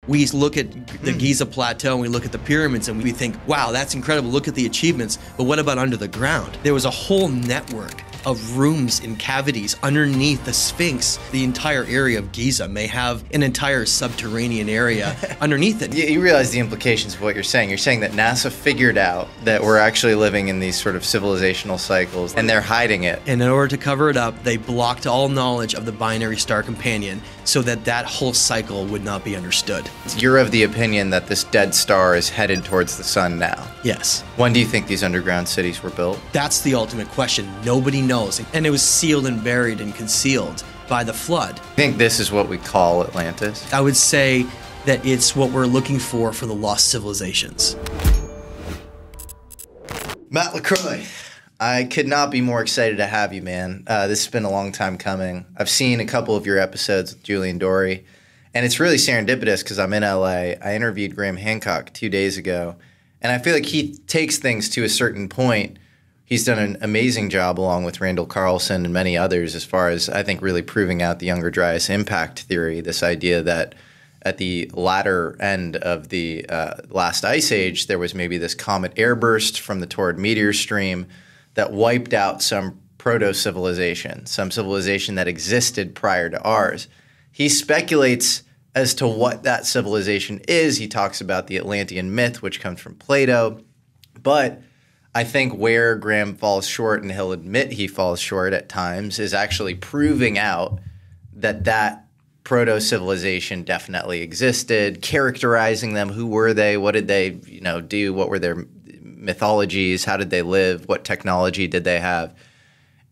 We look at the Giza Plateau and we look at the pyramids and we think, wow, that's incredible. Look at the achievements. But what about under the ground? There was a whole network of rooms and cavities underneath the Sphinx. The entire area of Giza may have an entire subterranean area underneath it. You realize the implications of what you're saying. You're saying that NASA figured out that we're actually living in these sort of civilizational cycles, and they're hiding it. And in order to cover it up, they blocked all knowledge of the binary star companion so that that whole cycle would not be understood. You're of the opinion that this dead star is headed towards the sun now. Yes. When do you think these underground cities were built? That's the ultimate question. Nobody knows. And it was sealed and buried and concealed by the flood. I think this is what we call Atlantis. I would say that it's what we're looking for the lost civilizations. Matt LaCroix, I could not be more excited to have you, man. This has been a long time coming. I've seen a couple of your episodes with Julian Dory, and it's really serendipitous because I'm in LA. I interviewed Graham Hancock 2 days ago, and I feel like he takes things to a certain point. He's done an amazing job along with Randall Carlson and many others as far as, I think, really proving out the Younger Dryas impact theory, this idea that at the latter end of the last ice age, there was maybe this comet airburst from the Taurid meteor stream that wiped out some proto-civilization, some civilization that existed prior to ours. He speculates as to what that civilization is. He talks about the Atlantean myth, which comes from Plato. But I think where Graham falls short, and he'll admit he falls short at times, is actually proving out that that proto-civilization definitely existed, characterizing them. Who were they? What did they, do? What were their mythologies? How did they live? What technology did they have?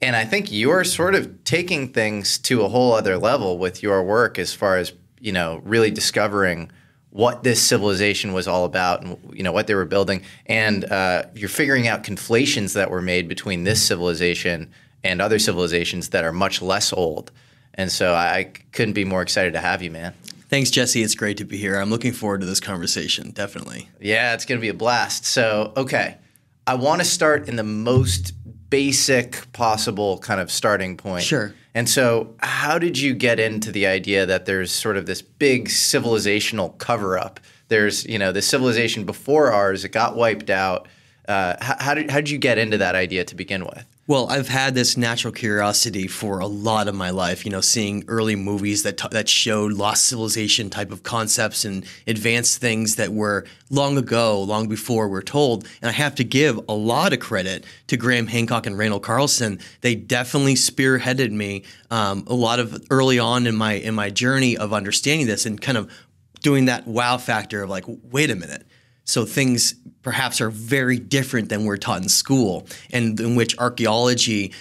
And I think you're sort of taking things to a whole other level with your work as far as, really discovering what this civilization was all about and, what they were building. And you're figuring out conflations that were made between this civilization and other civilizations that are much less old. And so I couldn't be more excited to have you, man. Thanks, Jesse. It's great to be here. I'm looking forward to this conversation, definitely. Yeah, it's going to be a blast. So, okay, I want to start in the most basic possible kind of starting point. Sure. And so how did you get into the idea that there's sort of this big civilizational cover-up? There's, this civilization before ours, it got wiped out. How did you get into that idea to begin with? Well, I've had this natural curiosity for a lot of my life, seeing early movies that showed lost civilization type of concepts and advanced things that were long ago, long before we're told. And I have to give a lot of credit to Graham Hancock and Randall Carlson. They definitely spearheaded me a lot of early on in my journey of understanding this and kind of doing that wow factor of like, wait a minute. So things perhaps are very different than we're taught in school, and in which archaeology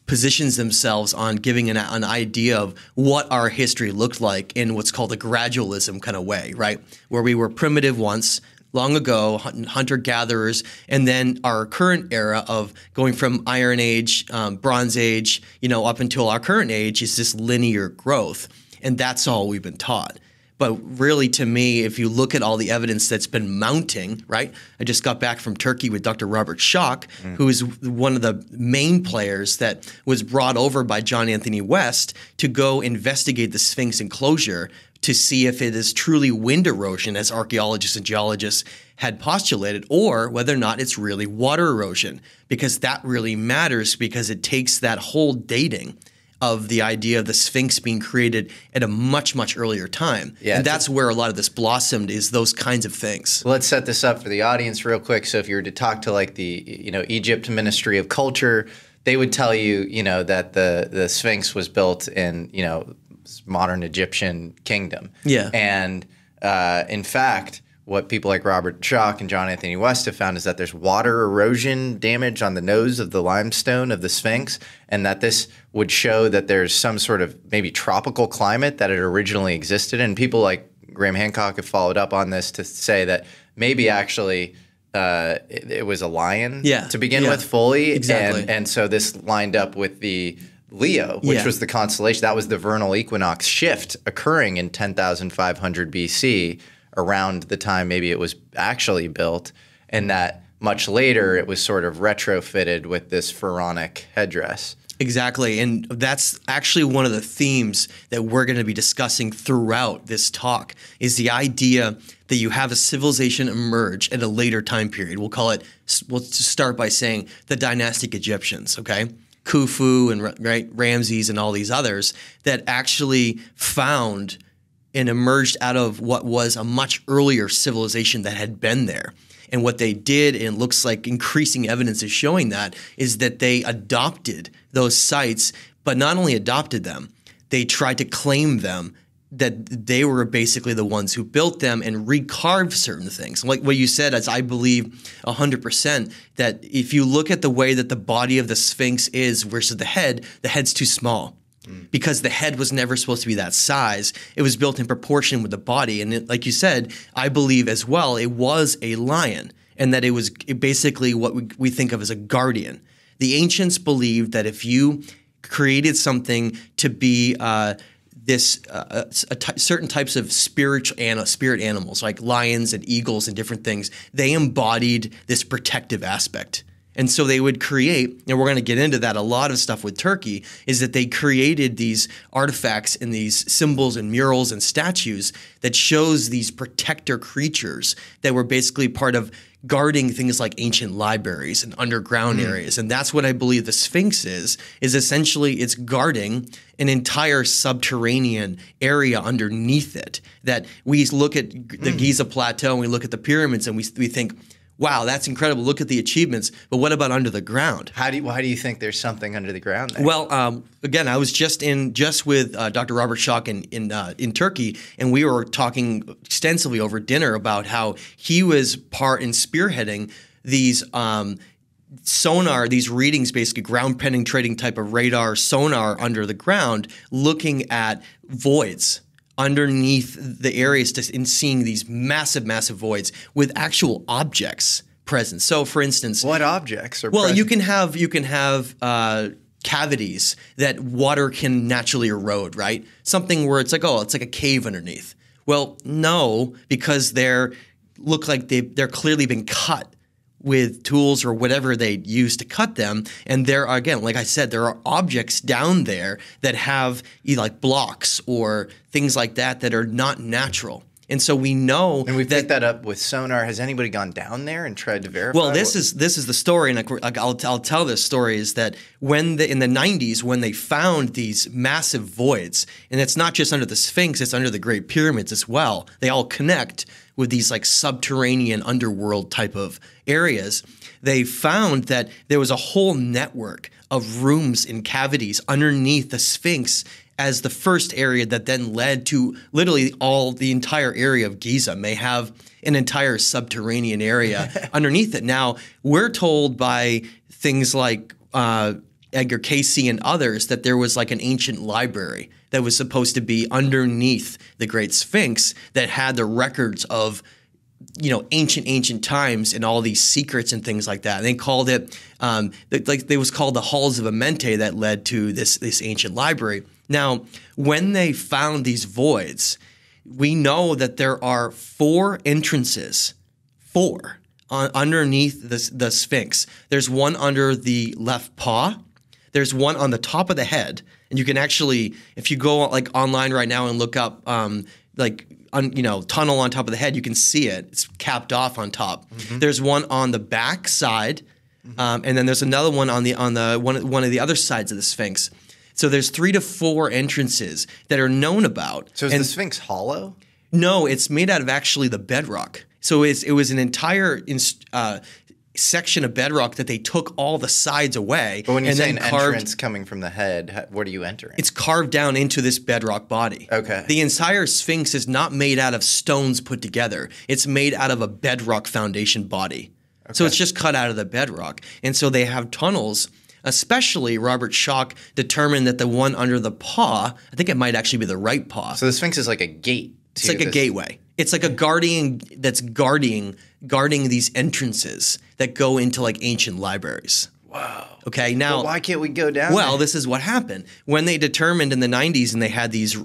positions themselves on giving an idea of what our history looked like in what's called a gradualism kind of way, right? Where we were primitive once, long ago, hunter-gatherers, and then our current era of going from Iron Age, Bronze Age, up until our current age is this linear growth, and that's all we've been taught. But really, to me, if you look at all the evidence that's been mounting, right? I just got back from Turkey with Dr. Robert Schoch, who is one of the main players that was brought over by John Anthony West to go investigate the Sphinx enclosure to see if it is truly wind erosion, as archaeologists and geologists had postulated, or whether or not it's really water erosion, because that really matters because it takes that whole dating of the idea of the Sphinx being created at a much, much earlier time. Yeah, and that's where a lot of this blossomed, is those kinds of things. Let's set this up for the audience real quick. So if you were to talk to like the Egypt Ministry of Culture, they would tell you, that the Sphinx was built in, modern Egyptian kingdom. Yeah. And in fact, what people like Robert Schoch and John Anthony West have found is that there's water erosion damage on the nose of the limestone of the Sphinx, and that this would show that there's some sort of maybe tropical climate that it originally existed in. People like Graham Hancock have followed up on this to say that maybe actually it was a lion to begin with fully. Exactly. And so this lined up with the Leo, which was the constellation. That was the vernal equinox shift occurring in 10,500 BC, around the time maybe it was actually built, and that much later it was sort of retrofitted with this pharaonic headdress. Exactly. And that's actually one of the themes that we're going to be discussing throughout this talk is the idea that you have a civilization emerge at a later time period. We'll start by saying the dynastic Egyptians, okay? Khufu and Ramses and all these others that actually found and emerged out of what was a much earlier civilization that had been there. And what they did, and it looks like increasing evidence is showing that, is that they adopted those sites, but not only adopted them, they tried to claim them that they were basically the ones who built them and recarved certain things. Like what you said, as I believe 100%, that if you look at the way that the body of the Sphinx is versus the head's too small. Because the head was never supposed to be that size. It was built in proportion with the body. And like you said, I believe as well, it was a lion and that it was basically what we think of as a guardian. The ancients believed that if you created something to be certain types of spirit animals like lions and eagles and different things, they embodied this protective aspect. And so they would create, and we're going to get into that, a lot of stuff with Turkey, is that they created these artifacts and these symbols and murals and statues that shows these protector creatures that were basically part of guarding things like ancient libraries and underground areas. And that's what I believe the Sphinx is essentially it's guarding an entire subterranean area underneath it. That we look at the Giza Plateau and we look at the pyramids and we think, wow, that's incredible. Look at the achievements. But what about under the ground? Why do you think there's something under the ground there? Well, again, I was just with Dr. Robert Schoch in Turkey, and we were talking extensively over dinner about how he was part in spearheading these sonar, these readings, basically ground penetrating type of radar sonar under the ground, looking at voids underneath the areas and seeing these massive, massive voids with actual objects present. So, for instance, what objects are well, present? you can have cavities that water can naturally erode, right? Something where it's like, oh, it's like a cave underneath. Well, no, because they're clearly been cut with tools or whatever they use to cut them. And there are, again, like I said, there are objects down there that have either like blocks or things like that that are not natural. And so we know, and we've picked that up with sonar. Has anybody gone down there and tried to verify? Well, this is the story, and I'll tell this story is that in the 90s when they found these massive voids, and it's not just under the Sphinx, it's under the Great Pyramids as well. They all connect with these like subterranean underworld type of areas. They found that there was a whole network of rooms and cavities underneath the Sphinx as the first area that then led to literally the entire area of Giza may have an entire subterranean area underneath it. Now, we're told by things like Edgar Cayce and others that there was like an ancient library that was supposed to be underneath the Great Sphinx that had the records of ancient times and all these secrets and things like that. And they called it it was called the Halls of Amenti that led to this ancient library. Now, when they found these voids, we know that there are 4 entrances, underneath the Sphinx. There's one under the left paw. There's one on the top of the head, and you can actually, if you go like online right now and look up tunnel on top of the head, you can see it. It's capped off on top. Mm-hmm. There's one on the back side, and then there's another one on one of the other sides of the Sphinx. So there's 3 to 4 entrances that are known about. So is the Sphinx hollow? No, it's made out of actually the bedrock. So it was an entire section of bedrock that they took all the sides away. But when you say an entrance coming from the head, what are you entering? It's carved down into this bedrock body. Okay. The entire Sphinx is not made out of stones put together. It's made out of a bedrock foundation body. Okay. So it's just cut out of the bedrock. And so they have tunnels. Especially Robert Schoch determined that the one under the paw, I think it might actually be the right paw. So the Sphinx is like a gate. It's like a gateway. It's like a guardian that's guarding these entrances that go into like ancient libraries. Wow. Okay, now why can't we go down? Well, there? This is what happened when they determined in the 90s, and they had these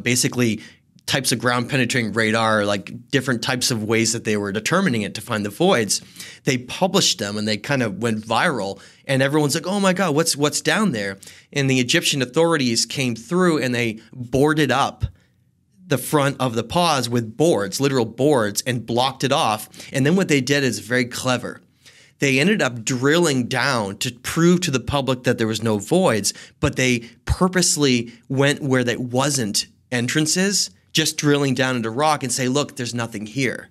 basically types of ground penetrating radar, like different types of ways that they were determining it to find the voids. They published them and they kind of went viral, and everyone's like, oh my God, what's down there? And the Egyptian authorities came through and they boarded up the front of the pause with boards, literal boards, and blocked it off. And then what they did is very clever. They ended up drilling down to prove to the public that there was no voids, but they purposely went where there wasn't entrances, just drilling down into rock and say, look, there's nothing here.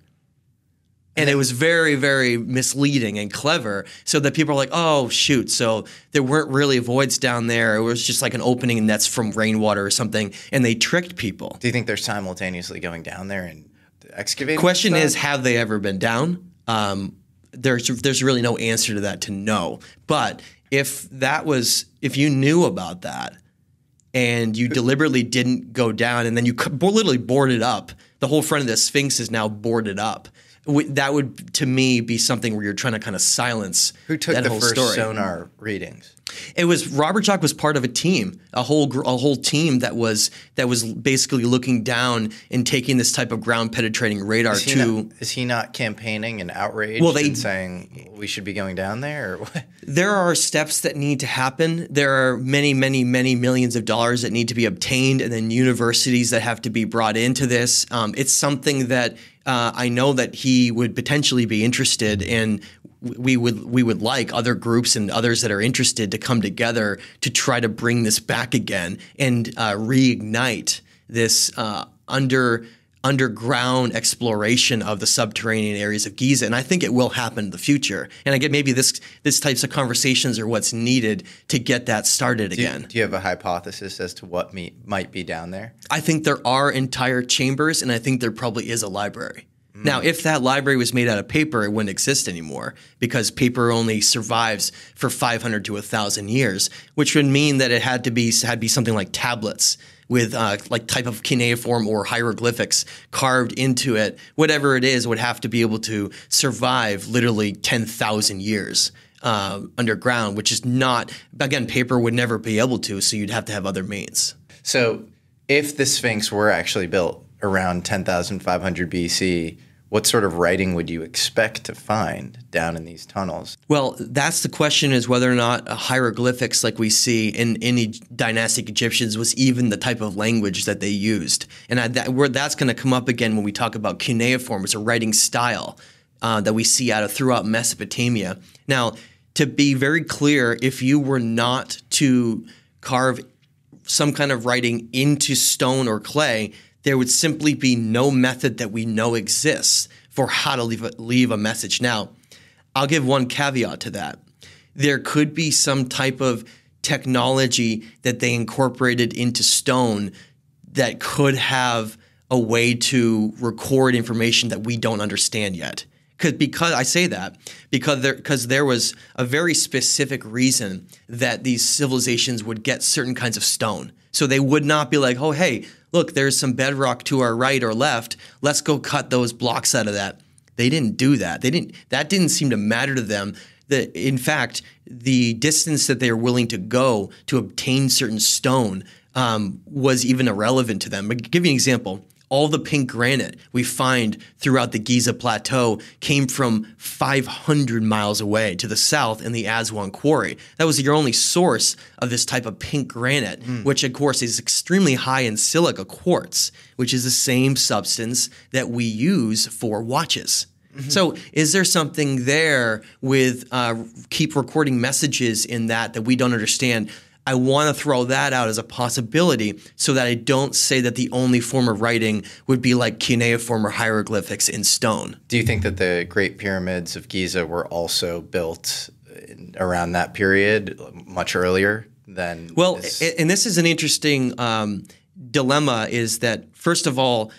And it was very, very misleading and clever, so that people are like, oh, shoot, so there weren't really voids down there. It was just like an opening and that's from rainwater or something, and they tricked people. Do you think they're simultaneously going down there and excavating? Question is, have they ever been down? There's really no answer to that to know. But if you knew about that and you deliberately didn't go down and then you literally boarded up, the whole front of the Sphinx is now boarded up. That would, to me, be something where you're trying to kind of silence that whole story. Who took the first sonar readings? It was Robert Schoch was part of a team, a whole team that was basically looking down and taking this type of ground penetrating radar to. Is he not campaigning and outraged and saying we should be going down there? Or what? There are steps that need to happen. There are many, many, many millions of dollars that need to be obtained, and then universities that have to be brought into this. It's something that I know that he would potentially be interested in. We would like other groups and others that are interested to come together to try to bring this back again and reignite this underground exploration of the subterranean areas of Giza. And I think it will happen in the future. And again, maybe this types of conversations are what's needed to get that started again. Do you have a hypothesis as to what might be down there? I think there are entire chambers, and I think there probably is a library. Now, if that library was made out of paper, it wouldn't exist anymore, because paper only survives for 500 to 1,000 years, which would mean that it had to be something like tablets with like type of cuneiform or hieroglyphics carved into it. Whatever it is would have to be able to survive literally 10,000 years underground, which is not, again, paper would never be able to, so you'd have to have other means. So if the Sphinx were actually built around 10,500 BC, what sort of writing would you expect to find down in these tunnels? Well, that's the question, is whether or not hieroglyphics like we see in any dynastic Egyptians was even the type of language that they used. And that's going to come up again when we talk about cuneiform. It's a writing style that we see throughout Mesopotamia. Now, to be very clear, if you were not to carve some kind of writing into stone or clay, there would simply be no method that we know exists for how to leave a message. Now, I'll give one caveat to that. There could be some type of technology that they incorporated into stone that could have a way to record information that we don't understand yet. Because I say that because there was a very specific reason that these civilizations would get certain kinds of stone. So they would not be like, oh, hey, look, there's some bedrock to our right or left. Let's go cut those blocks out of that. They didn't do that. That didn't seem to matter to them. In fact, the distance that they were willing to go to obtain certain stone was even irrelevant to them. I'll give you an example. All the pink granite we find throughout the Giza Plateau came from 500 miles away to the south in the Aswan Quarry. That was your only source of this type of pink granite, which of course is extremely high in silica quartz, which is the same substance that we use for watches. So is there something there with keep recording messages in that we don't understand? I want to throw that out as a possibility so that I don't say that the only form of writing would be like cuneiform or hieroglyphics in stone. Do you think that the Great Pyramids of Giza were also built around that period, much earlier than? Well, and this is an interesting dilemma, is that, first of all,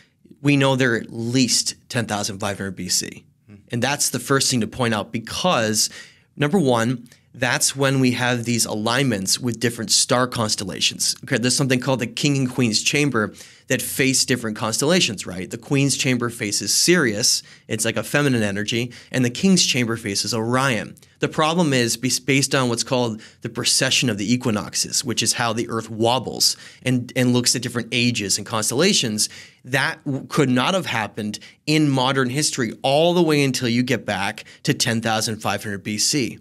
we know they're at least 10,500 BC. And that's the first thing to point out, because, number one, that's when we have these alignments with different star constellations. Okay, there's something called the King and Queen's Chamber that face different constellations, right? The Queen's Chamber faces Sirius, it's like a feminine energy, and the King's Chamber faces Orion. The problem is based on what's called the precession of the equinoxes, which is how the Earth wobbles and looks at different ages and constellations. That could not have happened in modern history all the way until you get back to 10,500 BC.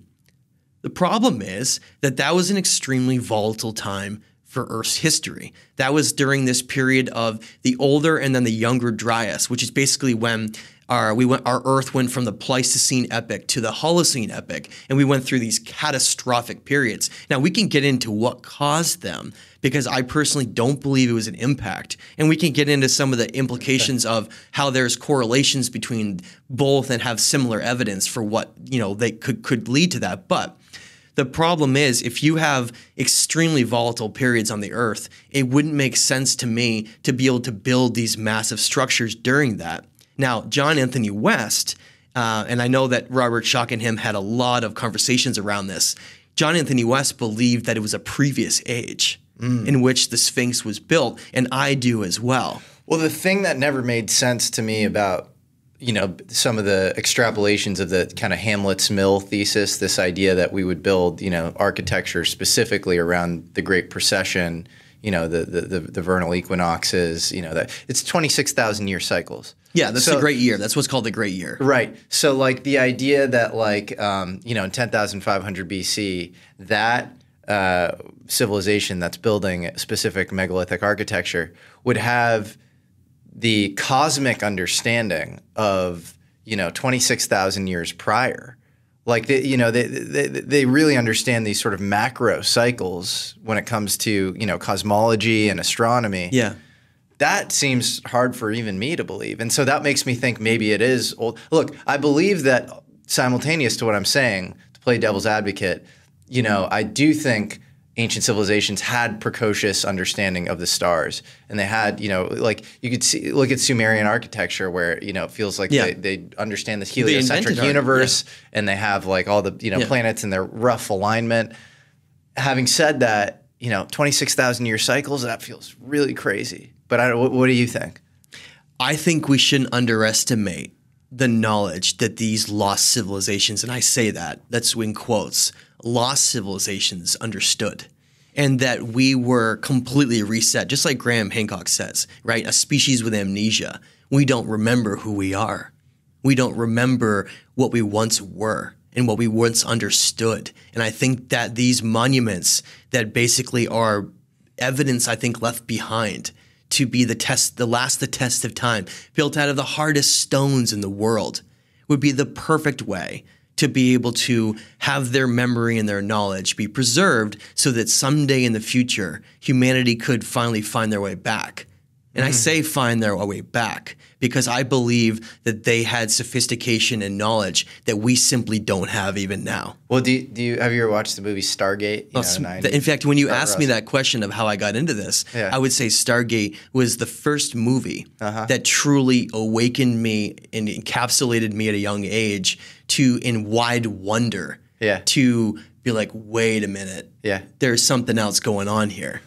The problem is that was an extremely volatile time for Earth's history. That was during this period of the older and then the younger Dryas, which is basically when our Earth went from the Pleistocene epoch to the Holocene epoch, and we went through these catastrophic periods. Now, we can get into what caused them, because I personally don't believe it was an impact. And we can get into some of the implications of how there's correlations between both and have similar evidence for what, they could lead to that. But the problem is, if you have extremely volatile periods on the Earth, it wouldn't make sense to me to be able to build these massive structures during that. Now, John Anthony West, and I know that Robert Schoch and him had a lot of conversations around this. John Anthony West believed that it was a previous age in which the Sphinx was built, and I do as well. Well, the thing that never made sense to me about some of the extrapolations of the kind of Hamlet's Mill thesis, this idea that we would build, architecture specifically around the Great Precession, the vernal equinoxes, that it's 26,000 year cycles. Yeah, that's the great year. That's what's called the great year. Right. So like the idea that in 10,500 BC, that civilization that's building specific megalithic architecture would have the cosmic understanding of 26,000 years prior. Like they really understand these sort of macro cycles when it comes to cosmology and astronomy. Yeah, that seems hard for even me to believe, and so that makes me think maybe it is old. Look, I believe that simultaneous to what I'm saying, to play devil's advocate, I do think ancient civilizations had precocious understanding of the stars, and they had, like you could see, look at Sumerian architecture where, it feels like they understand this heliocentric universe, and they have like all the, planets in their rough alignment. Having said that, 26,000 year cycles, that feels really crazy. But what do you think? I think we shouldn't underestimate the knowledge that these lost civilizations, and I say that's in quotes, lost civilizations understood, and that we were completely reset, just like Graham Hancock says, right? A species with amnesia. We don't remember who we are. We don't remember what we once were and what we once understood. And I think that these monuments that basically are evidence, I think, left behind to be the test of time, built out of the hardest stones in the world, would be the perfect way to be able to have their memory and their knowledge be preserved so that someday in the future, humanity could finally find their way back. And I say find their way back because I believe that they had sophistication and knowledge that we simply don't have even now. Well, have you ever watched the movie Stargate? In fact, when you asked me that question of how I got into this, I would say Stargate was the first movie that truly awakened me and encapsulated me at a young age in wide wonder to be like, wait a minute, there's something else going on here.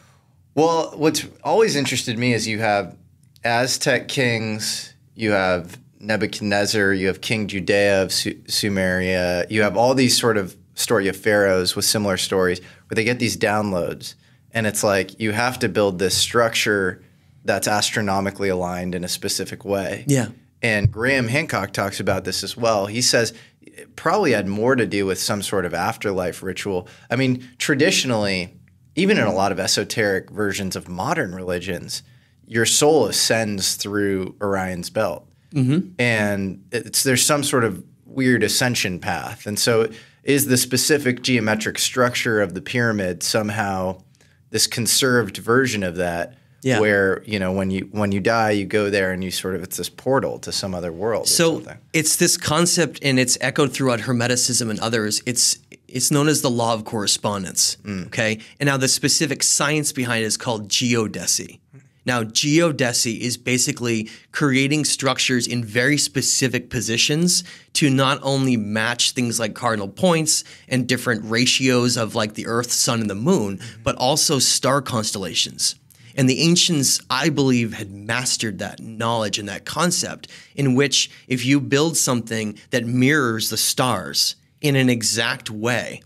Well, what's always interested me is you have Aztec kings, you have Nebuchadnezzar, you have King Judea of Sumeria, you have all these sort of story of pharaohs with similar stories where they get these downloads, and it's like you have to build this structure that's astronomically aligned in a specific way. Yeah. And Graham Hancock talks about this as well. He says it probably had more to do with some sort of afterlife ritual. I mean, traditionally, even in a lot of esoteric versions of modern religions, your soul ascends through Orion's belt. And there's some sort of weird ascension path. And so is the specific geometric structure of the pyramid somehow this conserved version of that where, when you die, you go there and it's this portal to some other world so or something. It's this concept, and it's echoed throughout Hermeticism and others. It's known as the law of correspondence, okay? And now the specific science behind it is called geodesy. Now, geodesy is basically creating structures in very specific positions to not only match things like cardinal points and different ratios of like the Earth, Sun, and the Moon, but also star constellations. And the ancients, I believe, had mastered that knowledge and that concept in which if you build something that mirrors the stars in an exact way,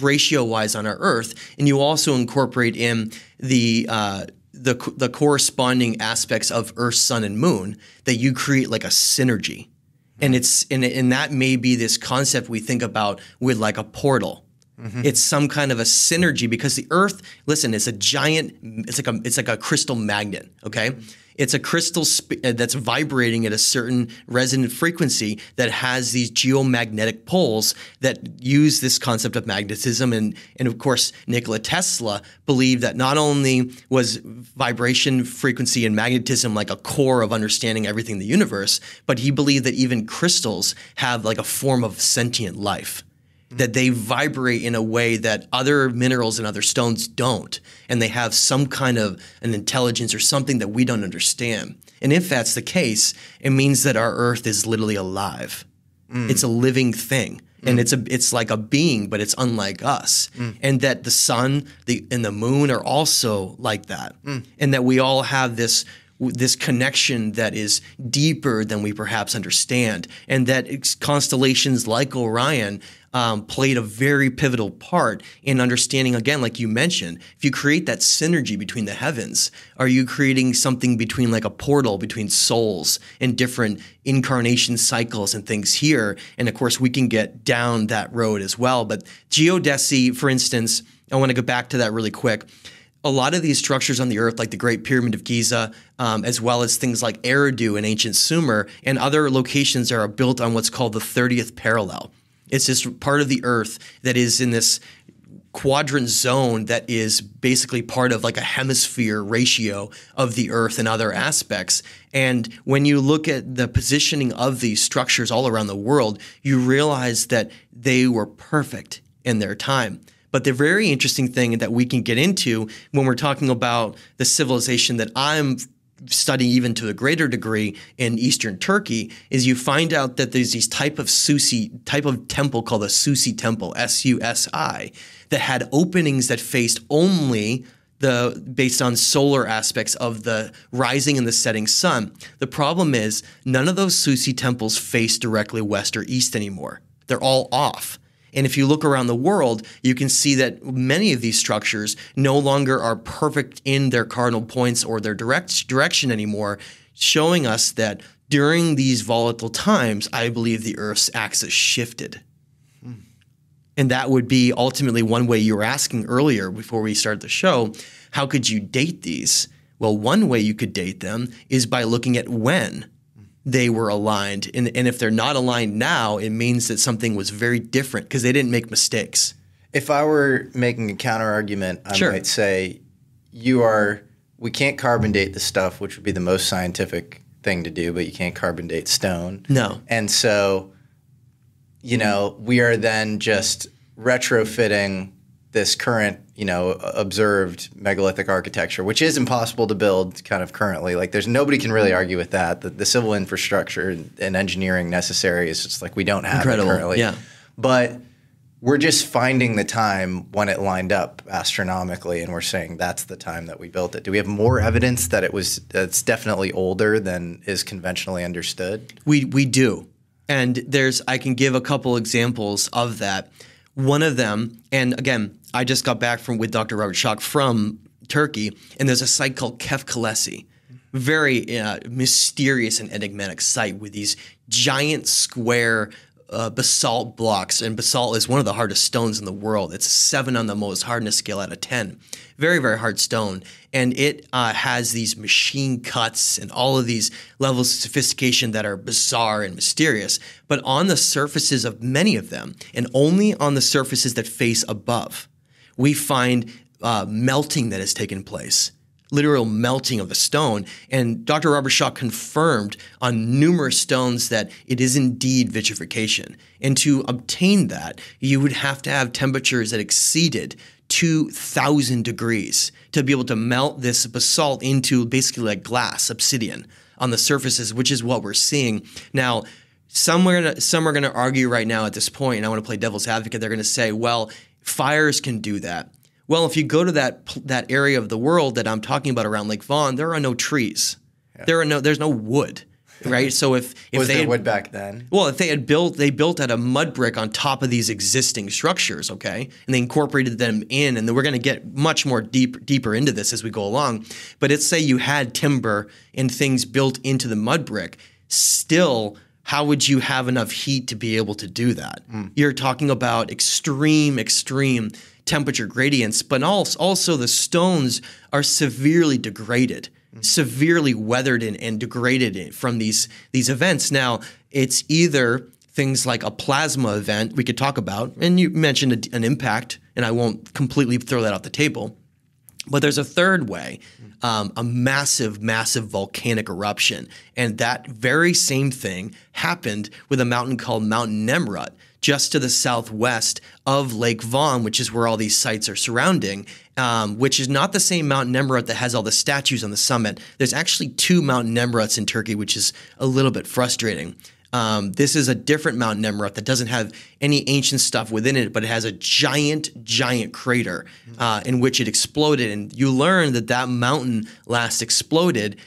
ratio-wise on our Earth, and you also incorporate in the corresponding aspects of Earth, Sun, and Moon, that you create like a synergy. And and that may be this concept we think about with like a portal. It's some kind of a synergy because the Earth, listen, it's a giant, it's like a crystal magnet, okay? It's a crystal that's vibrating at a certain resonant frequency that has these geomagnetic poles that use this concept of magnetism. And of course, Nikola Tesla believed that not only was vibration, frequency, and magnetism like a core of understanding everything in the universe, but he believed that even crystals have like a form of sentient life. That they vibrate in a way that other minerals and other stones don't. And they have some kind of an intelligence or something that we don't understand. And if that's the case, it means that our Earth is literally alive. It's a living thing. And it's like a being, but it's unlike us. And that the sun and the moon are also like that. And that we all have this connection that is deeper than we perhaps understand. And that constellations like Orion played a very pivotal part in understanding, again, like you mentioned, if you create that synergy between the heavens, are you creating something between like a portal between souls and different incarnation cycles and things here? And of course, we can get down that road as well. But geodesy, for instance, I want to go back to that really quick. A lot of these structures on the Earth, like the Great Pyramid of Giza, as well as things like Eridu in ancient Sumer and other locations are built on what's called the 30th parallel. It's this part of the Earth that is in this quadrant zone that is basically part of like a hemisphere ratio of the Earth and other aspects. And when you look at the positioning of these structures all around the world, you realize that they were perfect in their time. But the very interesting thing that we can get into when we're talking about the civilization that I'm studying even to a greater degree in Eastern Turkey is you find out that there's these type of temple called the Susi temple, S-U-S-I, that had openings that faced only based on solar aspects of the rising and the setting sun. The problem is none of those Susi temples face directly west or east anymore. They're all off. And if you look around the world, you can see that many of these structures no longer are perfect in their cardinal points or their direction anymore, showing us that during these volatile times, I believe the Earth's axis shifted. And that would be ultimately one way you were asking earlier before we started the show, how could you date these? Well, one way you could date them is by looking at when they were aligned. And if they're not aligned now, it means that something was very different because they didn't make mistakes. If I were making a counter argument, I might say we can't carbon date the stuff, which would be the most scientific thing to do, but you can't carbon date stone. No. And so, we are then just retrofitting this current, observed megalithic architecture, which is impossible to build kind of currently. Like nobody can really argue with that. The civil infrastructure and engineering necessary is just like we don't have it currently. Yeah. But we're just finding the time when it lined up astronomically, and we're saying that's the time that we built it. Do we have more evidence that it's definitely older than is conventionally understood? We do. And I can give a couple examples of that. One of them, and again, I just got back with Dr. Robert Schoch from Turkey, and there's a site called Kefkalesi, very mysterious and enigmatic site with these giant square basalt blocks, and basalt is one of the hardest stones in the world. It's 7 on the most hardness scale out of 10. Very, very hard stone. And it has these machine cuts and all of these levels of sophistication that are bizarre and mysterious. But on the surfaces of many of them, and only on the surfaces that face above, we find melting that has taken place. Literal melting of the stone. And Dr. Robert Schoch confirmed on numerous stones that it is indeed vitrification. And to obtain that, you would have to have temperatures that exceeded 2,000 degrees to be able to melt this basalt into basically like glass, obsidian on the surfaces, which is what we're seeing. Now, some are going to argue right now at this point, and I want to play devil's advocate, they're going to say, well, fires can do that. Well, if you go to that area of the world that I'm talking about around Lake Vaughan, there are no trees. Yeah. There's no wood, right? So if was they there had, wood back then? Well, if they built at a mud brick on top of these existing structures, okay, and they incorporated them in, and then we're going to get much more deeper into this as we go along. But let's say you had timber and things built into the mud brick, still, how would you have enough heat to be able to do that? You're talking about extreme temperature gradients, but also the stones are severely degraded, severely weathered and degraded from these events. Now, it's either things like a plasma event we could talk about, and you mentioned an impact, and I won't completely throw that off the table. But there's a third way, a massive volcanic eruption. And that very same thing happened with a mountain called Mount Nemrut, just to the southwest of Lake Vaughan, which is where all these sites are surrounding, which is not the same Mount Nemrut that has all the statues on the summit. There's actually 2 Mount Nemruts in Turkey, which is a little bit frustrating. This is a different Mount Nemrut that doesn't have any ancient stuff within it, but it has a giant crater in which it exploded. And you learn that mountain last exploded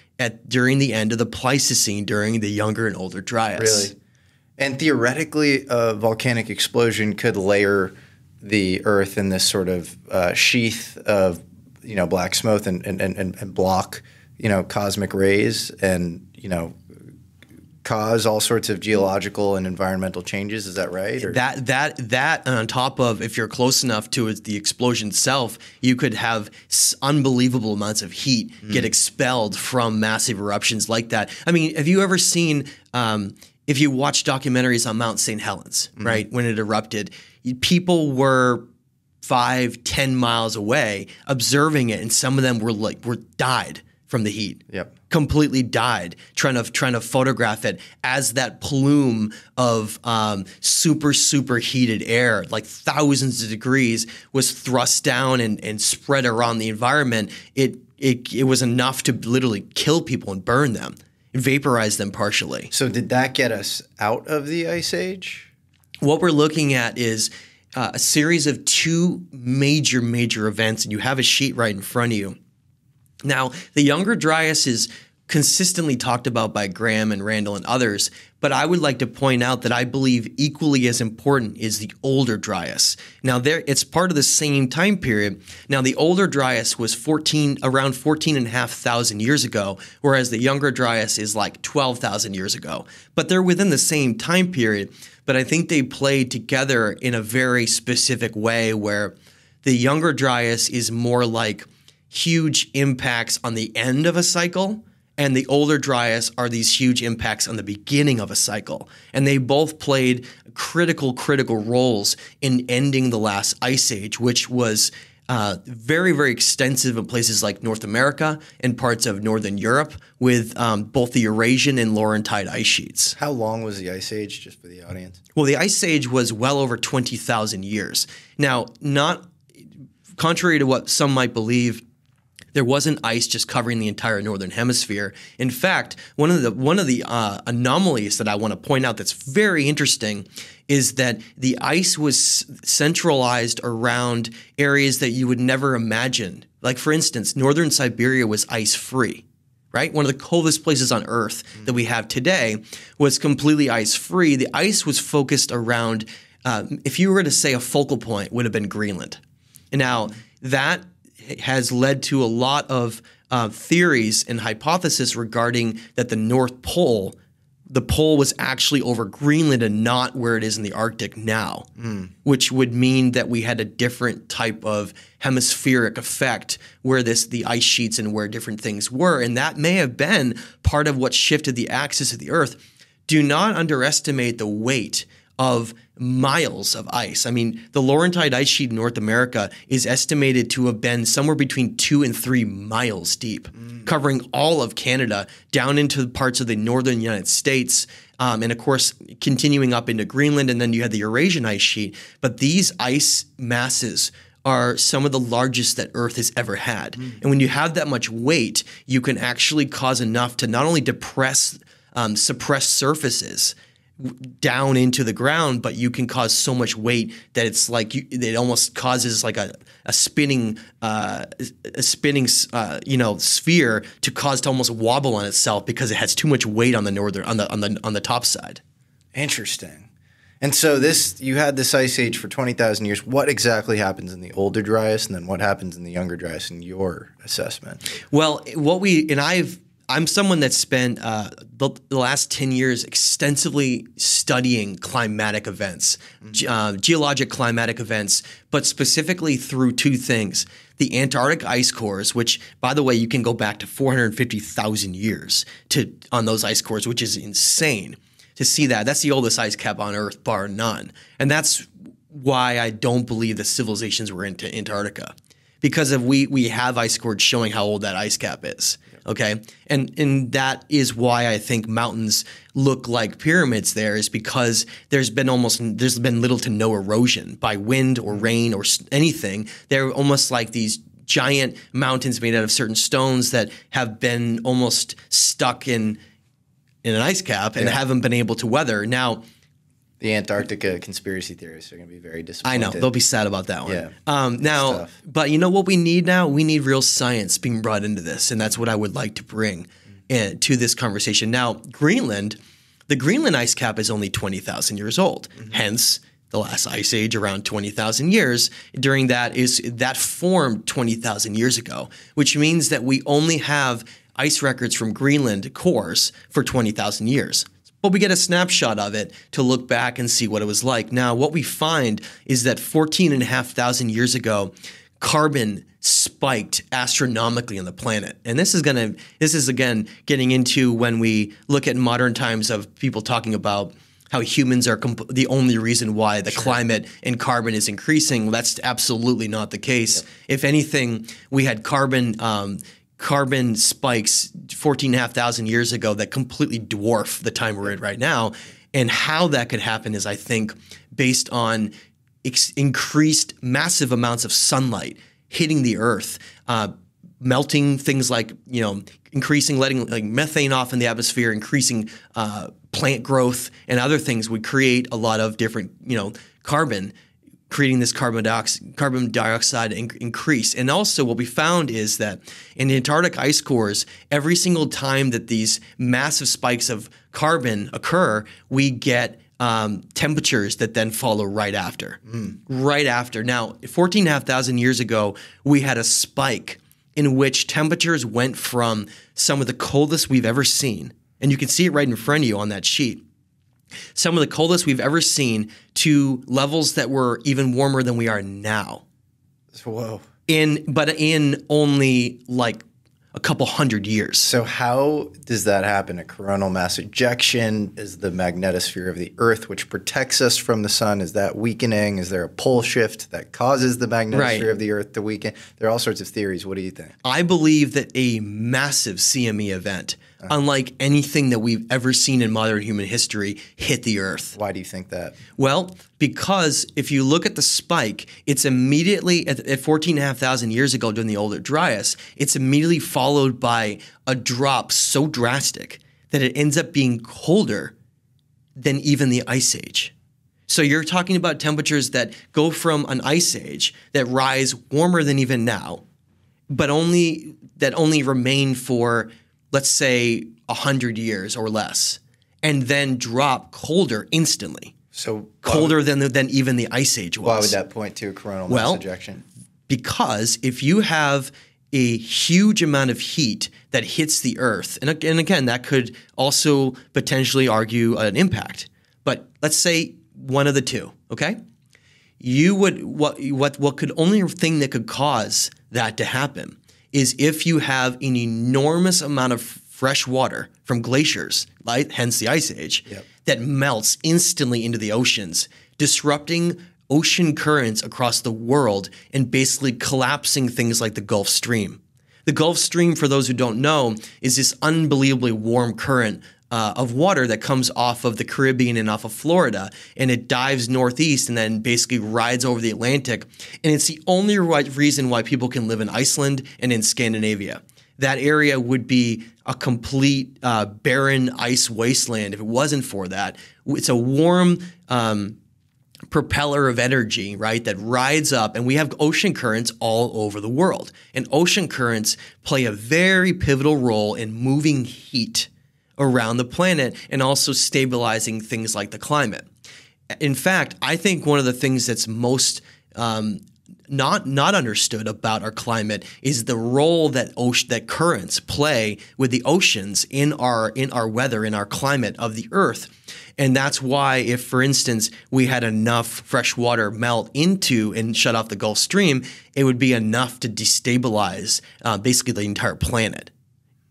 during the end of the Pleistocene, during the Younger and Older Dryas. Really? And theoretically, a volcanic explosion could layer the Earth in this sort of sheath of, black smoke and block, cosmic rays and, cause all sorts of geological and environmental changes. Is that right? Or? That on top of, if you're close enough to the explosion itself, you could have unbelievable amounts of heat get expelled from massive eruptions like that. I mean, have you ever seen if you watch documentaries on Mount St. Helens, right, when it erupted, people were 5-10 miles away observing it, and some of them were died from the heat. Yep. Completely died trying to photograph it as that plume of super heated air, like thousands of degrees, was thrust down and spread around the environment. It was enough to literally kill people and burn them, and vaporize them partially. So did that get us out of the Ice Age? What we're looking at is a series of 2 major events, and you have a sheet right in front of you. Now, the Younger Dryas is consistently talked about by Graham and Randall and others, but I would like to point out that I believe equally as important is the Older Dryas. Now, it's part of the same time period. Now, the Older Dryas was around 14,500 years ago, whereas the Younger Dryas is like 12,000 years ago. But they're within the same time period, but I think they played together in a very specific way where the Younger Dryas is more like huge impacts on the end of a cycle, and the Older Dryas are these huge impacts on the beginning of a cycle. And they both played critical roles in ending the last ice age, which was very extensive in places like North America and parts of Northern Europe, with both the Eurasian and Laurentide ice sheets. How long was the Ice Age, just for the audience? Well, the Ice Age was well over 20,000 years. Now, not contrary to what some might believe, there wasn't ice just covering the entire northern hemisphere. In fact, one of the anomalies that I want to point out that's very interesting is that the ice was centralized around areas that you would never imagine. Like, for instance, northern Siberia was ice-free, right? One of the coldest places on Earth that we have today was completely ice-free. The ice was focused around, if you were to say a focal point, would have been Greenland. Now, that has led to a lot of theories and hypotheses regarding that the North Pole, the pole was actually over Greenland and not where it is in the Arctic now, which would mean that we had a different type of hemispheric effect where the ice sheets and where different things were. And that may have been part of what shifted the axis of the Earth. Do not underestimate the weight of miles of ice. I mean, the Laurentide ice sheet in North America is estimated to have been somewhere between 2 and 3 miles deep, covering all of Canada down into parts of the northern United States, and of course, continuing up into Greenland, and then you had the Eurasian ice sheet. But these ice masses are some of the largest that Earth has ever had. And when you have that much weight, you can actually cause enough to not only suppress surfaces down into the ground, but you can cause so much weight that it's like it almost causes like a spinning sphere to cause to almost wobble on itself because it has too much weight on the top side. Interesting. And so you had this ice age for 20,000 years. What exactly happens in the older Dryas, and then what happens in the younger Dryas in your assessment? Well, I'm someone that spent the last 10 years extensively studying climatic events, geologic climatic events, but specifically through two things. The Antarctic ice cores, which, by the way, you can go back to 450,000 years on those ice cores, which is insane to see that. That's the oldest ice cap on Earth, bar none. And that's why I don't believe that civilizations were into Antarctica. Because we have ice cores showing how old that ice cap is. Okay, and that is why I think mountains look like pyramids there, is because there's been little to no erosion by wind or rain or anything. They're almost like these giant mountains made out of certain stones that have been almost stuck in an ice cap and haven't been able to weather. Now, the Antarctica conspiracy theorists are going to be very disappointed. I know. They'll be sad about that one. Yeah. But you know what we need now? We need real science being brought into this, and that's what I would like to bring to this conversation. Now, the Greenland ice cap is only 20,000 years old. Hence, the last ice age around 20,000 years. During that formed 20,000 years ago, which means that we only have ice records from Greenland cores for 20,000 years. But we get a snapshot of it to look back and see what it was like. Now, what we find is that 14,500 years ago, carbon spiked astronomically on the planet. And this is again getting into when we look at modern times of people talking about how humans are the only reason why the climate and carbon is increasing. Well, that's absolutely not the case. Yep. If anything, we had carbon spikes 14,500 years ago that completely dwarf the time we're in right now. And how that could happen is, I think, based on increased massive amounts of sunlight hitting the Earth, melting things like, letting like methane off in the atmosphere, increasing plant growth and other things would create a lot of different, carbon, creating this carbon dioxide increase. And also what we found is that in the Antarctic ice cores, every single time that these massive spikes of carbon occur, we get temperatures that then follow right after. Right after. Now, 14,500 years ago, we had a spike in which temperatures went from some of the coldest we've ever seen, and you can see it right in front of you on that sheet, some of the coldest we've ever seen, to levels that were even warmer than we are now. Whoa. But in only like a couple hundred years. So how does that happen? A coronal mass ejection is the magnetosphere of the Earth, which protects us from the sun. Is that weakening? Is there a pole shift that causes the magnetosphere of the Earth to weaken? There are all sorts of theories. What do you think? I believe that a massive CME event, unlike anything that we've ever seen in modern human history, hit the Earth. Why do you think that? Well, because if you look at the spike, it's immediately at 14,500 years ago during the older Dryas, it's immediately followed by a drop so drastic that it ends up being colder than even the Ice Age. So you're talking about temperatures that go from an Ice Age that rise warmer than even now, but only remain for, let's say, 100 years or less, and then drop colder instantly. So colder than even the Ice Age was. Why would that point to a coronal mass ejection? Because if you have a huge amount of heat that hits the Earth, and again, that could also potentially argue an impact. But let's say one of the two, okay? You would what could only thing that could cause that to happen is if you have an enormous amount of fresh water from glaciers, right? Hence the Ice Age, that melts instantly into the oceans, disrupting ocean currents across the world and basically collapsing things like the Gulf Stream. The Gulf Stream, for those who don't know, is this unbelievably warm current of water that comes off of the Caribbean and off of Florida, and it dives northeast and then basically rides over the Atlantic. And it's the only reason why people can live in Iceland and in Scandinavia. That area would be a complete barren ice wasteland if it wasn't for that. It's a warm propeller of energy, right, that rides up, and we have ocean currents all over the world. And ocean currents play a very pivotal role in moving heat around the planet and also stabilizing things like the climate. In fact, I think one of the things that's most not understood about our climate is the role that currents play with the oceans in our weather, in our climate of the Earth. And that's why if, for instance, we had enough fresh water melt into and shut off the Gulf Stream, it would be enough to destabilize basically the entire planet.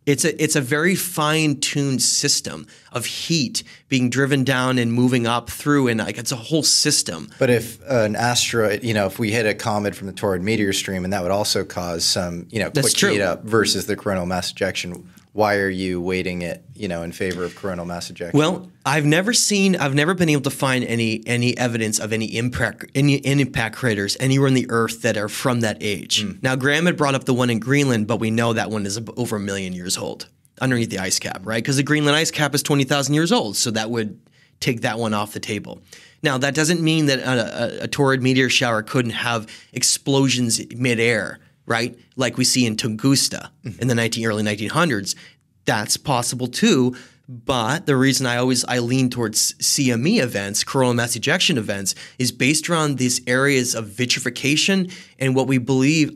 It's a very fine-tuned system of heat being driven down and moving up through, and like it's a whole system. But if an asteroid, if we hit a comet from the Taurid meteor stream, and that would also cause some, quick heat up versus the coronal mass ejection, why are you weighting it, in favor of coronal mass ejection? Well, I've never been able to find any evidence of any impact craters anywhere on the Earth that are from that age. Now, Graham had brought up the one in Greenland, but we know that one is over 1 million years old underneath the ice cap, right? Because the Greenland ice cap is 20,000 years old, so that would take that one off the table. Now, that doesn't mean that a Taurid meteor shower couldn't have explosions midair, right? Like we see in Tunguska in the early 1900s. That's possible too. But the reason I lean towards CME events, coronal mass ejection events, is based around these areas of vitrification and what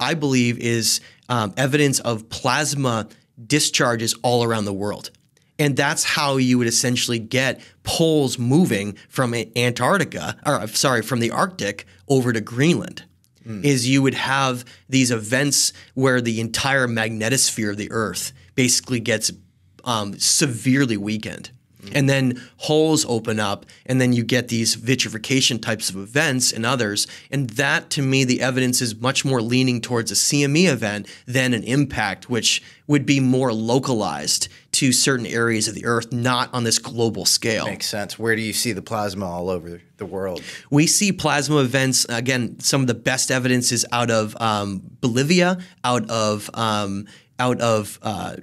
I believe is evidence of plasma discharges all around the world. And that's how you would essentially get poles moving from Antarctica, from the Arctic over to Greenland. Is you would have these events where the entire magnetosphere of the Earth basically gets severely weakened. And then holes open up, and then you get these vitrification types of events and others. And that, to me, the evidence is much more leaning towards a CME event than an impact, which would be more localized to certain areas of the Earth, not on this global scale. Makes sense. Where do you see the plasma all over the world? We see plasma events, again, some of the best evidence is out of Bolivia, out of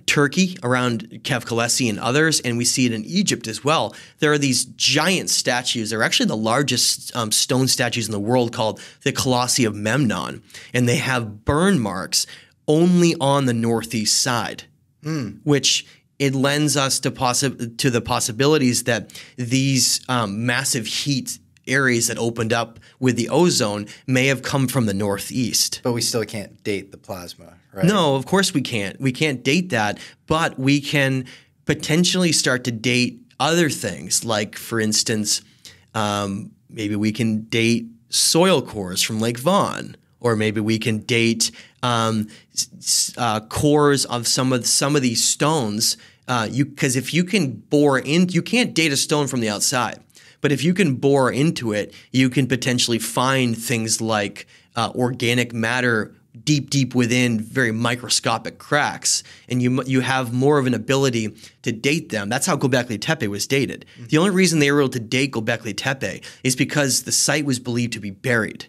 Turkey around Kefkalesi and others, and we see it in Egypt as well. There are these giant statues. They're actually the largest stone statues in the world, called the Colossi of Memnon, and they have burn marks only on the northeast side, which it lends us to the possibilities that these massive heat areas that opened up with the ozone may have come from the northeast. But we still can't date the plasma, right? No, of course we can't. We can't date that, but we can potentially start to date other things. Like, for instance, maybe we can date soil cores from Lake Vaughan, or maybe we can date cores of some of these stones. Because if you can bore in, you can't date a stone from the outside. But if you can bore into it, you can potentially find things like organic matter deep within very microscopic cracks, and you have more of an ability to date them. That's how Göbekli Tepe was dated. The only reason they were able to date Göbekli Tepe is because the site was believed to be buried.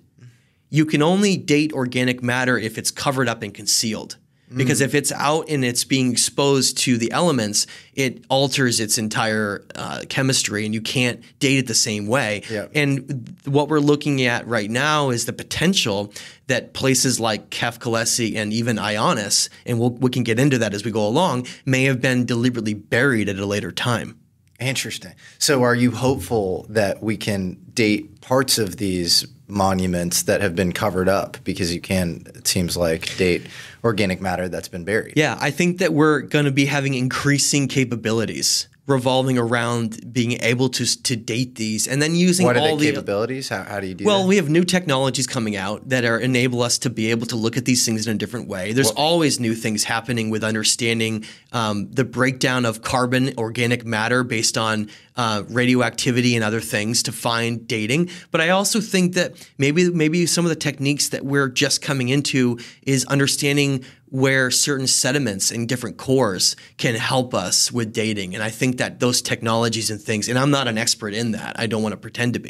You can only date organic matter if it's covered up and concealed. Because if it's out and it's being exposed to the elements, it alters its entire chemistry, and you can't date it the same way. Yeah. And what we're looking at right now is the potential that places like Kefkalesi and even Ionis, and we can get into that as we go along, may have been deliberately buried at a later time. Interesting. So are you hopeful that we can date parts of these monuments that have been covered up, because you can, it seems like, date organic matter that's been buried? Yeah, I think that we're going to be having increasing capabilities revolving around being able to date these, and then using what are all the capabilities? How do you do that? Well, we have new technologies coming out that enable us to be able to look at these things in a different way. There's always new things happening with understanding the breakdown of carbon, organic matter based on radioactivity and other things to find dating. But I also think that maybe some of the techniques that we're just coming into is understanding where certain sediments in different cores can help us with dating. And I think that those technologies and things, and I'm not an expert in that, I don't want to pretend to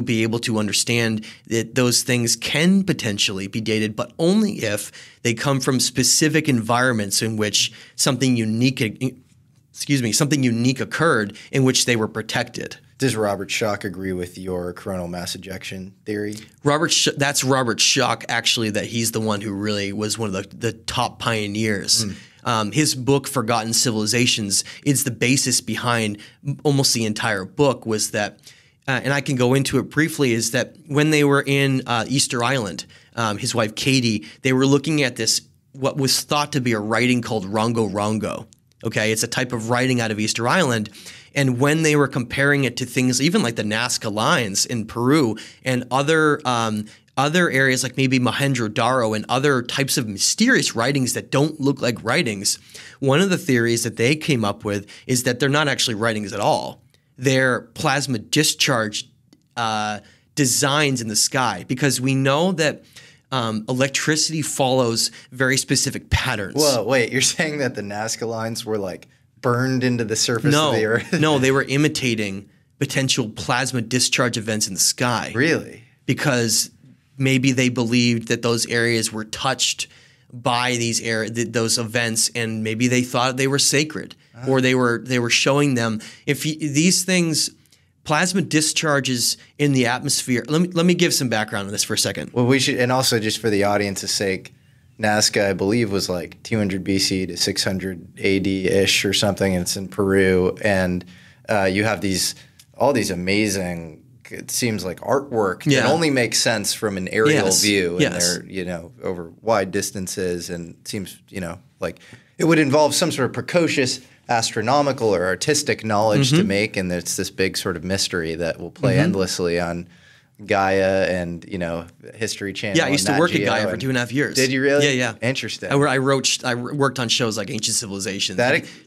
be able to understand that those things can potentially be dated, but only if they come from specific environments in which something unique occurred in which they were protected. Does Robert Schoch agree with your coronal mass ejection theory? That's Robert Schoch, actually, that he's the one who really was one of the top pioneers. His book, Forgotten Civilizations, is the basis behind almost the entire book, was that, and I can go into it briefly, is that when they were in Easter Island, his wife Katie, they were looking at this, what was thought to be a writing called Rongo Rongo. Okay, it's a type of writing out of Easter Island. And when they were comparing it to things even like the Nazca lines in Peru and other areas like maybe Mohenjo-Daro and other types of mysterious writings that don't look like writings, one of the theories that they came up with is that they're not actually writings at all. They're plasma discharge designs in the sky, because we know that electricity follows very specific patterns. Whoa, wait, you're saying that the Nazca lines were like burned into the surface of the Earth? No, they were imitating potential plasma discharge events in the sky. Really? Because maybe they believed that those areas were touched by those events, and maybe they thought they were sacred, or they were showing them these things. Plasma discharges in the atmosphere. Let me give some background on this for a second. Well, we should, and also just for the audience's sake, Nazca, I believe, was like 200 BC to 600 AD-ish or something, and it's in Peru. And you have all these amazing, it seems like artwork that only makes sense from an aerial view, and they're over wide distances, and it seems like it would involve some sort of precocious astronomical or artistic knowledge to make, and it's this big sort of mystery that will play endlessly on Gaia and History Channel. Yeah, I used to work at Gaia for 2.5 years. Did you really? Yeah. Interesting. I worked on shows like Ancient Civilizations.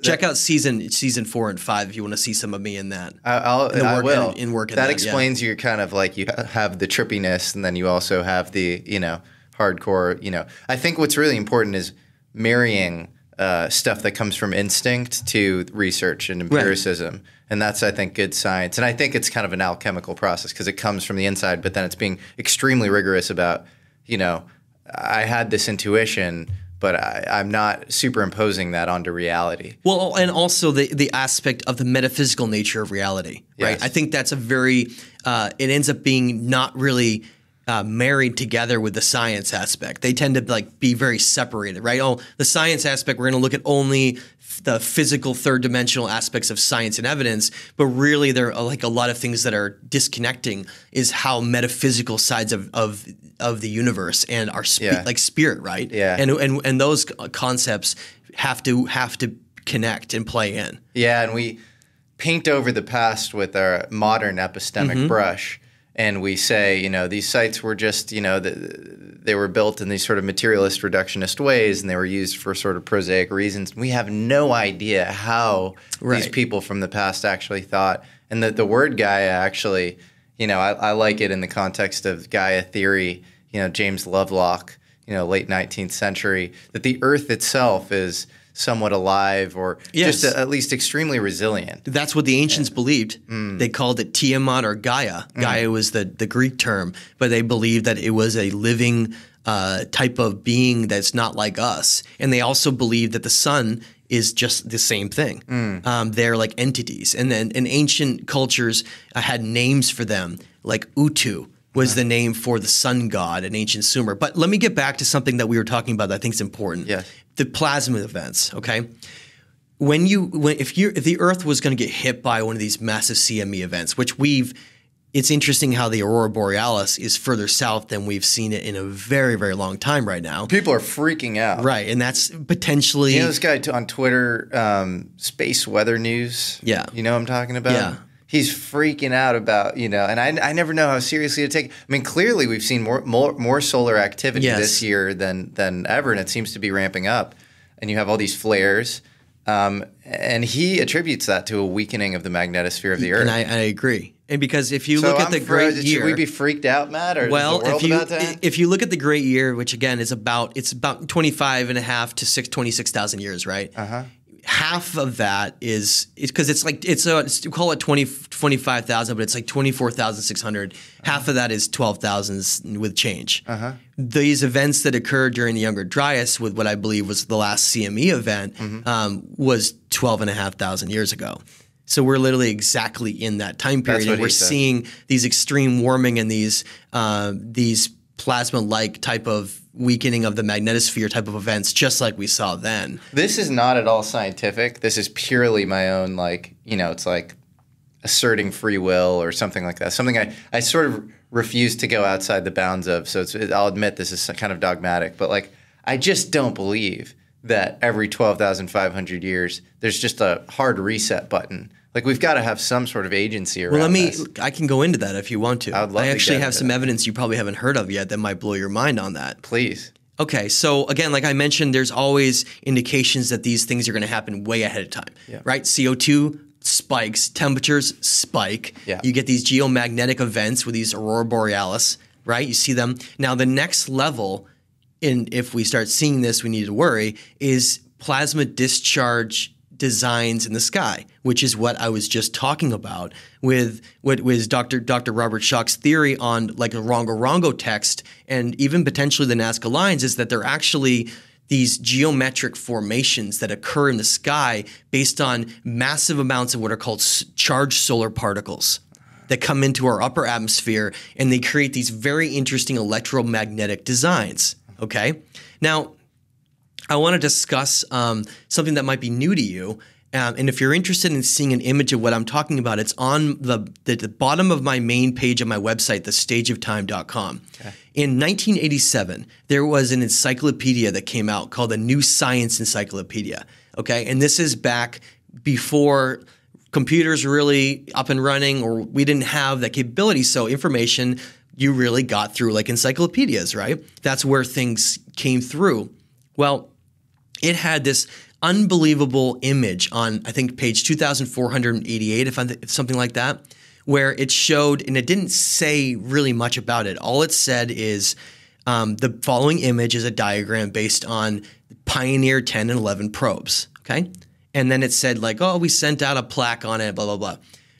Check out season 4 and 5 if you want to see some of me in that. I will. In work in that explains your kind of like, you have the trippiness, and then you also have the hardcore. I think what's really important is marrying stuff that comes from instinct to research and empiricism. Right. And that's, I think, good science. And I think it's kind of an alchemical process because it comes from the inside, but then it's being extremely rigorous about, I had this intuition, but I'm not superimposing that onto reality. Well, and also the aspect of the metaphysical nature of reality, right? Yes. I think that's a very it ends up being not really married together with the science aspect. They tend to be very separated, right? Oh, the science aspect, we're going to look at only the physical third dimensional aspects of science and evidence, but really there are a lot of things that are disconnecting is how metaphysical sides of the universe and our spirit, right? Yeah. And those concepts have to connect and play in. Yeah, and we paint over the past with our modern epistemic brush. And we say, these sites were just, they were built in these sort of materialist reductionist ways, and they were used for sort of prosaic reasons. We have no idea how these people from the past actually thought. And the word Gaia actually, I like it in the context of Gaia theory, James Lovelock, late 19th century, that the Earth itself is somewhat alive or just at least extremely resilient. That's what the ancients believed. They called it Tiamat or Gaia. Gaia was the Greek term, but they believed that it was a living type of being that's not like us. And they also believed that the sun is just the same thing. They're like entities. And then in ancient cultures had names for them, like Utu was the name for the sun god in ancient Sumer. But let me get back to something that we were talking about that I think is important. Yes. The plasma events, okay? If the Earth was going to get hit by one of these massive CME events, which it's interesting how the Aurora Borealis is further south than we've seen it in a very, very long time right now. People are freaking out. Right, and that's potentially... this guy on Twitter, Space Weather News? Yeah. You know what I'm talking about? Yeah. He's freaking out about, and I never know how seriously to take it. I mean, clearly we've seen more solar activity this year than ever, and it seems to be ramping up. And you have all these flares. And he attributes that to a weakening of the magnetosphere of the Earth. And I agree. And because if you look at the great year, should we be freaked out, Matt? Or well, is the world about to end? if you look at the great year, which again is about 25 and a half to 26,000 years, right? Half of that is because it's call it 25,000, but it's like 24,600. Half of that is 12,000 with change. These events that occurred during the Younger Dryas, with what I believe was the last CME event, was 12,500 years ago. So we're literally exactly in that time period, and we're seeing these extreme warming and these plasma-like type of weakening of the magnetosphere type of events, just like we saw then. This is not at all scientific. This is purely my own, it's like asserting free will or something like that. Something I sort of refuse to go outside the bounds of. So I'll admit this is kind of dogmatic, but I just don't believe that every 12,500 years there's just a hard reset button. We've got to have some sort of agency around this. I can go into that if you want to. I would love to actually get have some evidence you probably haven't heard of yet that might blow your mind on that. Please. Okay, so again, like I mentioned, there's always indications that these things are going to happen way ahead of time, right? CO2 spikes, temperatures spike. You get these geomagnetic events with these aurora borealis, right? You see them. Now, the next level, if we start seeing this, we need to worry, is plasma discharge designs in the sky, which is what I was just talking about with what was Dr. Robert Schoch's theory on like a Rongo text and even potentially the Nazca lines, is that they're actually these geometric formations that occur in the sky based on massive amounts of what are called charged solar particles that come into our upper atmosphere, and they create these very interesting electromagnetic designs, okay? Now, I want to discuss something that might be new to you. And if you're interested in seeing an image of what I'm talking about, it's on the bottom of my main page of my website, thestageoftime.com. Okay. In 1987, there was an encyclopedia that came out called the New Science Encyclopedia. Okay, and this is back before computers were really up and running, or we didn't have that capability. So information you really got through like encyclopedias, right? That's where things came through. Well, it had this unbelievable image on, I think, page 2,488, if something like that, where it showed, and it didn't say really much about it. All it said is the following image is a diagram based on Pioneer 10 and 11 probes, okay? And then it said like, oh, we sent out a plaque on it, blah, blah, blah.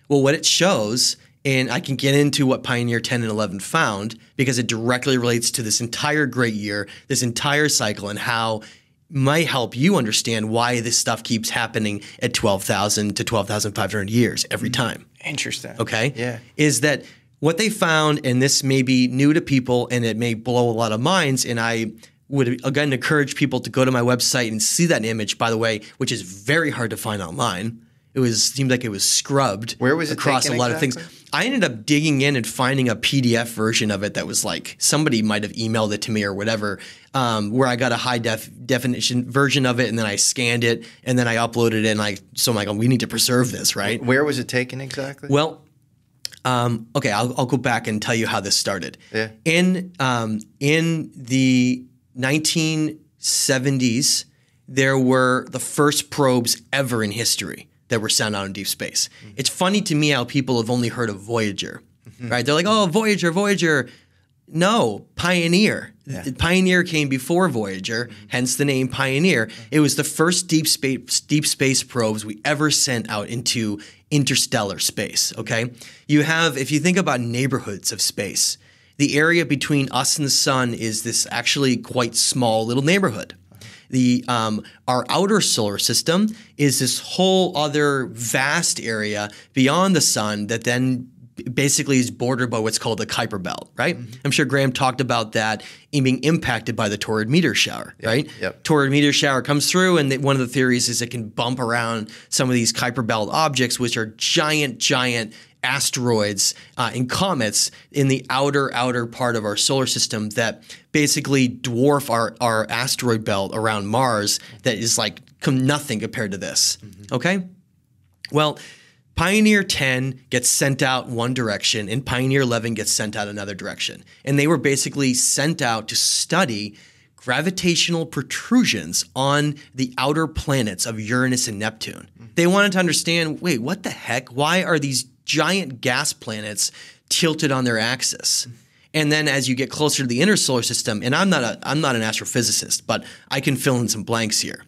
Well, what it shows, and I can get into what Pioneer 10 and 11 found because it directly relates to this entire great year, this entire cycle, and how might help you understand why this stuff keeps happening at 12,000 to 12,500 years every time. Interesting. Okay? Yeah. Is that what they found, and this may be new to people and it may blow a lot of minds, and I would again encourage people to go to my website and see that image, by the way, which is very hard to find online. Seemed like it was scrubbed. Where was it across a lot of things. I ended up digging in and finding a PDF version of it that was like somebody might have emailed it to me or whatever, where I got a high definition version of it, and then I scanned it and then I uploaded it, so I'm like, oh, we need to preserve this, right? Where was it taken exactly? Well, okay, I'll go back and tell you how this started. Yeah. In the 1970s, there were the first probes ever in history that were sent out in deep space. Mm-hmm. It's funny to me how people have only heard of Voyager, right? They're like, oh, Voyager. No, Pioneer. Yeah. Pioneer came before Voyager, hence the name Pioneer. It was the first deep space probes we ever sent out into interstellar space, okay? If you think about neighborhoods of space, the area between us and the sun is this actually quite small little neighborhood. Our outer solar system is this whole other vast area beyond the sun that then basically is bordered by what's called the Kuiper Belt, right? Mm-hmm. I'm sure Graham talked about that being impacted by the torrid meteor shower, right? Yep. Torrid meteor shower comes through, and one of the theories is it can bump around some of these Kuiper Belt objects, which are giant asteroids and comets in the outer part of our solar system that basically dwarf our asteroid belt around Mars that is like nothing compared to this, okay? Well, Pioneer 10 gets sent out one direction and Pioneer 11 gets sent out another direction. And they were basically sent out to study gravitational protrusions on the outer planets of Uranus and Neptune. They wanted to understand, wait, what the heck? Why are these giant gas planets tilted on their axis. And then as you get closer to the inner solar system, and I'm not an astrophysicist, but I can fill in some blanks here.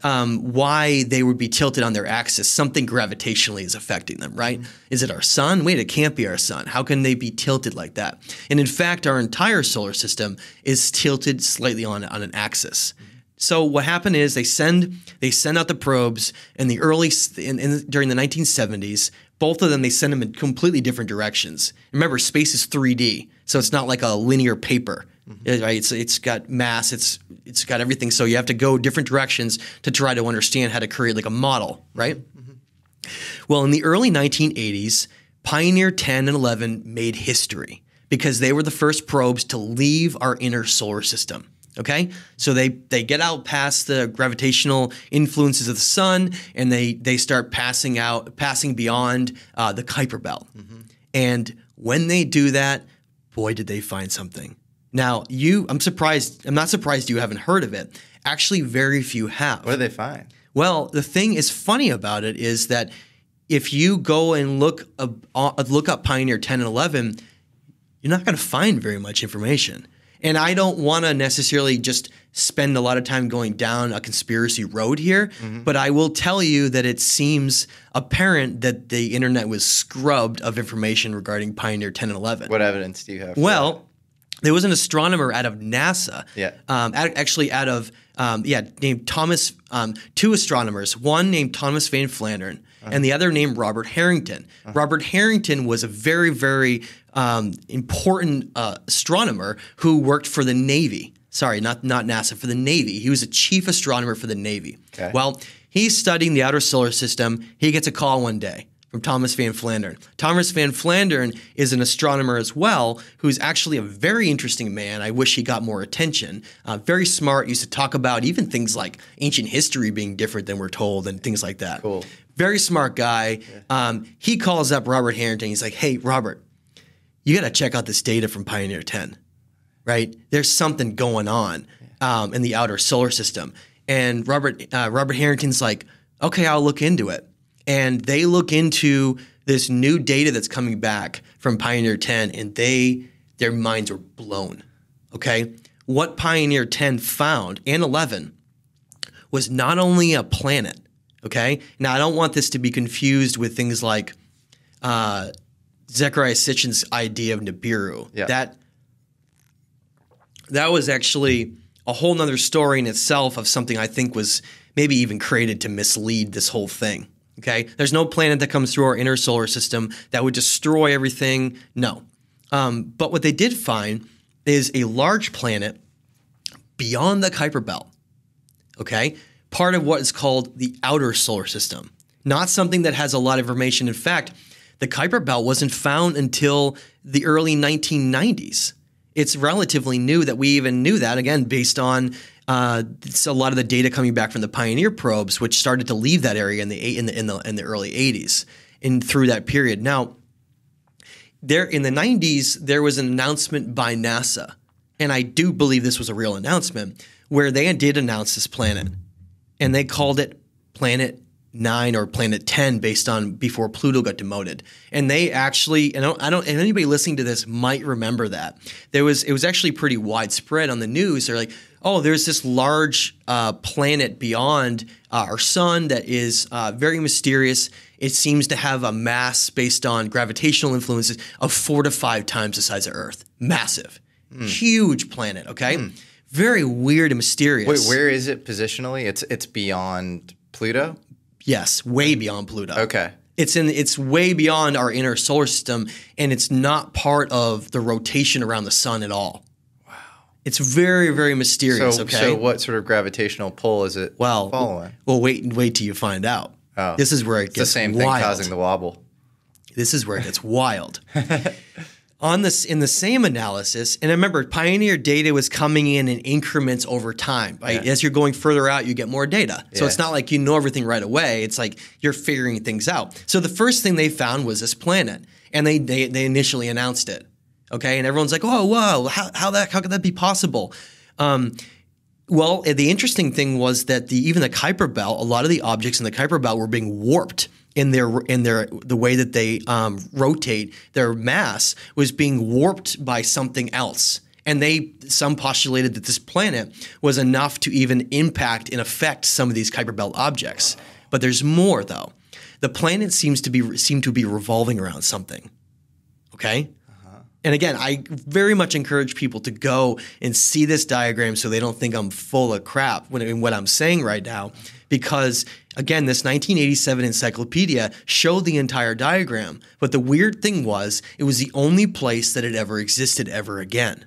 Why they would be tilted on their axis, something gravitationally is affecting them, right? Is it our sun? Wait, it can't be our sun. How can they be tilted like that? And in fact, our entire solar system is tilted slightly on an axis. So what happened is they send out the probes in the during the 1970s. Both of them, they send them in completely different directions. Remember, space is 3D, so it's not like a linear paper. Right? It's got mass, it's got everything. So you have to go different directions to try to understand how to create like a model, right? Well, in the early 1980s, Pioneer 10 and 11 made history because they were the first probes to leave our inner solar system. Okay, so they get out past the gravitational influences of the sun, and they start passing beyond the Kuiper Belt. And when they do that, boy, did they find something. Now, I'm not surprised you haven't heard of it. Actually, very few have. What did they find? Well, the thing is funny about it is that if you go and look up Pioneer 10 and 11, you're not going to find very much information. And I don't want to necessarily just spend a lot of time going down a conspiracy road here, but I will tell you that it seems apparent that the internet was scrubbed of information regarding Pioneer 10 and 11. What evidence do you have for that? There was an astronomer out of NASA, named Thomas, two astronomers, one named Thomas Van Flandern and the other named Robert Harrington. Robert Harrington was a very, very important astronomer who worked for the Navy. Sorry, not NASA, for the Navy. He was a chief astronomer for the Navy. Okay. Well, he's studying the outer solar system. He gets a call one day from Thomas Van Flandern. Thomas Van Flandern is an astronomer as well, who's actually a very interesting man. I wish he got more attention. Very smart, used to talk about even things like ancient history being different than we're told and things like that. Cool. Very smart guy. Yeah. He calls up Robert Harrington. He's like, hey, Robert, you got to check out this data from Pioneer 10, right? There's something going on in the outer solar system. And Robert Harrington's like, okay, I'll look into it. And they look into this new data that's coming back from Pioneer 10, and their minds were blown, okay? What Pioneer 10 found, and 11, was not only a planet, okay? Now, I don't want this to be confused with things like Zecharia Sitchin's idea of Nibiru. Yeah. That was actually a whole nother story in itself of something I think was maybe even created to mislead this whole thing. Okay, there's no planet that comes through our inner solar system that would destroy everything. No. But what they did find is a large planet beyond the Kuiper Belt. Okay, part of what is called the outer solar system. Not something that has a lot of information. In fact, the Kuiper Belt wasn't found until the early 1990s. It's relatively new that we even knew that, again, based on it's a lot of the data coming back from the Pioneer probes, which started to leave that area in the early 80s and through that period. Now, there in the 90s, there was an announcement by NASA, and I do believe this was a real announcement, where they did announce this planet, and they called it Planet 9 or Planet 10 based on before Pluto got demoted. And they actually, and anybody listening to this might remember that. It was actually pretty widespread on the news. They're like, oh, there's this large planet beyond our sun that is very mysterious. It seems to have a mass based on gravitational influences of 4 to 5 times the size of Earth. Massive. Huge planet, okay? Very weird and mysterious. Wait, where is it positionally? It's beyond Pluto? Yes, way beyond Pluto. Okay. It's way beyond our inner solar system, and it's not part of the rotation around the sun at all. Wow. It's very, very mysterious, okay? So what sort of gravitational pull is it following? Well, wait till you find out. Oh. This is where it gets wild. It's the same thing causing the wobble. This is where it gets wild. In the same analysis, and remember, Pioneer data was coming in increments over time. Right? Yeah. As you're going further out, you get more data. So it's not like you know everything right away. It's like you're figuring things out. So the first thing they found was this planet, and they initially announced it. Okay, and everyone's like, "Oh, wow! How could that be possible?" Well, the interesting thing was that even the Kuiper Belt, a lot of the objects in the Kuiper Belt were being warped in the way that they rotate their mass was being warped by something else. And some postulated that this planet was enough to even impact and affect some of these Kuiper Belt objects. But there's more, though. The planet seem to be revolving around something. Okay? And again, I very much encourage people to go and see this diagram so they don't think I'm full of crap in what I'm saying right now. Because, again, this 1987 encyclopedia showed the entire diagram. But the weird thing was, it was the only place that it ever existed ever again.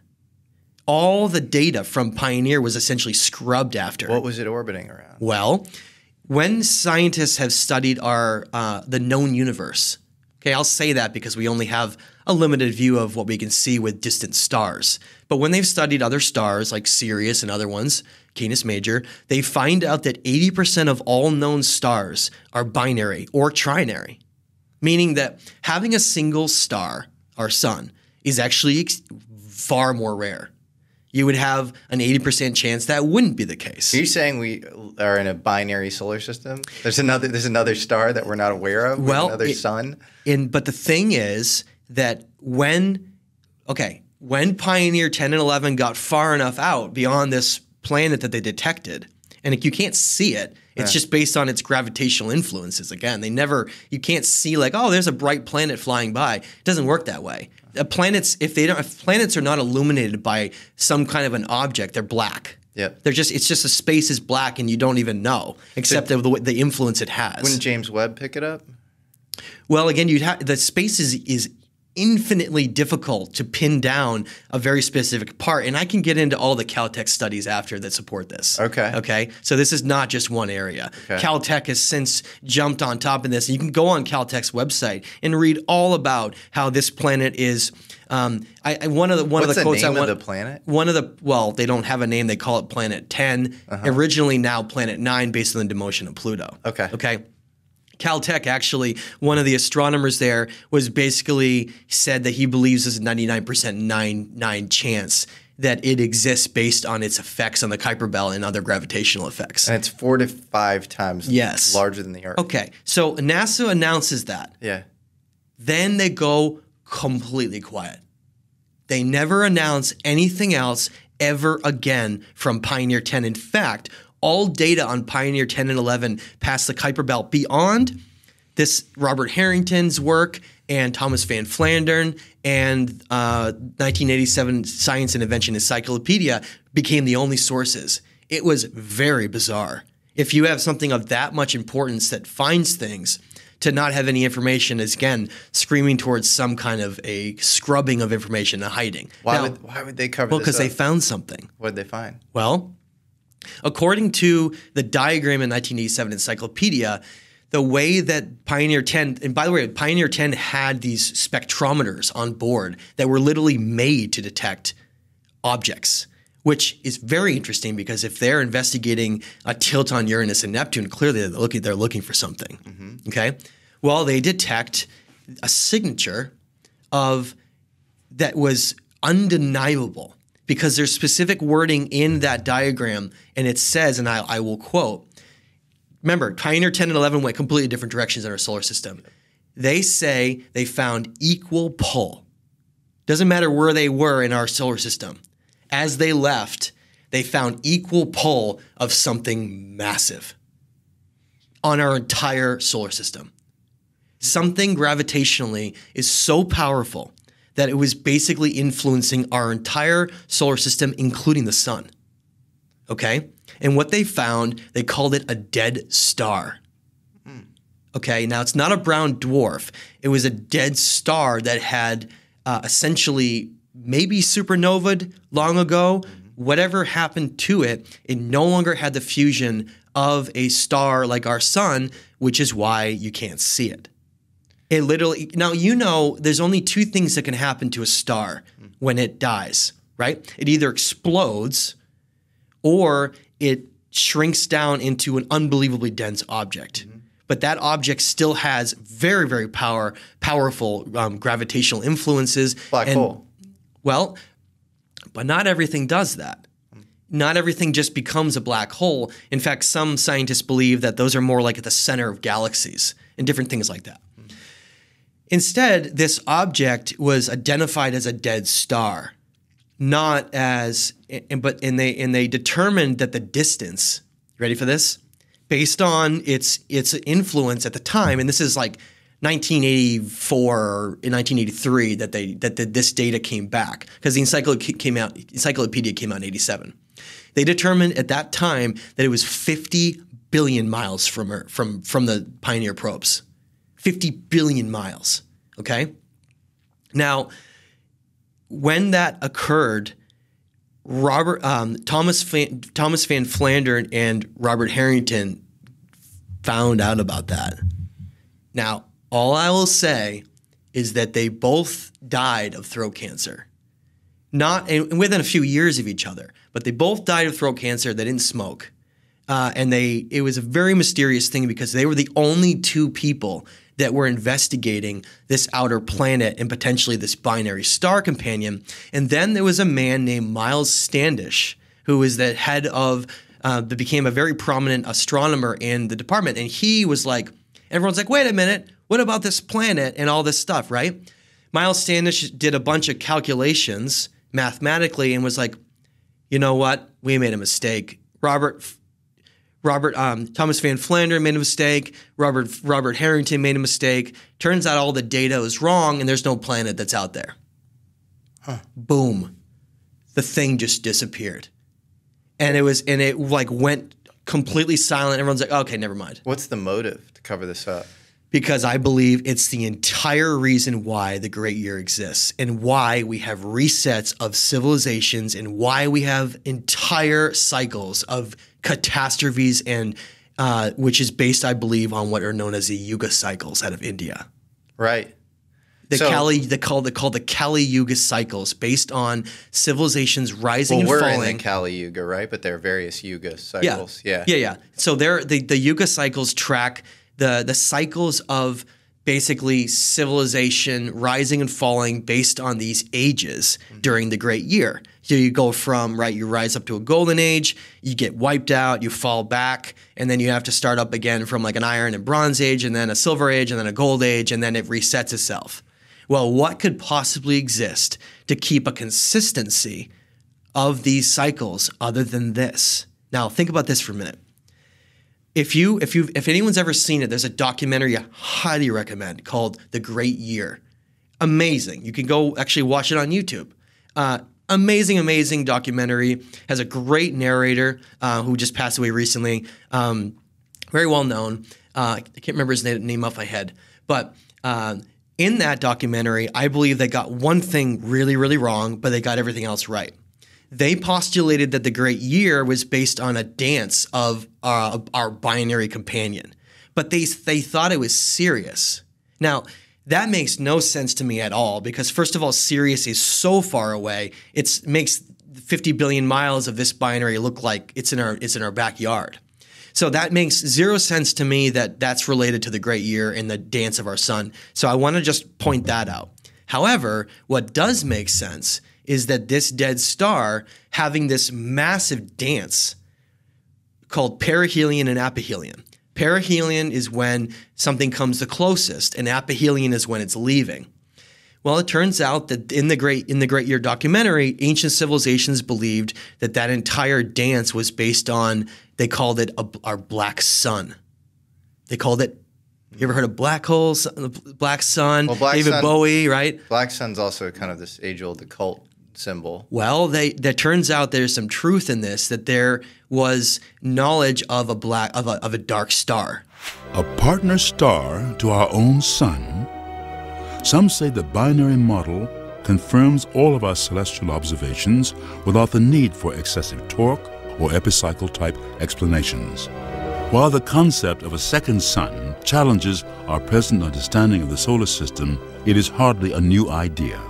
All the data from Pioneer was essentially scrubbed after. What was it orbiting around? Well, when scientists have studied the known universe, okay, I'll say that because we only have a limited view of what we can see with distant stars. But when they've studied other stars like Sirius and other ones, Canis Major, they find out that 80% of all known stars are binary or trinary, meaning that having a single star, our sun, is actually far more rare. You would have an 80% chance that wouldn't be the case. Are you saying we are in a binary solar system? There's another star that we're not aware of? Well, another sun? But the thing is that when Pioneer 10 and 11 got far enough out beyond this planet that they detected, and you can't see it, it's just based on its gravitational influences. Again, you can't see like, oh, there's a bright planet flying by. It doesn't work that way. Planets, if planets are not illuminated by some kind of an object, they're black. Yep. It's just the space is black and you don't even know, except the influence it has. Wouldn't James Webb pick it up? Well, again, the space is infinitely difficult to pin down a very specific part. And I can get into all the Caltech studies after that support this. Okay. So this is not just one area. Okay. Caltech has since jumped on top of this. You can go on Caltech's website and read all about how this planet is. One of the What's quotes the name I want of the planet? They don't have a name. They call it Planet 10. Originally, now Planet 9, based on the demotion of Pluto. Okay. Caltech, actually, one of the astronomers there was basically said that he believes there's a 99% chance that it exists based on its effects on the Kuiper Belt and other gravitational effects. And it's 4 to 5 times larger than the Earth. Okay, so NASA announces that. Yeah. Then they go completely quiet. They never announce anything else ever again from Pioneer 10. In fact, all data on Pioneer 10 and 11 past the Kuiper Belt beyond this Robert Harrington's work and Thomas Van Flandern and 1987 Science and Invention Encyclopedia became the only sources. It was very bizarre. If you have something of that much importance that finds things, to not have any information is, again, screaming towards some kind of a scrubbing of information and hiding. Why would they cover this? Well, because they found something. What did they find? Well, according to the diagram in 1987 encyclopedia, the way that Pioneer 10, and by the way, Pioneer 10 had these spectrometers on board that were literally made to detect objects, which is very interesting because if they're investigating a tilt on Uranus and Neptune, clearly they're looking for something. Okay? Well, they detect a signature that was undeniable, because there's specific wording in that diagram, and it says, and I will quote, remember, Pioneer 10 and 11 went completely different directions in our solar system. They say they found equal pull. Doesn't matter where they were in our solar system. As they left, they found equal pull of something massive on our entire solar system. Something gravitationally is so powerful that it was basically influencing our entire solar system, including the sun. Okay? And what they found, they called it a dead star. Okay? Now, it's not a brown dwarf. It was a dead star that had essentially maybe supernovaed long ago. Whatever happened to it, it no longer had the fusion of a star like our sun, which is why you can't see it. It literally, now there's only two things that can happen to a star when it dies, right? It either explodes or it shrinks down into an unbelievably dense object. But that object still has very, very powerful gravitational influences. Black hole. Well, but not everything does that. Not everything just becomes a black hole. In fact, some scientists believe that those are more like at the center of galaxies. and different things like that. Instead, this object was identified as a dead star, not as, and they determined that the distance, ready for this? Based on its influence at the time, and this is like 1984 or in 1983 that this data came back, because the encyclopedia came out in 87. They determined at that time that it was 50 billion miles from the Pioneer probes. 50 billion miles, okay? Now, when that occurred, Thomas Van Flandern and Robert Harrington found out about that. Now, all I will say is that they both died of throat cancer. Not within a few years of each other, but they both died of throat cancer. They didn't smoke. And it was a very mysterious thing because they were the only two people that were investigating this outer planet and potentially this binary star companion. And then there was a man named Miles Standish, who was the head of, that became a very prominent astronomer in the department. And he was like, everyone's like, wait a minute, what about this planet and all this stuff, right? Miles Standish did a bunch of calculations mathematically and was like, you know what? We made a mistake. Thomas Van Flandern made a mistake. Robert Harrington made a mistake. Turns out all the data was wrong, and there's no planet that's out there. Huh. Boom, the thing just disappeared, and it like went completely silent. Everyone's like, okay, never mind. What's the motive to cover this up? Because I believe it's the entire reason why the Great Year exists and why we have resets of civilizations and why we have entire cycles of catastrophes and which is based, I believe, on what are known as the Yuga cycles out of India. Right. Called the Kali Yuga cycles, based on civilizations rising and falling. Well, we're in the Kali Yuga, right? But there are various Yuga cycles. Yeah. So the Yuga cycles track the cycles of basically civilization rising and falling based on these ages during the Great Year. So you go from, you rise up to a golden age, you get wiped out, you fall back, and then you have to start up again from like an iron and bronze age, and then a silver age, and then a gold age, and then it resets itself. Well, what could possibly exist to keep a consistency of these cycles other than this? Now, think about this for a minute. If anyone's ever seen it, there's a documentary I highly recommend called The Great Year. Amazing. You can go actually watch it on YouTube. Amazing documentary. Has a great narrator who just passed away recently. Very well known. I can't remember his name off my head. But in that documentary, I believe they got one thing really, really wrong, but they got everything else right. They postulated that the Great Year was based on a dance of our binary companion, but they thought it was Sirius. Now, that makes no sense to me at all because, first of all, Sirius is so far away. It makes 50 billion miles of this binary look like it's in our backyard. So that makes zero sense to me that that's related to the Great Year and the dance of our sun. So I want to just point that out. However, what does make sense is that this dead star having this massive dance called perihelion and aphelion. Perihelion is when something comes the closest, and aphelion is when it's leaving. Well, it turns out that in the Great Year documentary, ancient civilizations believed that entire dance was based on, they called it our black sun. They called it, you ever heard of black holes, black sun, well, David Bowie, right? Black sun's also kind of this age-old occult symbol. Well, that turns out there's some truth in this, that there was knowledge of a dark star. A partner star to our own sun? Some say the binary model confirms all of our celestial observations without the need for excessive torque or epicycle type explanations. While the concept of a second sun challenges our present understanding of the solar system, it is hardly a new idea.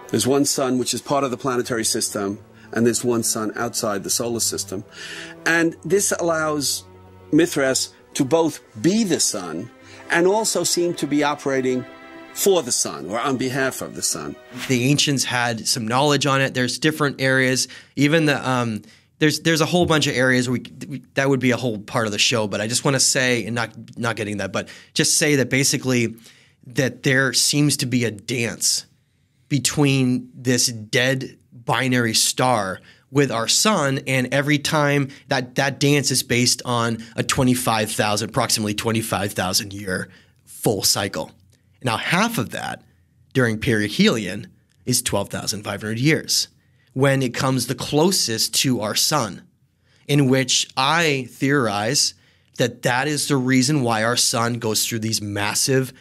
There's one sun which is part of the planetary system, and there's one sun outside the solar system. And this allows Mithras to both be the sun and also seem to be operating for the sun or on behalf of the sun. The ancients had some knowledge on it. There's different areas. Even the there's a whole bunch of areas that would be a whole part of the show, but I just want to say, and not getting that, but just say that basically that there seems to be a dance between this dead binary star with our sun, and every time that dance is based on a approximately 25,000 year full cycle. Now, half of that during perihelion is 12,500 years, when it comes the closest to our sun, in which I theorize that is the reason why our sun goes through these massive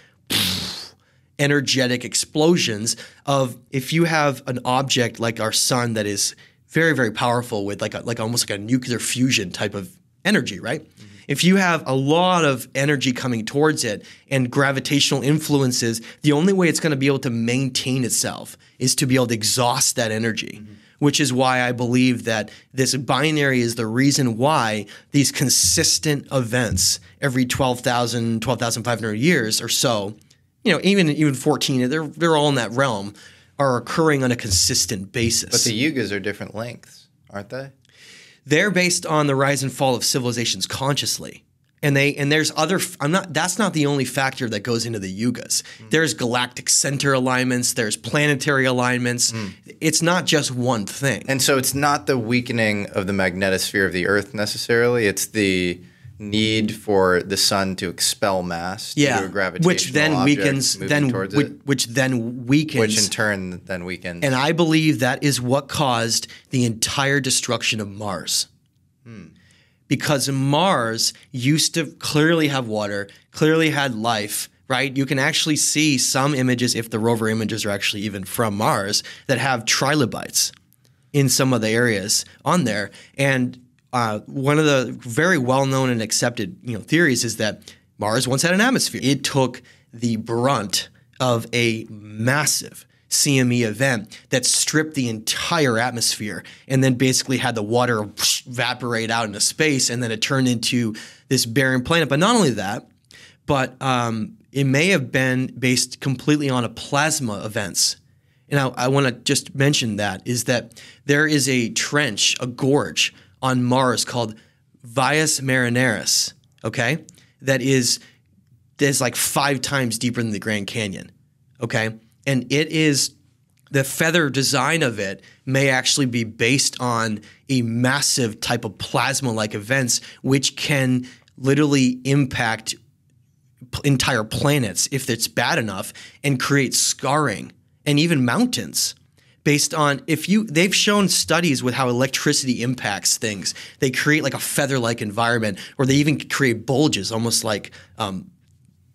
energetic explosions of, if you have an object like our sun that is very, very powerful with almost like a nuclear fusion type of energy, right? Mm-hmm. If you have a lot of energy coming towards it and gravitational influences, the only way it's going to be able to maintain itself is to be able to exhaust that energy, which is why I believe that this binary is the reason why these consistent events every 12,500 years or so, even 14, they're all in that realm, are occurring on a consistent basis. But the yugas are different lengths, aren't they? They're based on the rise and fall of civilizations consciously. And there's other that's not the only factor that goes into the yugas. There's galactic center alignments, there's planetary alignments. It's not just one thing. And so it's not the weakening of the magnetosphere of the Earth necessarily, it's the need for the sun to expel mass due to a gravitational which then weakens, which in turn then weakens. And I believe that is what caused the entire destruction of Mars. Because Mars used to clearly have water, clearly had life, right? You can actually see some images, if the rover images are actually even from Mars, that have trilobites in some of the areas on there. And one of the very well-known and accepted theories is that Mars once had an atmosphere. It took the brunt of a massive CME event that stripped the entire atmosphere and then basically had the water evaporate out into space, and then it turned into this barren planet. But not only that, but it may have been based completely on a plasma events. And I want to just mention that there is a trench, a gorge on Mars called Vias Marineris, okay? That's like 5 times deeper than the Grand Canyon, okay? And it is, the feather design of it may actually be based on a massive type of plasma-like events which can literally impact entire planets if it's bad enough and create scarring and even mountains. Based on they've shown studies with how electricity impacts things. They create like a feather-like environment, or they even create bulges, almost like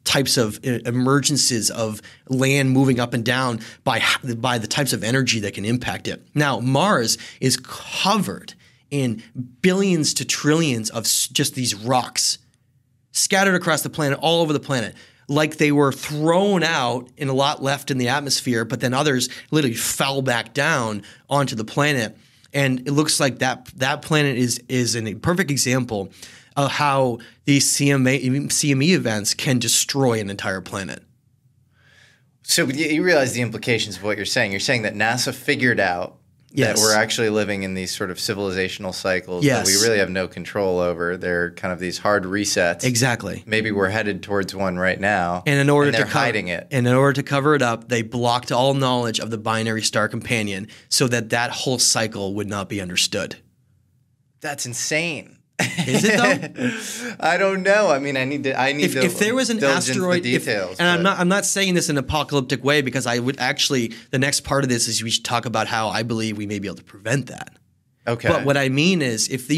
types of emergences of land moving up and down by the types of energy that can impact it. Now, Mars is covered in billions to trillions of just these rocks scattered across the planet, all over the planet. Like they were thrown out and a lot left in the atmosphere, but then others literally fell back down onto the planet. And it looks like that planet is a perfect example of how these CME events can destroy an entire planet. So you realize the implications of what you're saying. You're saying that NASA figured out that we're actually living in these sort of civilizational cycles that we really have no control over. They're kind of these hard resets. Exactly. Maybe we're headed towards one right now, and they're hiding it. And in order to cover it up, they blocked all knowledge of the binary star companion so that whole cycle would not be understood. That's insane. Is it though? I don't know. I mean, I need to. If there was an asteroid, details, I'm not saying this in an apocalyptic way, because I would actually. The next part of this is we should talk about how I believe we may be able to prevent that. Okay. But what I mean is, if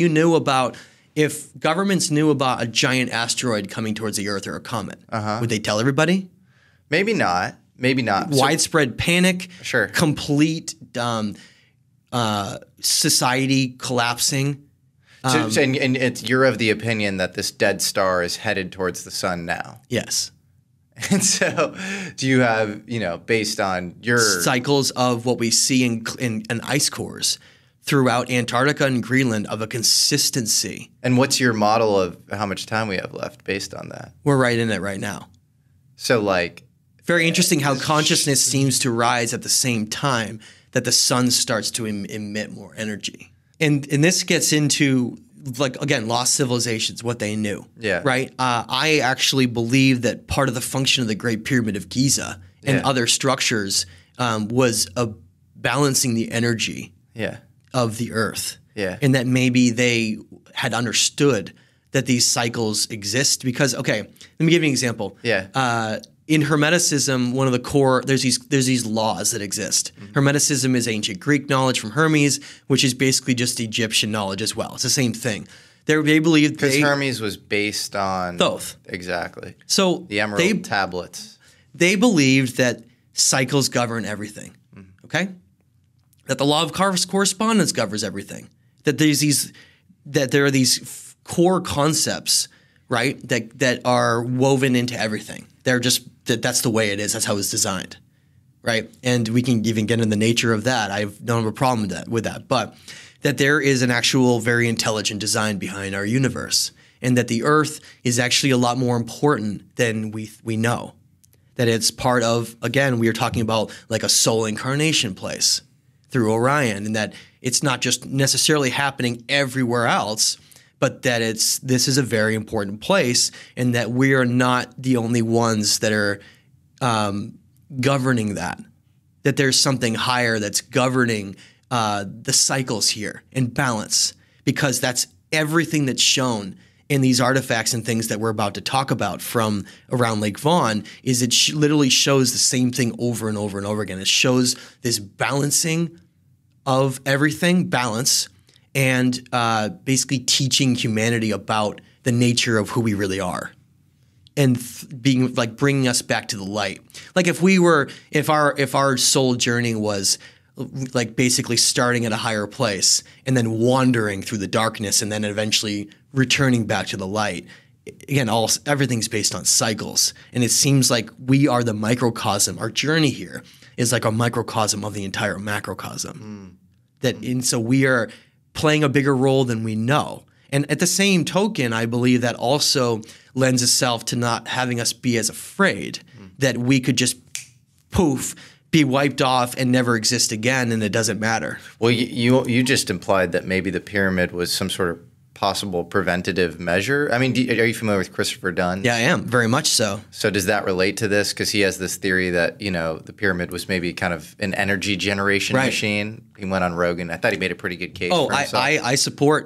governments knew about a giant asteroid coming towards the Earth or a comet, would they tell everybody? Maybe not. Maybe not. Widespread panic. Sure. Complete society collapsing. And you're of the opinion that this dead star is headed towards the sun now. Yes. And so do you have, based on your cycles of what we see in ice cores throughout Antarctica and Greenland of a consistency. And what's your model of how much time we have left based on that? We're right in it right now. So very interesting how consciousness seems to rise at the same time that the sun starts to emit more energy. and this gets into, like, again, lost civilizations, what they knew. Yeah. Right. I actually believe that part of the function of the Great Pyramid of Giza and other structures was balancing the energy of the Earth. Yeah. And that maybe they had understood that these cycles exist because, okay, let me give you an example. Yeah. In Hermeticism, one of the core, there's these laws that exist. Hermeticism is ancient Greek knowledge from Hermes, which is basically just Egyptian knowledge as well. It's the same thing. They believe because Hermes was based on both. Exactly. So the Emerald tablets. They believed that cycles govern everything. Okay, that the law of correspondence governs everything. That there are these core concepts, right? That are woven into everything. They're just that's the way it is. That's how it's designed, right? And we can even get into the nature of that. I don't have a problem with that, but that there is an actual very intelligent design behind our universe, and that the Earth is actually a lot more important than we know. That it's part of, again, we are talking about like a soul incarnation place through Orion, and that it's not just necessarily happening everywhere else, but that this is a very important place, and that we are not the only ones that are governing that. That there's something higher that's governing the cycles here and balance, because that's everything that's shown in these artifacts and things that we're about to talk about from around Lake Vaughan. Is it literally shows the same thing over and over and over again. It shows this balancing of everything, balance, and basically teaching humanity about the nature of who we really are, and being like bringing us back to the light. Like if our soul journey was like basically starting at a higher place and then wandering through the darkness and then eventually returning back to the light. Again, everything's based on cycles, and it seems like we are the microcosm. Our journey here is like a microcosm of the entire macrocosm. And so we are playing a bigger role than we know. And at the same token, I believe that also lends itself to not having us be as afraid that we could just poof, be wiped off and never exist again, and it doesn't matter. Well, you just implied that maybe the pyramid was some sort of possible preventative measure. I mean, are you familiar with Christopher Dunn? Yeah, I am, very much so. So does that relate to this? Because he has this theory that, the pyramid was maybe kind of an energy generation machine. He went on Rogan. I thought he made a pretty good case for himself.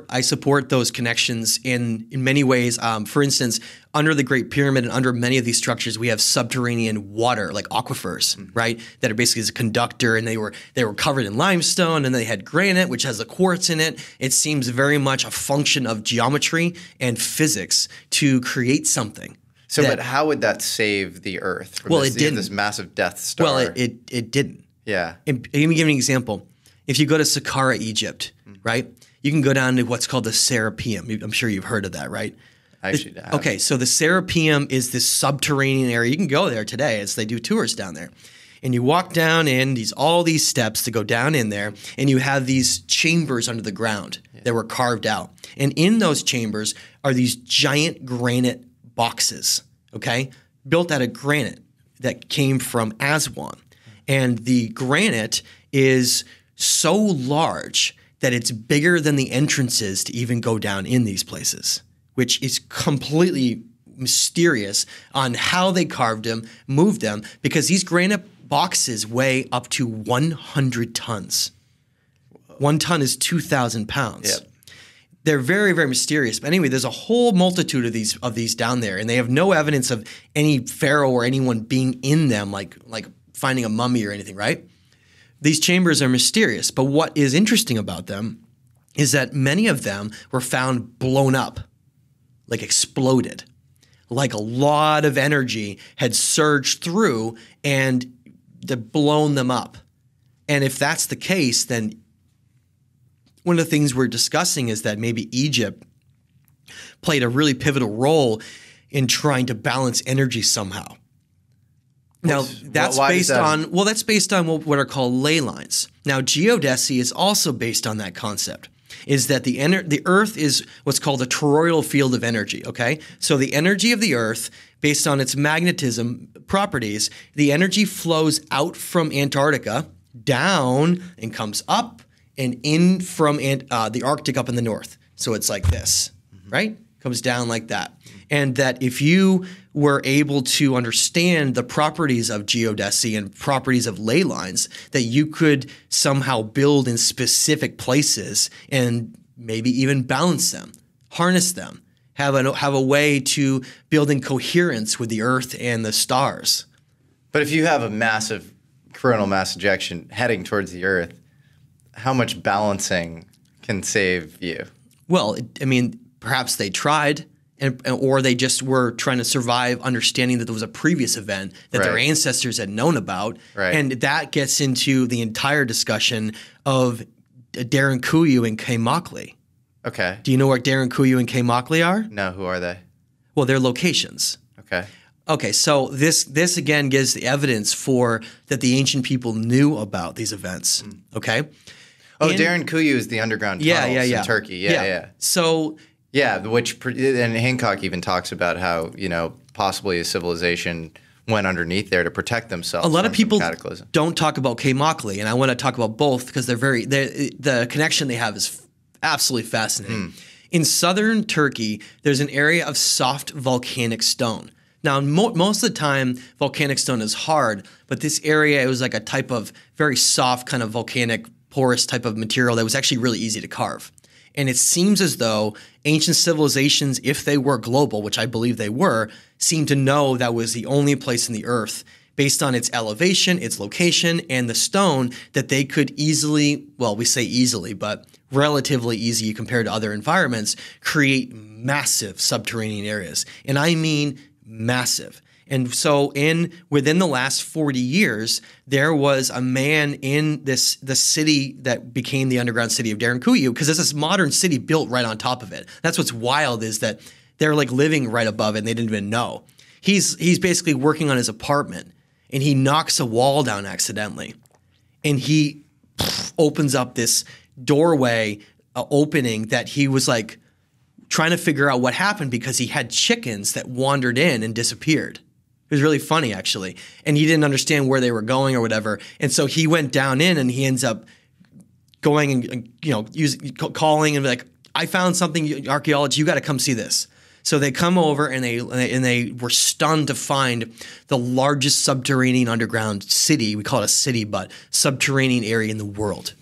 I support those connections in many ways. For instance, under the Great Pyramid and under many of these structures, we have subterranean water, like aquifers, right? That are basically as a conductor, and they were covered in limestone, and they had granite, which has a quartz in it. It seems very much a function of geometry and physics to create something. So, but how would that save the Earth from it didn't. This massive Death Star? Well, it didn't. Yeah. And let me give you an example. If you go to Saqqara, Egypt, right, you can go down to what's called the Serapeum. I'm sure you've heard of that, right? Actually, okay, so the Serapeum is this subterranean area. You can go there today as they do tours down there. And you walk down in all these steps to go down in there, and you have these chambers under the ground that were carved out. And in those chambers are these giant granite boxes, okay, built out of granite that came from Aswan. And the granite is so large that it's bigger than the entrances to even go down in these places, which is completely mysterious on how they carved them, moved them, because these granite boxes weigh up to 100 tons. 1 ton is 2,000 pounds. Yep. They're very, very mysterious. But anyway, there's a whole multitude of these down there, and they have no evidence of any pharaoh or anyone being in them, like finding a mummy or anything, right? These chambers are mysterious, but what is interesting about them is that many of them were found blown up, like exploded, like a lot of energy had surged through and blown them up. And if that's the case, then one of the things we're discussing is that maybe Egypt played a really pivotal role in trying to balance energy somehow. Now, that's based on what are called ley lines. Now, geodesy is also based on that concept, is that the Earth is what's called a toroidal field of energy, okay? So the energy of the Earth, based on its magnetism properties, the energy flows out from Antarctica down and comes up and in from the Arctic up in the north. So it's like this, right? Comes down like that. And that if you were able to understand the properties of geodesy and properties of ley lines, that you could somehow build in specific places and maybe even balance them, harness them, have a way to build in coherence with the earth and the stars. But if you have a massive coronal mass ejection heading towards the earth, how much balancing can save you? Well, I mean, perhaps they tried, or they just were trying to survive, understanding that there was a previous event that their ancestors had known about. Right. And that gets into the entire discussion of Darren Kuyu and Kaymakli. Okay. Do you know where Darren Kuyu and Kaymakli are? No, who are they? Well, they're locations. Okay. Okay, so this again gives the evidence for that the ancient people knew about these events. Okay. Oh, Darren Kuyu is the underground tunnels in Turkey. Yeah. So and Hancock even talks about how, possibly a civilization went underneath there to protect themselves. A lot of people cataclysm. Don't talk about Kaymakli, and I want to talk about both because the connection they have is absolutely fascinating. In southern Turkey, there's an area of soft volcanic stone. Now, most of the time, volcanic stone is hard, but this area, it was like a type of very soft kind of volcanic porous type of material that was actually really easy to carve. And it seems as though ancient civilizations, if they were global, which I believe they were, seem to know that was the only place in the earth, based on its elevation, its location, and the stone, that they could easily, well, we say easily, but relatively easy compared to other environments, create massive subterranean areas. And I mean massive. And so within the last 40 years, there was a man in the city that became the underground city of Darren Kuyu, because there's this modern city built right on top of it. That's what's wild, is that they're like living right above it and they didn't even know. He's basically working on his apartment and he knocks a wall down accidentally. And he opens up this doorway opening that he was like trying to figure out what happened, because he had chickens that wandered in and disappeared. It was really funny, actually. And he didn't understand where they were going or whatever. And so he went down in and he ends up going and, calling and be like, I found something, archaeology, you got to come see this. So they come over and they were stunned to find the largest subterranean underground city. We call it a city, but subterranean area in the world.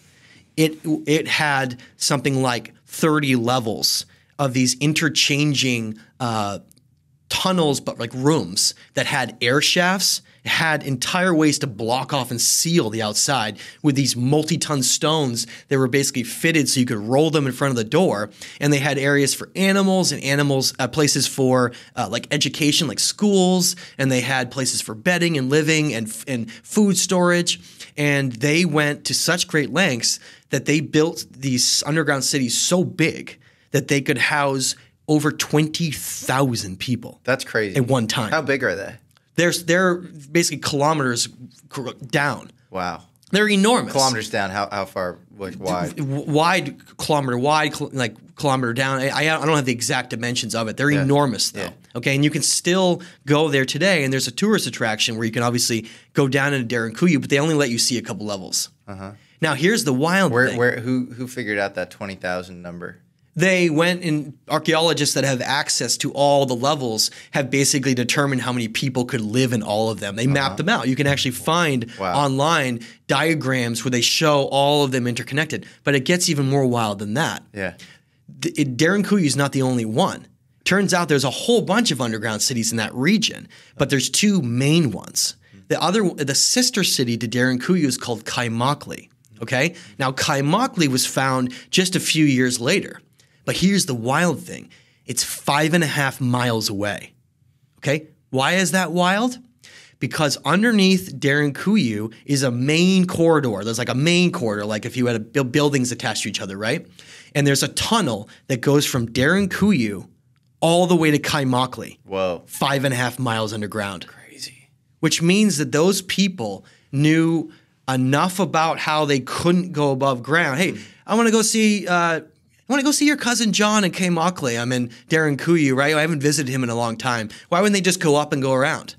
It had something like 30 levels of these interchanging tunnels, but like rooms that had air shafts, had entire ways to block off and seal the outside with these multi-ton stones that were basically fitted so you could roll them in front of the door. And they had areas for animals and places for like education, like schools, and they had places for bedding and living and food storage. And they went to such great lengths that they built these underground cities so big that they could house over 20,000 people. That's crazy. At one time. How big are they? They're basically kilometers down. Wow. They're enormous. Kilometers down. How far? Like wide? Kilometer wide, kilometer down. I don't have the exact dimensions of it. They're enormous, though. Yeah. Okay, and you can still go there today. And there's a tourist attraction where you can obviously go down into Darren Kuyu, but they only let you see a couple levels. Now, here's the wild thing. Who figured out that 20,000 number? They went, and archaeologists that have access to all the levels have basically determined how many people could live in all of them. They mapped them out. You can actually find online diagrams where they show all of them interconnected. But it gets even more wild than that. Yeah, Darren Kuyu is not the only one. Turns out there's a whole bunch of underground cities in that region, but there's two main ones. The sister city to Darren Kuyu is called Kaymakli. Okay, now Kaymakli was found just a few years later. But here's the wild thing. It's 5.5 miles away. Okay? Why is that wild? Because underneath Darren Kuyu is a main corridor. There's like a main corridor, like if you had buildings attached to each other, right? And there's a tunnel that goes from Darren Kuyu all the way to Kaymakli. Whoa. 5.5 miles underground. Crazy. Which means that those people knew enough about how they couldn't go above ground. Hey, I want to go see your cousin John in Kaymakli. I'm in Darren Kuyu, right? I haven't visited him in a long time. Why wouldn't they just go up and go around?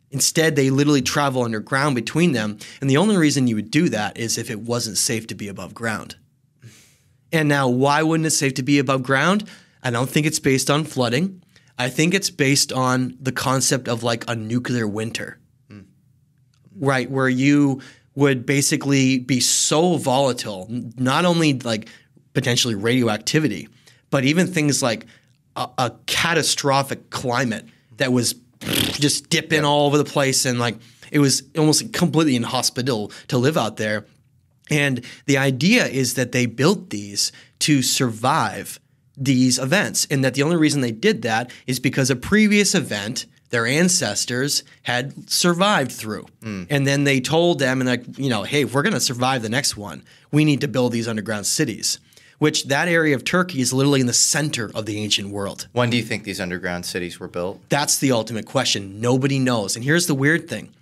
Instead, they literally travel underground between them. And the only reason you would do that is if it wasn't safe to be above ground. And now, why wouldn't it safe to be above ground? I don't think it's based on flooding. I think it's based on the concept of like a nuclear winter, right? Where you would basically be so volatile, not only like potentially radioactivity, but even things like a catastrophic climate that was just dipping all over the place, and like it was almost completely inhospitable to live out there. And the idea is that they built these to survive these events, and that the only reason they did that is because a previous event their ancestors had survived through. And then they told them, and like, you know, hey, if we're going to survive the next one, we need to build these underground cities, which that area of Turkey is literally in the center of the ancient world. When do you think these underground cities were built? That's the ultimate question. Nobody knows. And here's the weird thing.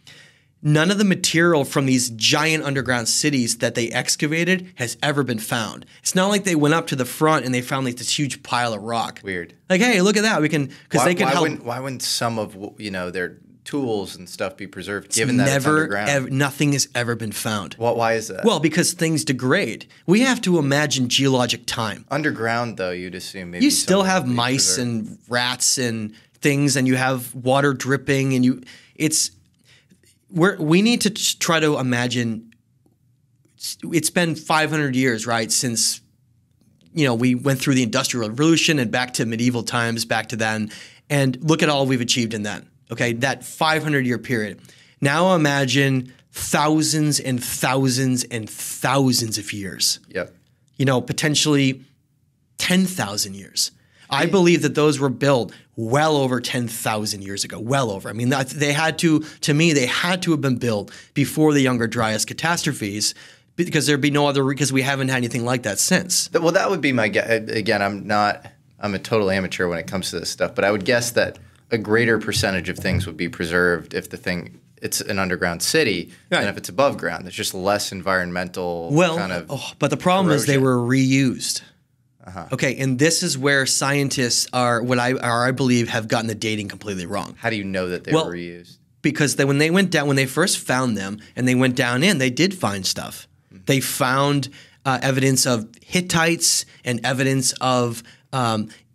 None of the material from these giant underground cities that they excavated has ever been found. It's not like they went up to the front and they found like this huge pile of rock. Weird. Like, hey, look at that. We can, because they can help. Why wouldn't some of, you know, their tools and stuff be preserved, given that it's underground? Nothing has ever been found. Why is that? Well, because things degrade. We have to imagine geologic time. Underground, though, you'd assume maybe you still have mice and rats and things, and you have water dripping, and we need to try to imagine. It's been 500 years, right, since, you know, we went through the Industrial Revolution and back to medieval times, back to then, and look at all we've achieved in that. Okay, that 500-year period. Now imagine thousands and thousands and thousands of years. Yep. You know, potentially 10,000 years. I believe that those were built well over 10,000 years ago, well over. I mean, they had to have been built before the Younger Dryas catastrophes, because there'd be no other, because we haven't had anything like that since. Well, that would be my guess. Again, I'm a total amateur when it comes to this stuff, but I would guess that a greater percentage of things would be preserved if it's an underground city than if it's above ground. There's just less environmental kind of but the problem is they were reused. Uh-huh. Okay, and this is where scientists I believe have gotten the dating completely wrong. How do you know that they were reused? Because when they first found them and they went down in, they did find stuff. Mm-hmm. They found evidence of Hittites and evidence of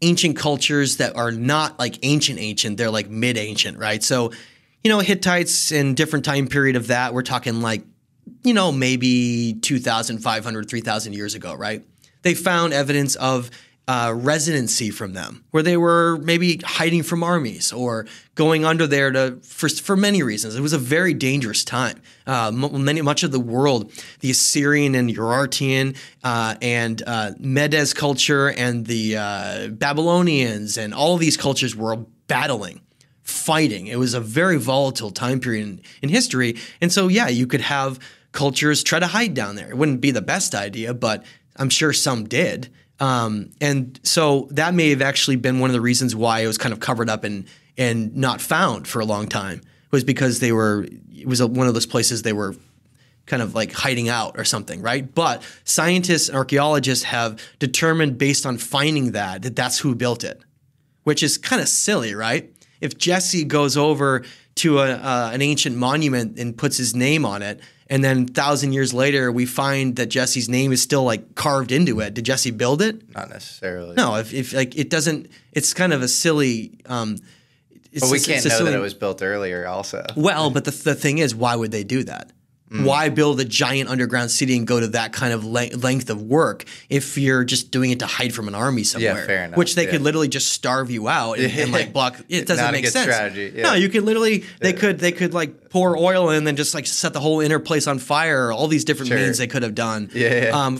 ancient cultures that are not like ancient. They're like mid-ancient, right? So, you know, Hittites in different time period of that, we're talking like, you know, maybe 2,500, 3,000 years ago, right? They found evidence of residency from them, where they were maybe hiding from armies or going under there for many reasons. It was a very dangerous time. Much of the world, the Assyrian and Urartian and Medes culture and the Babylonians and all of these cultures were battling, fighting. It was a very volatile time period in history. And so, yeah, you could have cultures try to hide down there. It wouldn't be the best idea, but I'm sure some did. And so that may have actually been one of the reasons why it was kind of covered up and not found for a long time, was because it was one of those places they were kind of like hiding out or something, right? But scientists and archaeologists have determined based on finding that that's who built it, which is kind of silly, right? If Jesse goes over to an ancient monument and puts his name on it, and then 1,000 years later, we find that Jesse's name is still like carved into it. Did Jesse build it? Not necessarily. No, if like it doesn't, it's kind of a silly. But we can't know that it was built earlier, also. Well, but the thing is, why would they do that? Why build a giant underground city and go to that kind of length of work if you're just doing it to hide from an army somewhere? Yeah, fair enough. Which they could literally just starve you out and like block. It doesn't make sense. Strategy. Yeah. No, you could literally they could like pour oil in and then just like set the whole inner place on fire. All these different means they could have done.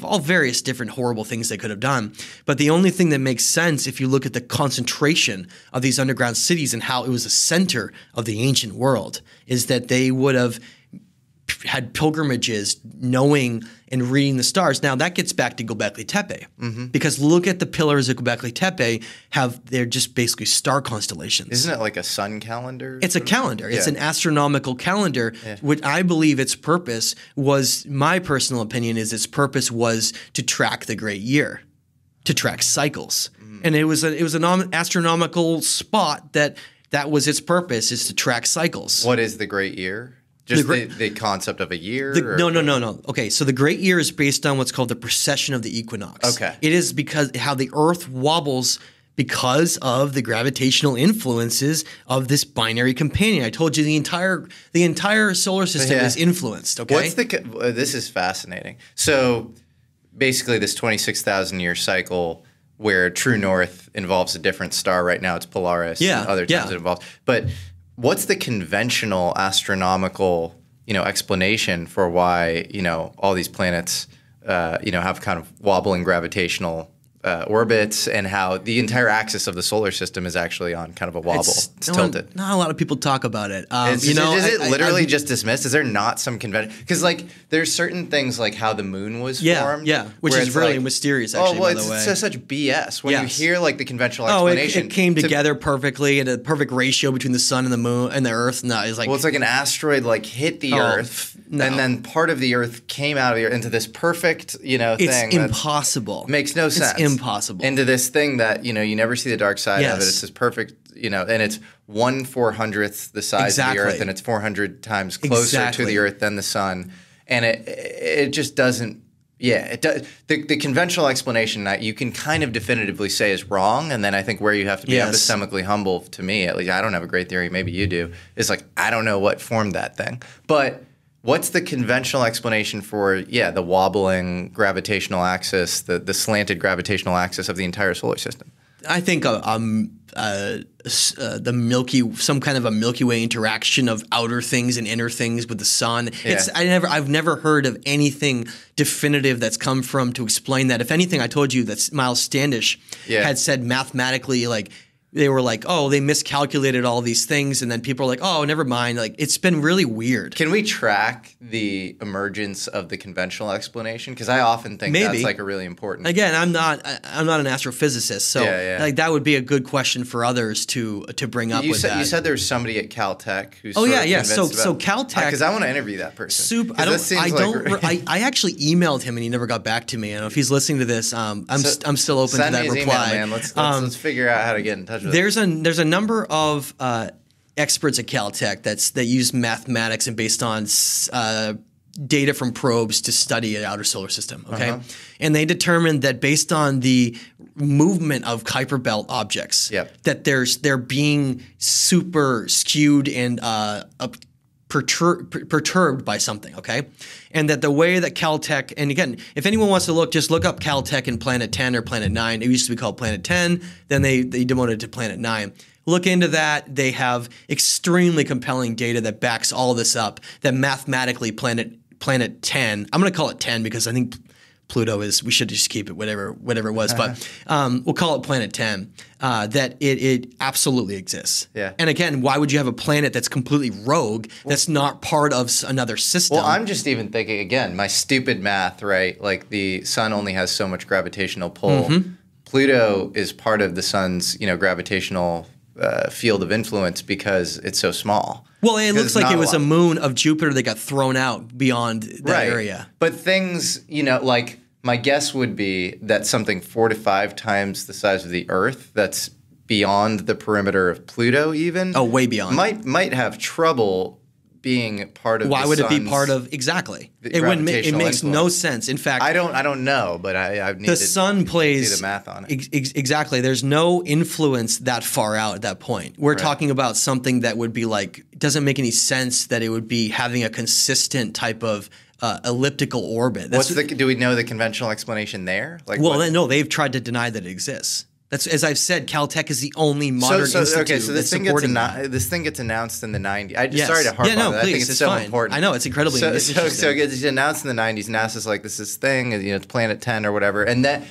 All various different horrible things they could have done. But the only thing that makes sense if you look at the concentration of these underground cities and how it was a center of the ancient world is that they would have had pilgrimages knowing and reading the stars. Now that gets back to Göbekli Tepe, because look at the pillars of Göbekli Tepe. They're just basically star constellations. Isn't it like a sun calendar? It's a calendar. It's an astronomical calendar, which I believe its purpose was, my personal opinion is its purpose was to track the great year, to track cycles. And it was an astronomical spot that was its purpose, is to track cycles. What is the great year? Just the concept of a year? No. Okay, so the great year is based on what's called the precession of the equinox. Okay. It is because how the Earth wobbles because of the gravitational influences of this binary companion. I told you the entire solar system is influenced, okay? This is fascinating. So basically this 26,000-year cycle where true north involves a different star. Right now it's Polaris. Yeah, Other times it involves. But what's the conventional astronomical, explanation for why, all these planets, have kind of wobbling gravitational orbits, and how the entire axis of the solar system is actually on kind of a wobble. It's tilted. Not a lot of people talk about it. Is it literally just dismissed? Is there not some convention? Because there's certain things like how the moon was formed. Yeah, which is really mysterious. Actually, by the way, it's such BS when you hear the conventional explanation. It came together perfectly in a perfect ratio between the sun and the moon and the Earth. No, it's like it's like an asteroid hit the Earth, and then part of the Earth came out of the Earth into this perfect thing. It's impossible. Makes no sense. It's impossible. Into this thing that you never see the dark side of it. It's this perfect and it's 1/400th the size of the Earth, and it's 400 times closer to the Earth than the sun, and it just doesn't. Yeah, it does. The conventional explanation that you can kind of definitively say is wrong, and then I think where you have to be epistemically humble, to me at least, I don't have a great theory, maybe you do, is I don't know what formed that thing. But what's the conventional explanation for, the wobbling gravitational axis, the slanted gravitational axis of the entire solar system? I think some kind of a Milky Way interaction of outer things and inner things with the sun. I've never heard of anything definitive that's come from to explain that. If anything, I told you that Miles Standish had said mathematically, they were they miscalculated all these things, and then people are like, oh, never mind. It's been really weird. Can we track the emergence of the conventional explanation? Because I often think that's a really important. Again, I'm not an astrophysicist, so that would be a good question for others to bring up. You said there was somebody at Caltech who's So Caltech, because I want to interview that person. I actually emailed him and he never got back to me. I don't know if he's listening to this. I'm still open to that reply. Email, man. Let's figure out how to get in touch. There's a number of experts at Caltech that use mathematics and based on data from probes to study an outer solar system. Okay, and they determined that based on the movement of Kuiper belt objects, that they're being super skewed and perturbed by something, okay? And that the way that Caltech, and again, if anyone wants to just look up Caltech and Planet 10 or Planet 9. It used to be called Planet 10, then they demoted it to Planet 9. Look into that. They have extremely compelling data that backs all this up, that mathematically Planet 10, I'm going to call it 10 because I think Pluto we should just keep it whatever it was, but we'll call it Planet 10, that it absolutely exists. Yeah. And again, why would you have a planet that's completely rogue, that's not part of another system? Well, I'm just even thinking, again, my stupid math, right? The sun only has so much gravitational pull. Pluto is part of the sun's, gravitational field of influence because it's so small. Well, it looks like it was a moon of Jupiter that got thrown out beyond that area. But things, my guess would be that something 4 to 5 times the size of the Earth that's beyond the perimeter of Pluto even. Oh, way beyond. Might have trouble being part of Why would it be part of exactly? It makes no sense. In fact, I don't know, but I need the sun plays do the math on it. Exactly. There's no influence that far out at that point. We're talking about something that would be it doesn't make any sense that it would be having a consistent type of elliptical orbit. Do we know the conventional explanation there? No, they've tried to deny that it exists. That's, as I've said, Caltech is the only modern institute. Okay, so this thing gets announced in the 90s. Sorry to harp on that. Please, I think it's so fine. Important. I know, it's incredibly interesting. So it gets announced in the 90s. NASA's like, this thing, it's Planet 10 or whatever. And then,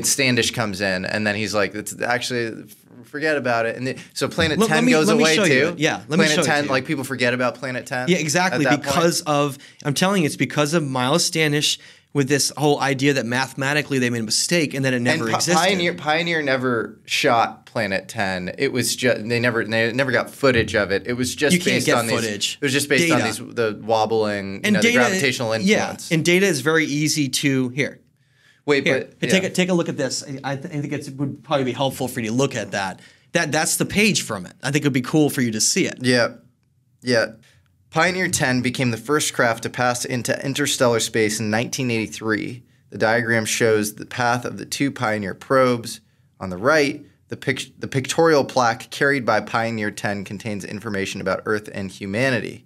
Standish comes in, and then he's like, it's actually, forget about it. And so Planet 10 goes away too? Yeah, let me show you. Planet 10, people forget about Planet 10? Yeah, exactly, I'm telling you, it's because of Miles Standish with this whole idea that mathematically they made a mistake and that it never existed. Pioneer never shot Planet 10. It was just they never got footage of it. It was just based on footage. It was just based on the wobbling, the gravitational influence. Yeah, and data is very easy to Wait, but take a look at this. I think it would probably be helpful for you to look at that. That's the page from it. I think it would be cool for you to see it. Yeah. Pioneer 10 became the first craft to pass into interstellar space in 1983. The diagram shows the path of the 2 Pioneer probes. On the right, the pictorial plaque carried by Pioneer 10 contains information about Earth and humanity.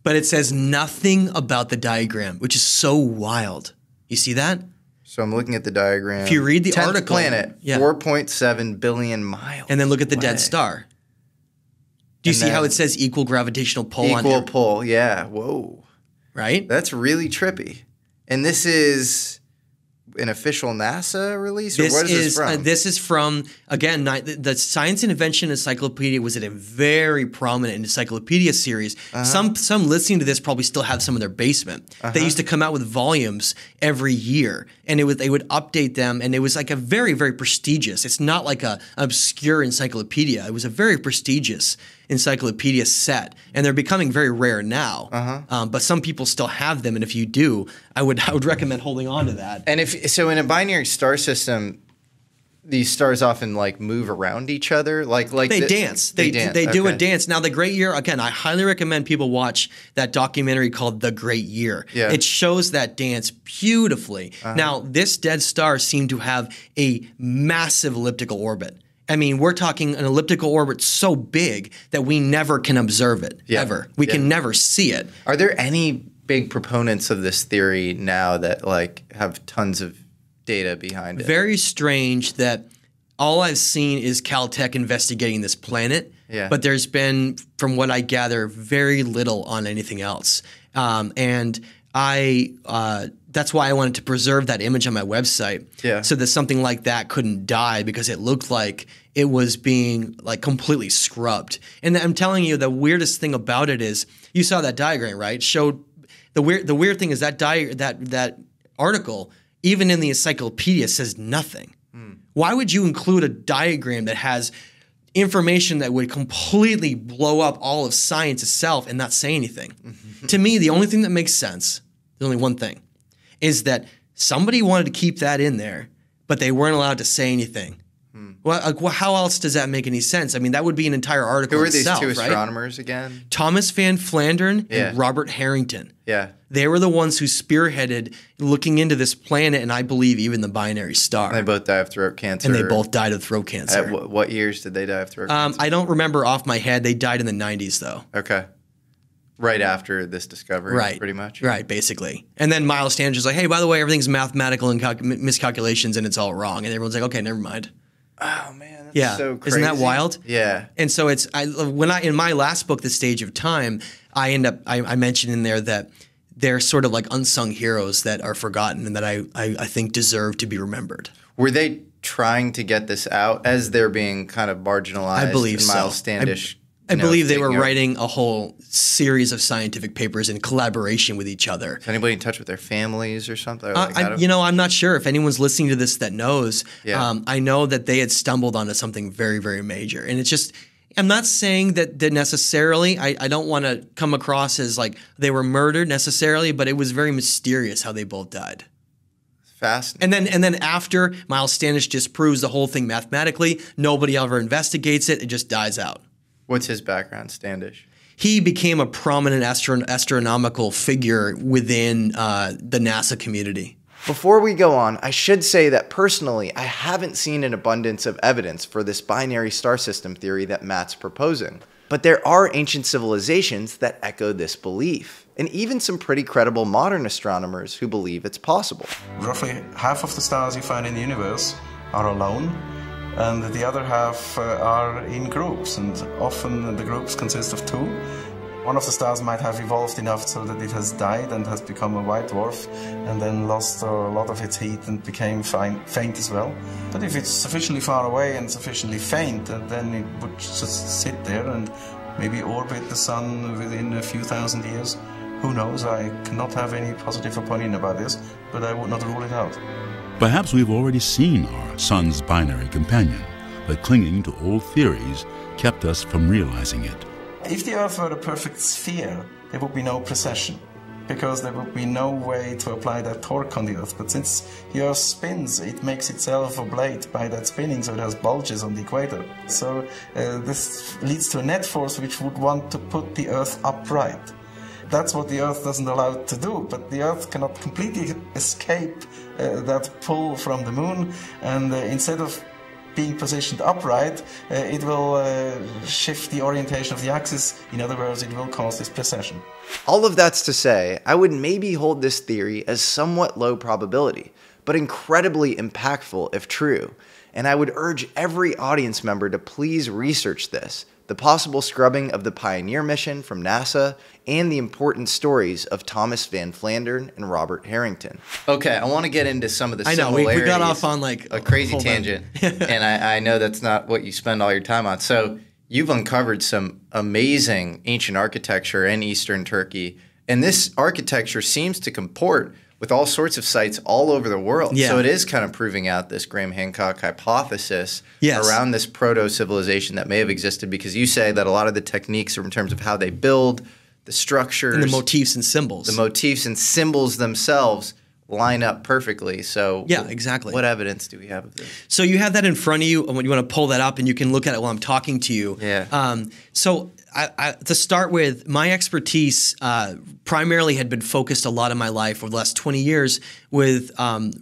But it says nothing about the diagram, which is so wild. You see that? So I'm looking at the diagram. If you read the 10th article, planet, 4.7 billion miles. And then look at the away. dead star. Do you see how it says equal gravitational pull on Equal pull, yeah. Whoa. Right? That's really trippy. And this is an official NASA release? Or what is this from? This is from, again, the Science and Invention Encyclopedia was in a very prominent encyclopedia series. Some listening to this probably still have some in their basement. They used to come out with volumes every year, and they would update them, and it was like a very, very prestigious. It's not like a obscure encyclopedia. It was a very prestigious encyclopedia set, and they're becoming very rare now. But some people still have them, and if you do, I would recommend holding on to that. And so in a binary star system, these stars often like move around each other, like they dance. They do a dance. Now, the Great Year, again, I highly recommend people watch that documentary called The Great Year. Yeah. It shows that dance beautifully. Now, this dead star seemed to have a massive elliptical orbit. I mean, we're talking an elliptical orbit so big that we never can observe it, ever. We can never see it. Are there any big proponents of this theory now that like have tons of data behind it? Very strange that all I've seen is Caltech investigating this planet, but there's been, from what I gather, very little on anything else. And that's why I wanted to preserve that image on my website, so that something like that couldn't die, because it looked like it was being like completely scrubbed. And I'm telling you, the weirdest thing about it is, you saw that diagram, right? It showed the weird thing is that article, even in the encyclopedia, says nothing. Why would you include a diagram that has information that would completely blow up all of science itself and not say anything? To me, the only thing that makes sense, there's only one thing, is that somebody wanted to keep that in there, but they weren't allowed to say anything. Well, how else does that make any sense? I mean, that would be an entire article itself, Who are these two right? astronomers again? Thomas Van Flandern and Robert Harrington. Yeah. They were the ones who spearheaded looking into this planet, and I believe even the binary star. They both died of throat cancer. And they both died of throat cancer. At what years did they die of throat cancer? I don't remember off my head. They died in the 90s, though. Okay. Right after this discovery, pretty much? Right, basically. And then Miles Standish is like, hey, by the way, everything's mathematical and miscalculations, and it's all wrong. And everyone's like, okay, never mind. Oh, man, that's so crazy. Isn't that wild? Yeah. And so in my last book, The Stage of Time, I mentioned in there that they're sort of like unsung heroes that are forgotten and that I think deserve to be remembered. Were they trying to get this out as they're being kind of marginalized? I believe and Miles Standish. I believe they were writing a whole series of scientific papers in collaboration with each other. Is anybody in touch with their families or something? I'm not sure if anyone's listening to this that knows. I know that they had stumbled onto something very, very major. And it's just, I'm not saying that necessarily, I don't want to come across as like they were murdered necessarily, but it was very mysterious how they both died. Fascinating. And then after Miles Standish disproves the whole thing mathematically, nobody ever investigates it. It just dies out. What's his background, Standish? He became a prominent astronomical figure within the NASA community. Before we go on, I should say that personally, I haven't seen an abundance of evidence for this binary star system theory that Matt's proposing. But there are ancient civilizations that echo this belief, and even some pretty credible modern astronomers who believe it's possible. Roughly half of the stars you find in the universe are alone, and the other half are in groups, and often the groups consist of two. One of the stars might have evolved enough so that it has died and has become a white dwarf, and then lost a lot of its heat and became faint as well. But if it's sufficiently far away and sufficiently faint, then it would just sit there and maybe orbit the sun within a few thousand years. Who knows? I cannot have any positive opinion about this, but I would not rule it out. Perhaps we've already seen our sun's binary companion, but clinging to old theories kept us from realizing it. If the Earth were a perfect sphere, there would be no precession. because there would be no way to apply that torque on the Earth. But since the Earth spins, it makes itself oblate by that spinning, so it has bulges on the equator. So this leads to a net force which would want to put the Earth upright. That's what the Earth doesn't allow it to do, but the Earth cannot completely escape that pull from the Moon, and instead of being positioned upright, it will shift the orientation of the axis. In other words, it will cause this precession. All of that's to say, I would maybe hold this theory as somewhat low probability, but incredibly impactful if true. And I would urge every audience member to please research this, the possible scrubbing of the Pioneer mission from NASA, and the important stories of Thomas Van Flandern and Robert Harrington. Okay, I want to get into some of the similarities. I know, we got off on like a crazy tangent, and I know that's not what you spend all your time on. So you've uncovered some amazing ancient architecture in Eastern Turkey, and this architecture seems to comport with all sorts of sites all over the world. Yeah. So it is kind of proving out this Graham Hancock hypothesis yes. around this proto-civilization that may have existed, because you say that a lot of the techniques are in terms of how they build, the structures, and the motifs and symbols. The motifs and symbols themselves line up perfectly. So yeah, exactly. What evidence do we have of this? So you have that in front of you, and when you want to pull that up, and you can look at it while I'm talking to you. Yeah. So to start with, my expertise primarily had been focused a lot of my life over the last 20 years with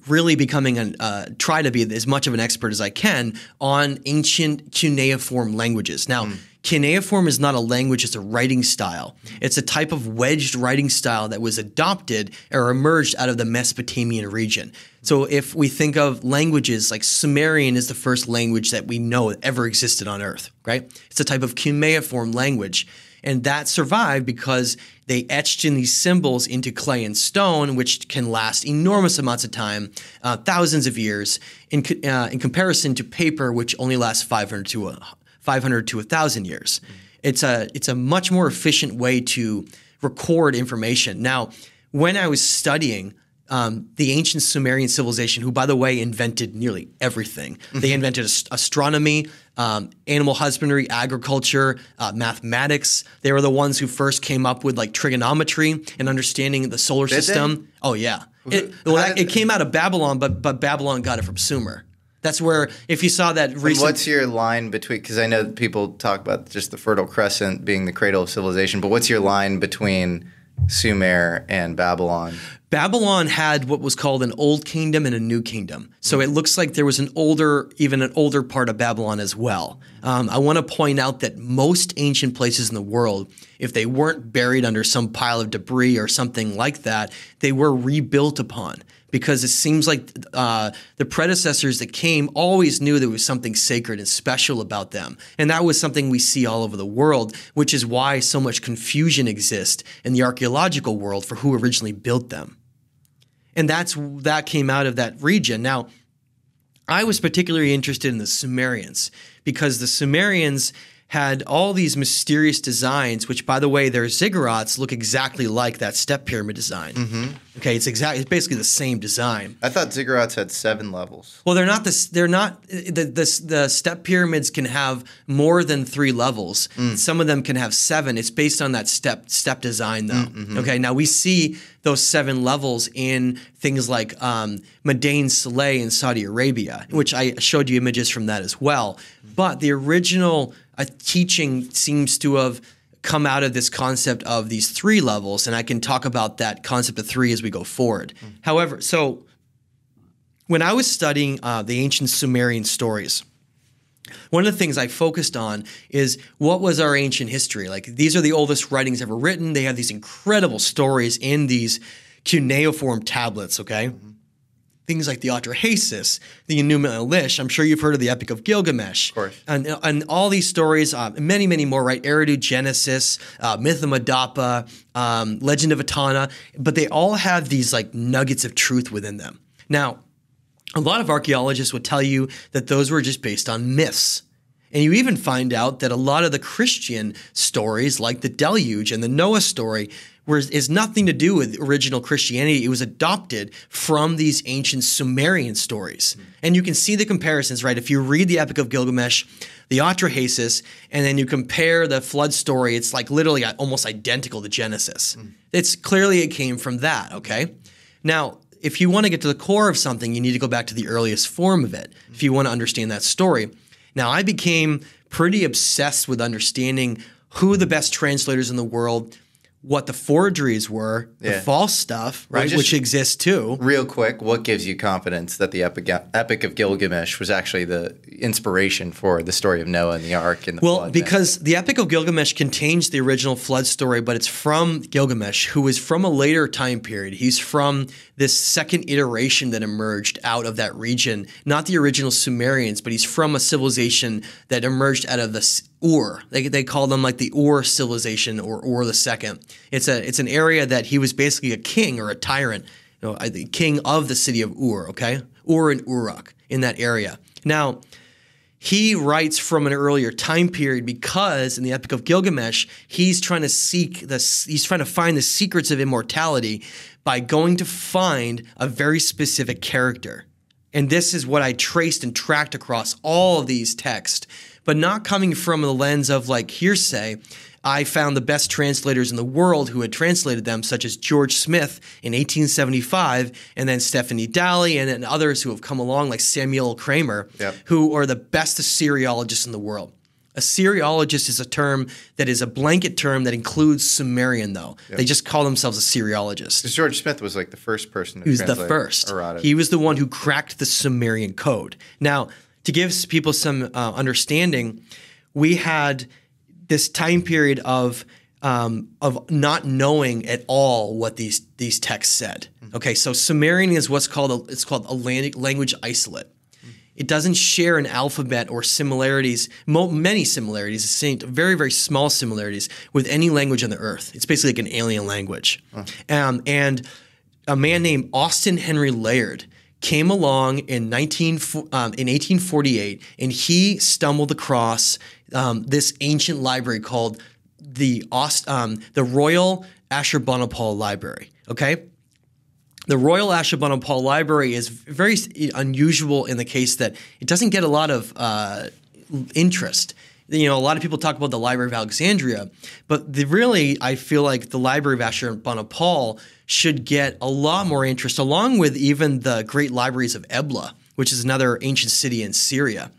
really becoming try to be as much of an expert as I can on ancient cuneiform languages. Now, cuneiform is not a language, it's a writing style. It's a type of wedged writing style that was adopted or emerged out of the Mesopotamian region. So if we think of languages, like Sumerian is the first language that we know ever existed on Earth, right? It's a type of cuneiform language. And that survived because they etched in these symbols into clay and stone, which can last enormous amounts of time, thousands of years, in comparison to paper, which only lasts 500 to 1,000 years. It's a much more efficient way to record information. Now, when I was studying the ancient Sumerian civilization, who, by the way, invented nearly everything. They invented astronomy, animal husbandry, agriculture, mathematics. They were the ones who first came up with like trigonometry and understanding the solar system. Oh, yeah. It came out of Babylon, but Babylon got it from Sumer. That's where, if you saw that recent... What's your line between, because I know people talk about just the Fertile Crescent being the cradle of civilization, but what's your line between Sumer and Babylon? Babylon had what was called an old kingdom and a new kingdom. So it looks like there was even an older part of Babylon as well. I want to point out that most ancient places in the world, if they weren't buried under some pile of debris or something like that, they were rebuilt upon. Because it seems like the predecessors that came always knew there was something sacred and special about them. And that was something we see all over the world, which is why so much confusion exists in the archaeological world for who originally built them. And that came out of that region. Now, I was particularly interested in the Sumerians because the Sumerians had all these mysterious designs, which, by the way, their ziggurats look exactly like that step pyramid design. Okay, it's basically the same design. I thought ziggurats had 7 levels. Well, the step pyramids can have more than 3 levels. Some of them can have 7. It's based on that step design, though. Okay, now we see those 7 levels in things like Madain Saleh in Saudi Arabia, which I showed you images from that as well. But the original teaching seems to have come out of this concept of these 3 levels, and I can talk about that concept of 3 as we go forward. However, so when I was studying the ancient Sumerian stories, one of the things I focused on is what was our ancient history? Like, these are the oldest writings ever written. They have these incredible stories in these cuneiform tablets, okay? Things like the Atrahasis, the Enuma Elish. I'm sure you've heard of the Epic of Gilgamesh. Of course. And all these stories, many, many more, right? Eridu Genesis, Myth of Madapa, Legend of Etana. But they all have these like nuggets of truth within them. Now, a lot of archaeologists would tell you that those were just based on myths. And you even find out that a lot of the Christian stories, like the Deluge and the Noah story, is nothing to do with original Christianity. It was adopted from these ancient Sumerian stories. And you can see the comparisons, right? If you read the Epic of Gilgamesh, the Atrahasis, and then you compare the flood story, it's like literally almost identical to Genesis. It's clearly it came from that, okay? Now, if you want to get to the core of something, you need to go back to the earliest form of it if you want to understand that story. Now, I became pretty obsessed with understanding who the best translators in the world, what the forgeries were, the false stuff, right, Well, which exists too. Real quick, what gives you confidence that the Epic of Gilgamesh was actually the inspiration for the story of Noah and the Ark and the flood? Well, because the Epic of Gilgamesh contains the original flood story, but it's from Gilgamesh, who is from a later time period. He's from this second iteration that emerged out of that region, not the original Sumerians, but he's from a civilization that emerged out of the Ur. They call them like the Ur civilization or Ur the Second. It's an area that he was basically a king or a tyrant, the king of the city of Ur, okay? Ur and Uruk in that area. Now, he writes from an earlier time period because in the Epic of Gilgamesh, he's trying to find the secrets of immortality by going to find a very specific character. And this is what I traced and tracked across all of these texts, but not coming from the lens of like hearsay. I found the best translators in the world who had translated them, such as George Smith in 1875, and then Stephanie Dalley, and then others who have come along like Samuel Kramer, who are the best Assyriologists in the world. Assyriologist is a term that is a blanket term that includes Sumerian, though. They just call themselves Assyriologists. Because George Smith was like the first person to He was the translate first. erotic. He was the one who cracked the Sumerian code. Now, to give people some understanding, we had this time period of not knowing at all what these texts said. Okay, so Sumerian is what's called a language isolate. It doesn't share an alphabet or similarities, many similarities, very, very small similarities with any language on the earth. It's basically like an alien language. And a man named Austin Henry Layard came along in 1848, and he stumbled across this ancient library called the Royal Ashurbanipal Library. Okay, the Royal Ashurbanipal Library is very unusual in the case that it doesn't get a lot of interest. A lot of people talk about the Library of Alexandria, but I feel like the Library of Ashurbanipal should get a lot more interest, along with even the great libraries of Ebla, which is another ancient city in Syria.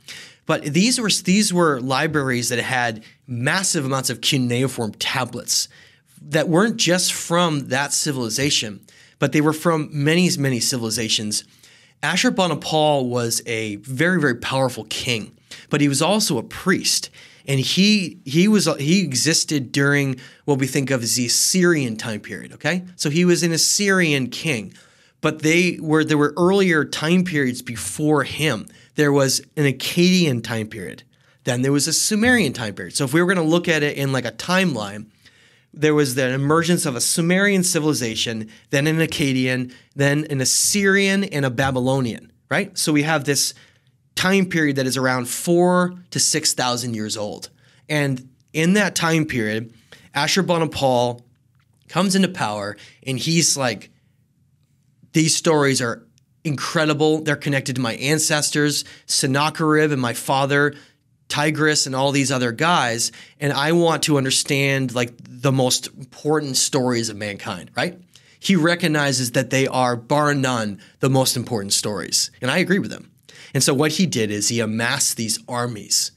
But these were libraries that had massive amounts of cuneiform tablets that weren't just from that civilization, but they were from many, many civilizations. Ashurbanipal was a very, very powerful king, but he was also a priest, and he existed during what we think of as the Assyrian time period. Okay, so he was an Assyrian king, but there were earlier time periods before him. There was an Akkadian time period, then there was a Sumerian time period. So if we were going to look at it in like a timeline, there was the emergence of a Sumerian civilization, then an Akkadian, then an Assyrian, and a Babylonian, right? So we have this time period that is around 4,000 to 6,000 years old. And in that time period, Ashurbanipal comes into power, and he's like, these stories are incredible. They're connected to my ancestors, Sennacherib and my father, Tigris, and all these other guys, and I want to understand like the most important stories of mankind, right? He recognizes that they are, bar none, the most important stories, and I agree with him. And so what he did is he amassed these armies,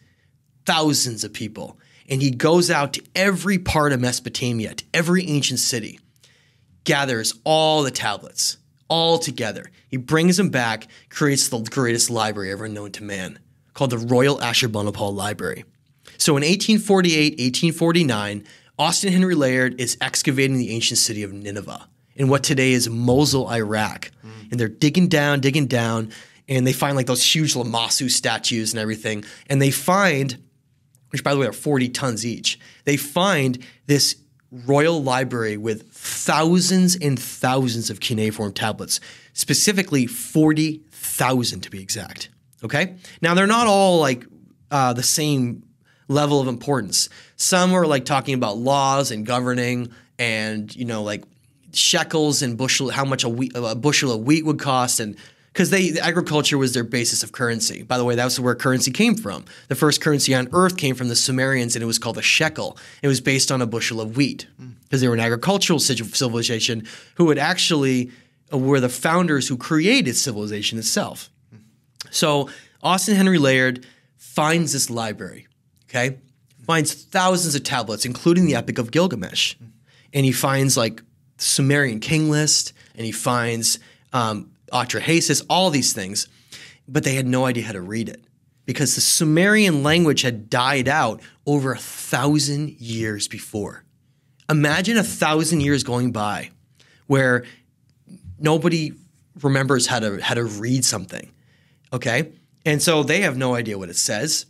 thousands of people, and he goes out to every part of Mesopotamia, to every ancient city, gathers all the tablets, all together. He brings them back, creates the greatest library ever known to man, called the Royal Ashurbanipal Library. So in 1848, 1849, Austin Henry Layard is excavating the ancient city of Nineveh in what today is Mosul, Iraq. And they're digging down, and they find like those huge Lamassu statues and everything. And they find, which by the way are 40 tons each, they find this royal library with thousands and thousands of cuneiform tablets, specifically 40,000 to be exact. Okay? Now, they're not all like the same level of importance. Some are like talking about laws and governing and like shekels and bushel, how much a bushel of wheat would cost, and because agriculture was their basis of currency. By the way, that was where currency came from. The first currency on earth came from the Sumerians, and it was called a shekel. It was based on a bushel of wheat because they were an agricultural civilization who had actually were the founders who created civilization itself. So Austin Henry Layard finds this library, okay? Finds thousands of tablets, including the Epic of Gilgamesh. And he finds like the Sumerian king list, and he finds Atrahasis, all these things, but they had no idea how to read it because the Sumerian language had died out over 1,000 years before. Imagine 1,000 years going by where nobody remembers how to read something, okay? And so they have no idea what it says.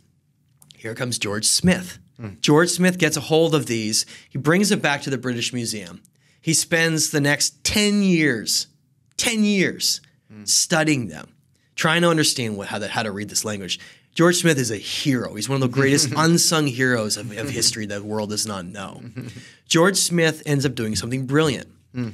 Here comes George Smith. George Smith gets a hold of these. He brings it back to the British Museum. He spends the next 10 years studying them, trying to understand how to read this language. George Smith is a hero. He's one of the greatest unsung heroes of history that the world does not know. George Smith ends up doing something brilliant.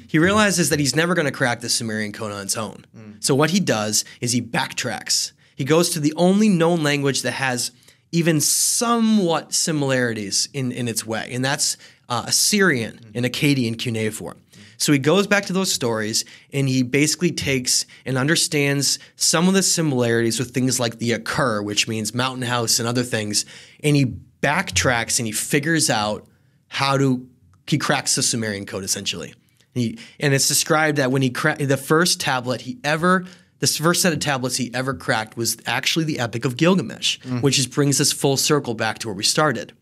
He realizes that he's never going to crack the Sumerian code on its own. So what he does is he backtracks. He goes to the only known language that has even somewhat similarities in its way, and that's Assyrian and Akkadian cuneiform. So he goes back to those stories, and he basically takes and understands some of the similarities with things like the Akur, which means mountain house and other things, and he backtracks and he figures out he cracks the Sumerian code essentially. And it's described that when he cracked the first set of tablets he ever cracked was actually the Epic of Gilgamesh, which brings us full circle back to where we started.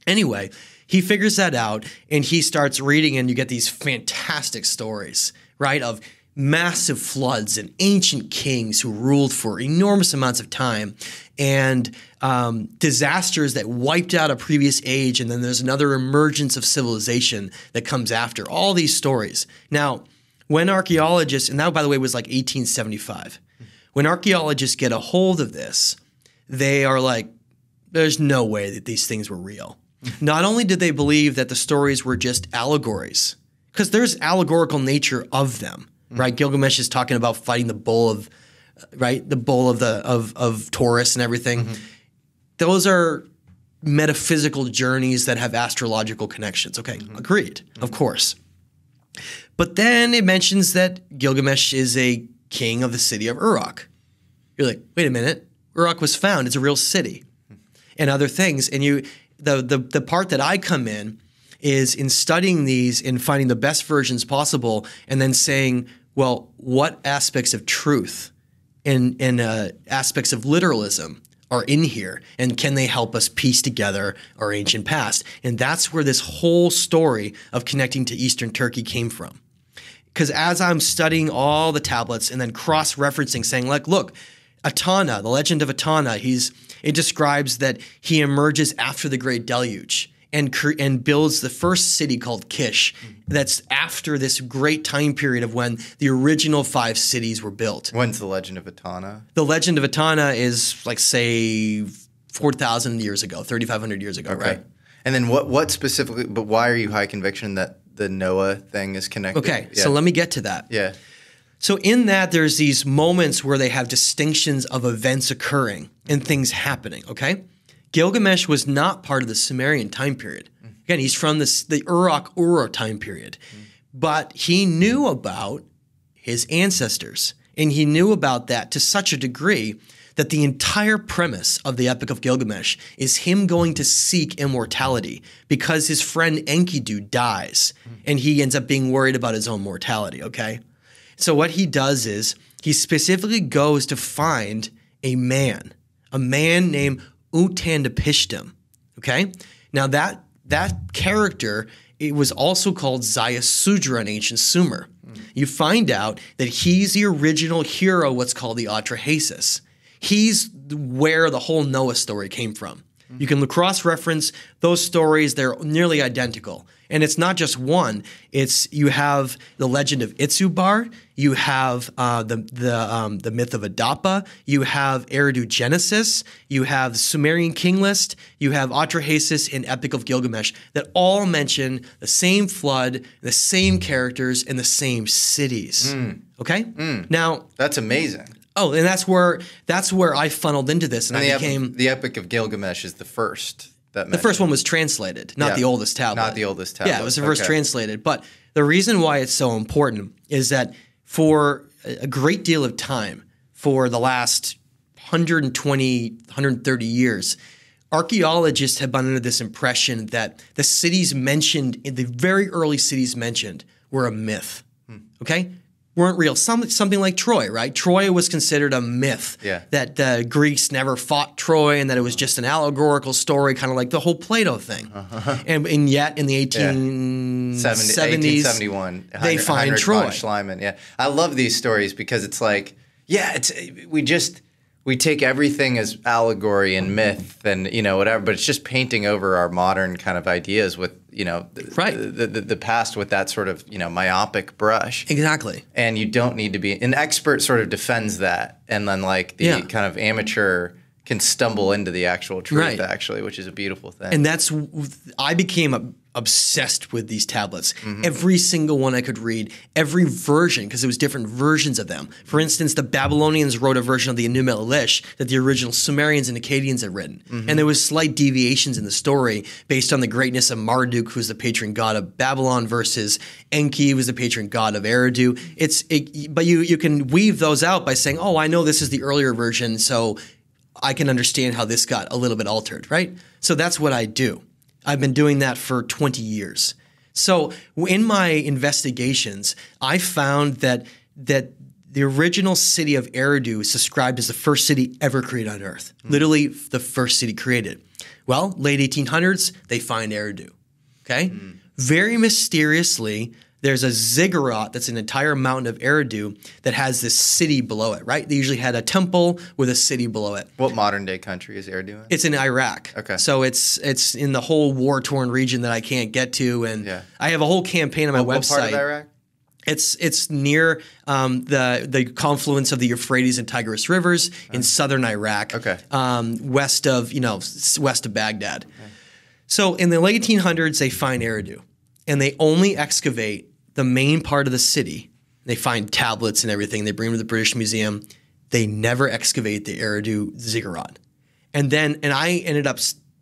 Anyway, he figures that out, and he starts reading, and you get these fantastic stories, right, of massive floods and ancient kings who ruled for enormous amounts of time, and disasters that wiped out a previous age, and then there's another emergence of civilization that comes after. All these stories. Now, when archaeologists, and that, by the way, was like 1875, when archaeologists get a hold of this, they are like, there's no way that these things were real. Not only did they believe that the stories were just allegories, because there's allegorical nature of them, right? Gilgamesh is talking about fighting the bull of, right, the bull of Taurus and everything. Those are metaphysical journeys that have astrological connections. Okay, agreed, of course. But then it mentions that Gilgamesh is a king of the city of Uruk. You're like, wait a minute, Uruk was found; it's a real city, and other things, and the part that I come in is in studying these and finding the best versions possible, and then saying, well, what aspects of truth and aspects of literalism are in here, and can they help us piece together our ancient past? And that's where this whole story of connecting to Eastern Turkey came from. Because as I'm studying all the tablets and then cross-referencing, saying, like, look, Etana, the legend of Etana, it describes that he emerges after the Great Deluge and builds the first city called Kish. That's after this great time period of when the original 5 cities were built. When's the legend of Etana? The legend of Etana is like, say, 4,000 years ago, 3,500 years ago, Okay. right? And then what specifically, but why are you high conviction that the Noah thing is connected? Okay, Yeah. so let me get to that. Yeah. So in that, there's these moments where they have distinctions of events occurring and things happening, okay? Gilgamesh was not part of the Sumerian time period. Again, he's from the Uruk-Uru time period. But he knew about his ancestors, and he knew about that to such a degree that the entire premise of the Epic of Gilgamesh is him going to seek immortality because his friend Enkidu dies, and he ends up being worried about his own mortality, okay? So what he does is he specifically goes to find a man named Utnapishtim, okay? Now that character, it was also called Zayasudra in ancient Sumer. You find out that he's the original hero, what's called the Atrahasis. He's where the whole Noah story came from. You can cross-reference those stories. They're nearly identical. And it's not just one. It's you have the legend of Itsubar, you have the myth of Adapa, you have Eridu Genesis, you have the Sumerian King List, you have Atrahasis and Epic of Gilgamesh that all mention the same flood, the same characters, and the same cities. Okay? Now That's amazing. oh, and that's where I funneled into this, and I became the Epic of Gilgamesh is the first. The first one was translated, not the oldest tablet. Not the oldest tablet. Yeah, it was the first translated. But the reason why it's so important is that for a great deal of time, for the last 120, 130 years, archaeologists have been under this impression that the cities mentioned, the very early cities mentioned, were a myth. Okay? Weren't real. Something like Troy, right? Troy was considered a myth. That the Greeks never fought Troy and that it was just an allegorical story, kind of like the whole Plato thing. And yet in the 1870s, 1871, they find Troy. Von Schliemann. Yeah, I love these stories because it's like, we take everything as allegory and myth and whatever, but it's just painting over our modern kind of ideas with the past with that sort of myopic brush. Exactly. And you don't need to be an expert. Sort of defends that, and then like the kind of amateur can stumble into the actual truth actually, which is a beautiful thing. And that's I became obsessed with these tablets. Every single one I could read, every version, because there was different versions of them. For instance, the Babylonians wrote a version of the Enuma Elish that the original Sumerians and Akkadians had written. And there was slight deviations in the story based on the greatness of Marduk, who was the patron god of Babylon, versus Enki, who was the patron god of Eridu. But you can weave those out by saying, oh, I know this is the earlier version, so I can understand how this got a little bit altered, right? So that's what I do. I've been doing that for 20 years. So in my investigations, I found that the original city of Eridu is described as the first city ever created on Earth. Literally the first city created. Well, late 1800s, they find Eridu. Okay? Very mysteriously, there's a ziggurat that's an entire mountain of Eridu that has this city below it, right? They usually had a temple with a city below it. What modern day country is Eridu in? It's in Iraq. Okay. So it's in the whole war-torn region that I can't get to, and I have a whole campaign on my website. What part of Iraq? It's near the confluence of the Euphrates and Tigris rivers in southern Iraq. Okay. West of Baghdad. Okay. So in the late 1800s, they find Eridu, and they only excavate the main part of the city. They find tablets and everything. They bring them to the British Museum. They never excavate the Eridu ziggurat. And I ended up,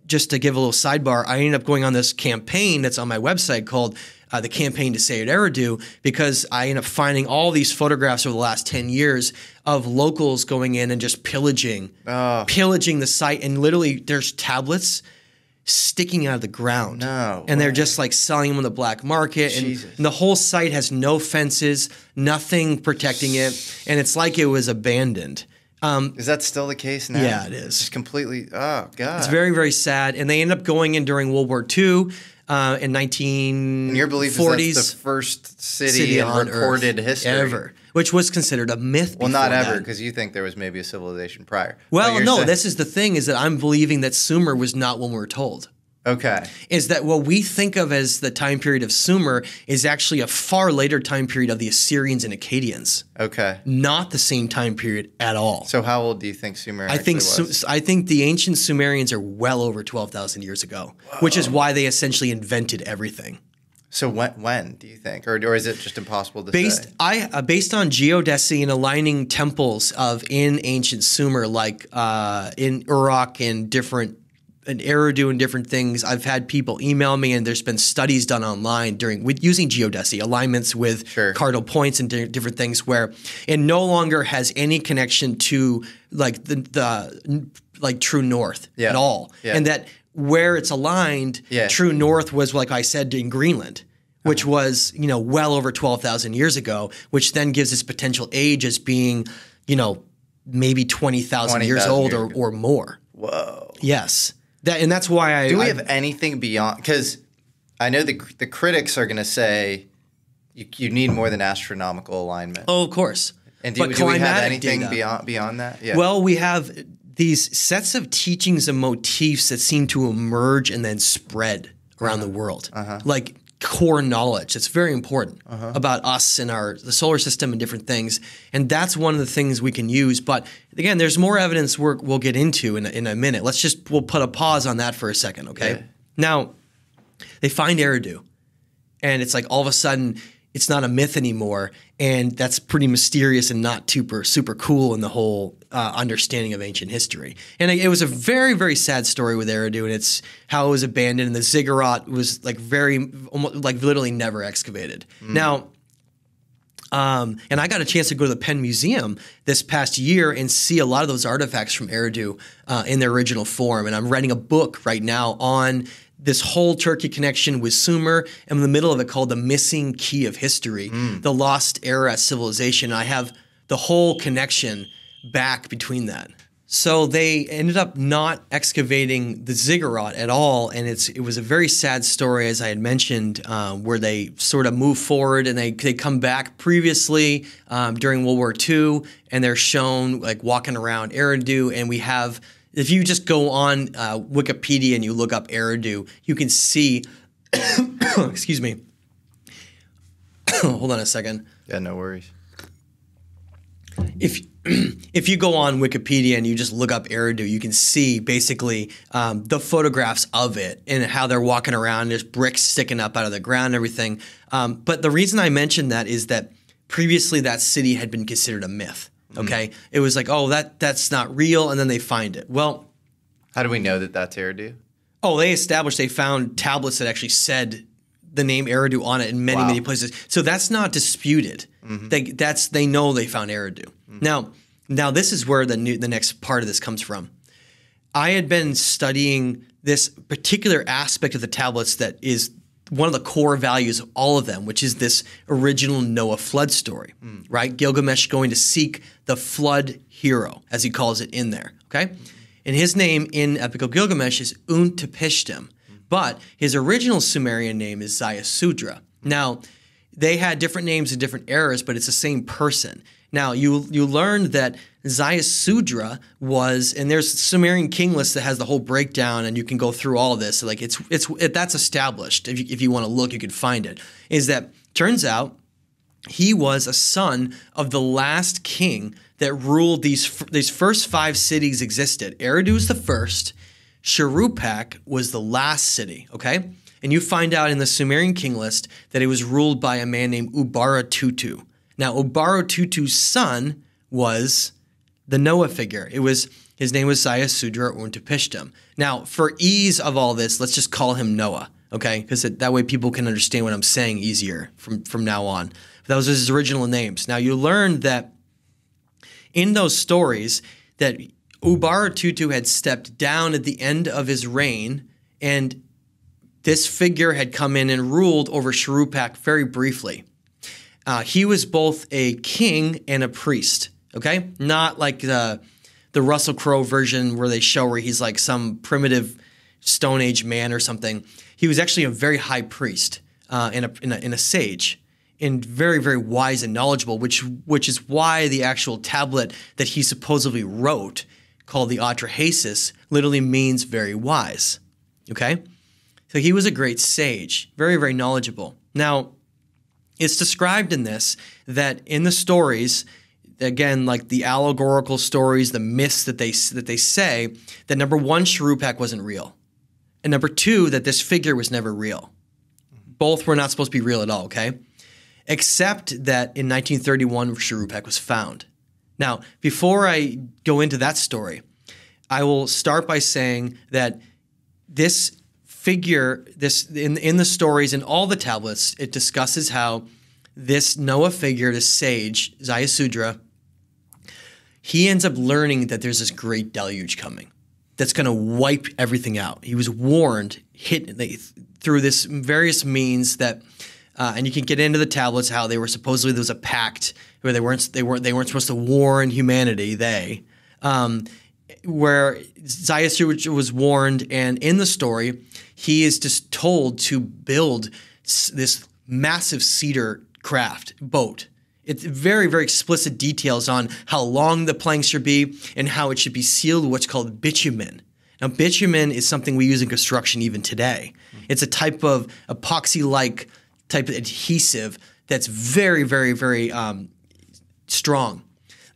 just to give a little sidebar, I ended up going on this campaign that's on my website called the Campaign to Save Eridu, because I ended up finding all these photographs over the last 10 years of locals going in and just pillaging the site. And literally there's tablets sticking out of the ground. And they're just like selling them on the black market. And the whole site has no fences, nothing protecting it. And it's like it was abandoned. Is that still the case now? Yeah, it is. It's just completely, oh, God. It's very, very sad. And they end up going in during World War II in 1940s. And your belief is that's the first city in recorded history? Ever. Which was considered a myth before not ever, because you think there was maybe a civilization prior. Well, no, this is the thing, is that I'm believing that Sumer was not when we're told. Okay. Is that what we think of as the time period of Sumer is actually a far later time period of the Assyrians and Akkadians. Okay. Not the same time period at all. So how old do you think Sumer was? I think the ancient Sumerians are well over 12,000 years ago, which is why they essentially invented everything. So when do you think? Or is it just impossible to say? Based on geodesy and aligning temples in ancient Sumer, like in Uruk and Eridu and different things, I've had people email me, and there's been studies done online using geodesy, alignments with cardinal points and different things, where it no longer has any connection to like the true north at all. Yeah. And that where it's aligned, true north was, like I said, in Greenland, which was, well over 12,000 years ago, which then gives its potential age as being, maybe 20,000 years old or more. Whoa. Yes. And that's why do we have anything beyond? Because I know the critics are going to say you need more than astronomical alignment. Oh, of course. And do we have anything beyond that? Yeah. Well, we have these sets of teachings and motifs that seem to emerge and then spread around the world. Like core knowledge that's very important about us and the solar system and different things. And that's one of the things we can use. But again, there's more evidence we'll get into in a minute. We'll put a pause on that for a second, okay? Yeah. Now, they find Eridu, and it's like all of a sudden it's not a myth anymore, and that's pretty mysterious and not super cool in the whole understanding of ancient history. And it was a very, very sad story with Eridu, and it's how it was abandoned, and the ziggurat was like literally never excavated. Now, and I got a chance to go to the Penn Museum this past year and see a lot of those artifacts from Eridu in their original form, and I'm writing a book right now on this whole Turkey connection with Sumer. I'm in the middle of it called The Missing Key of History, The Lost Era Civilization. I have the whole connection back between that. So they ended up not excavating the ziggurat at all, and it was a very sad story, as I had mentioned, where they sort of move forward and they come back previously during World War II, and they're shown like walking around Eridu, and we have – if you just go on Wikipedia and you look up Eridu, you can see – excuse me. Hold on a second. Yeah, no worries. If you go on Wikipedia and you just look up Eridu, you can see basically the photographs of it and how they're walking around. There's bricks sticking up out of the ground and everything. But the reason I mentioned that is that previously that city had been considered a myth. Okay, it was like, oh, that's not real, and then they find it. Well, how do we know that that's Eridu? Oh, they found tablets that actually said the name Eridu on it in many places. So that's not disputed. They know they found Eridu. Now this is where the next part of this comes from. I had been studying this particular aspect of the tablets that is one of the core values of all of them, which is this original Noah flood story, right? Gilgamesh going to seek the flood hero, as he calls it in there, okay? And his name in Epic of Gilgamesh is Untapishtim, but his original Sumerian name is Ziusudra. Now, they had different names in different eras, but it's the same person. Now, you learned that Ziusudra was, and there's Sumerian king list that has the whole breakdown, and you can go through all of this. So like that's established. If you want to look, you can find it. Is that turns out he was a son of the last king that ruled these first 5 cities existed. Eridu was the first. Shuruppak was the last city. Okay, and you find out in the Sumerian king list that it was ruled by a man named Ubaratutu. Now, Ubaratutu's son was the Noah figure. His name was Ziusudra Untapishtim. Now, for ease of all this, let's just call him Noah, okay? Because that way people can understand what I'm saying easier from now on. Those are his original names. Now, you learned that in those stories that Ubaratutu had stepped down at the end of his reign, and this figure had come in and ruled over Shuruppak very briefly. He was both a king and a priest, okay? Not like the Russell Crowe version where they show where he's like some primitive Stone Age man or something. He was actually a very high priest and a sage, and very, very wise and knowledgeable, which is why the actual tablet that he supposedly wrote, called the Atrahasis, literally means very wise, okay? So he was a great sage, very, very knowledgeable. Now, it's described in this that in the stories, again, like the allegorical stories, the myths that they say, that number 1, Shuruppak wasn't real. And number 2, that this figure was never real. Both were not supposed to be real at all, okay? Except that in 1931, Shuruppak was found. Now, before I go into that story, I will start by saying that this figure, in the stories and all the tablets, it discusses how this Noah figure, this sage, Ziusudra, he ends up learning that there's this great deluge coming that's going to wipe everything out. He was warned, through this various means that, and you can get into the tablets how they were supposedly, there was a pact where they weren't supposed to warn humanity. Where Ziusudra was warned, and in the story, he is just told to build this massive cedar craft boat. It's very, very explicit details on how long the planks should be and how it should be sealed with what's called bitumen. Now, bitumen is something we use in construction even today. It's a type of epoxy-like type of adhesive that's very, very, very strong.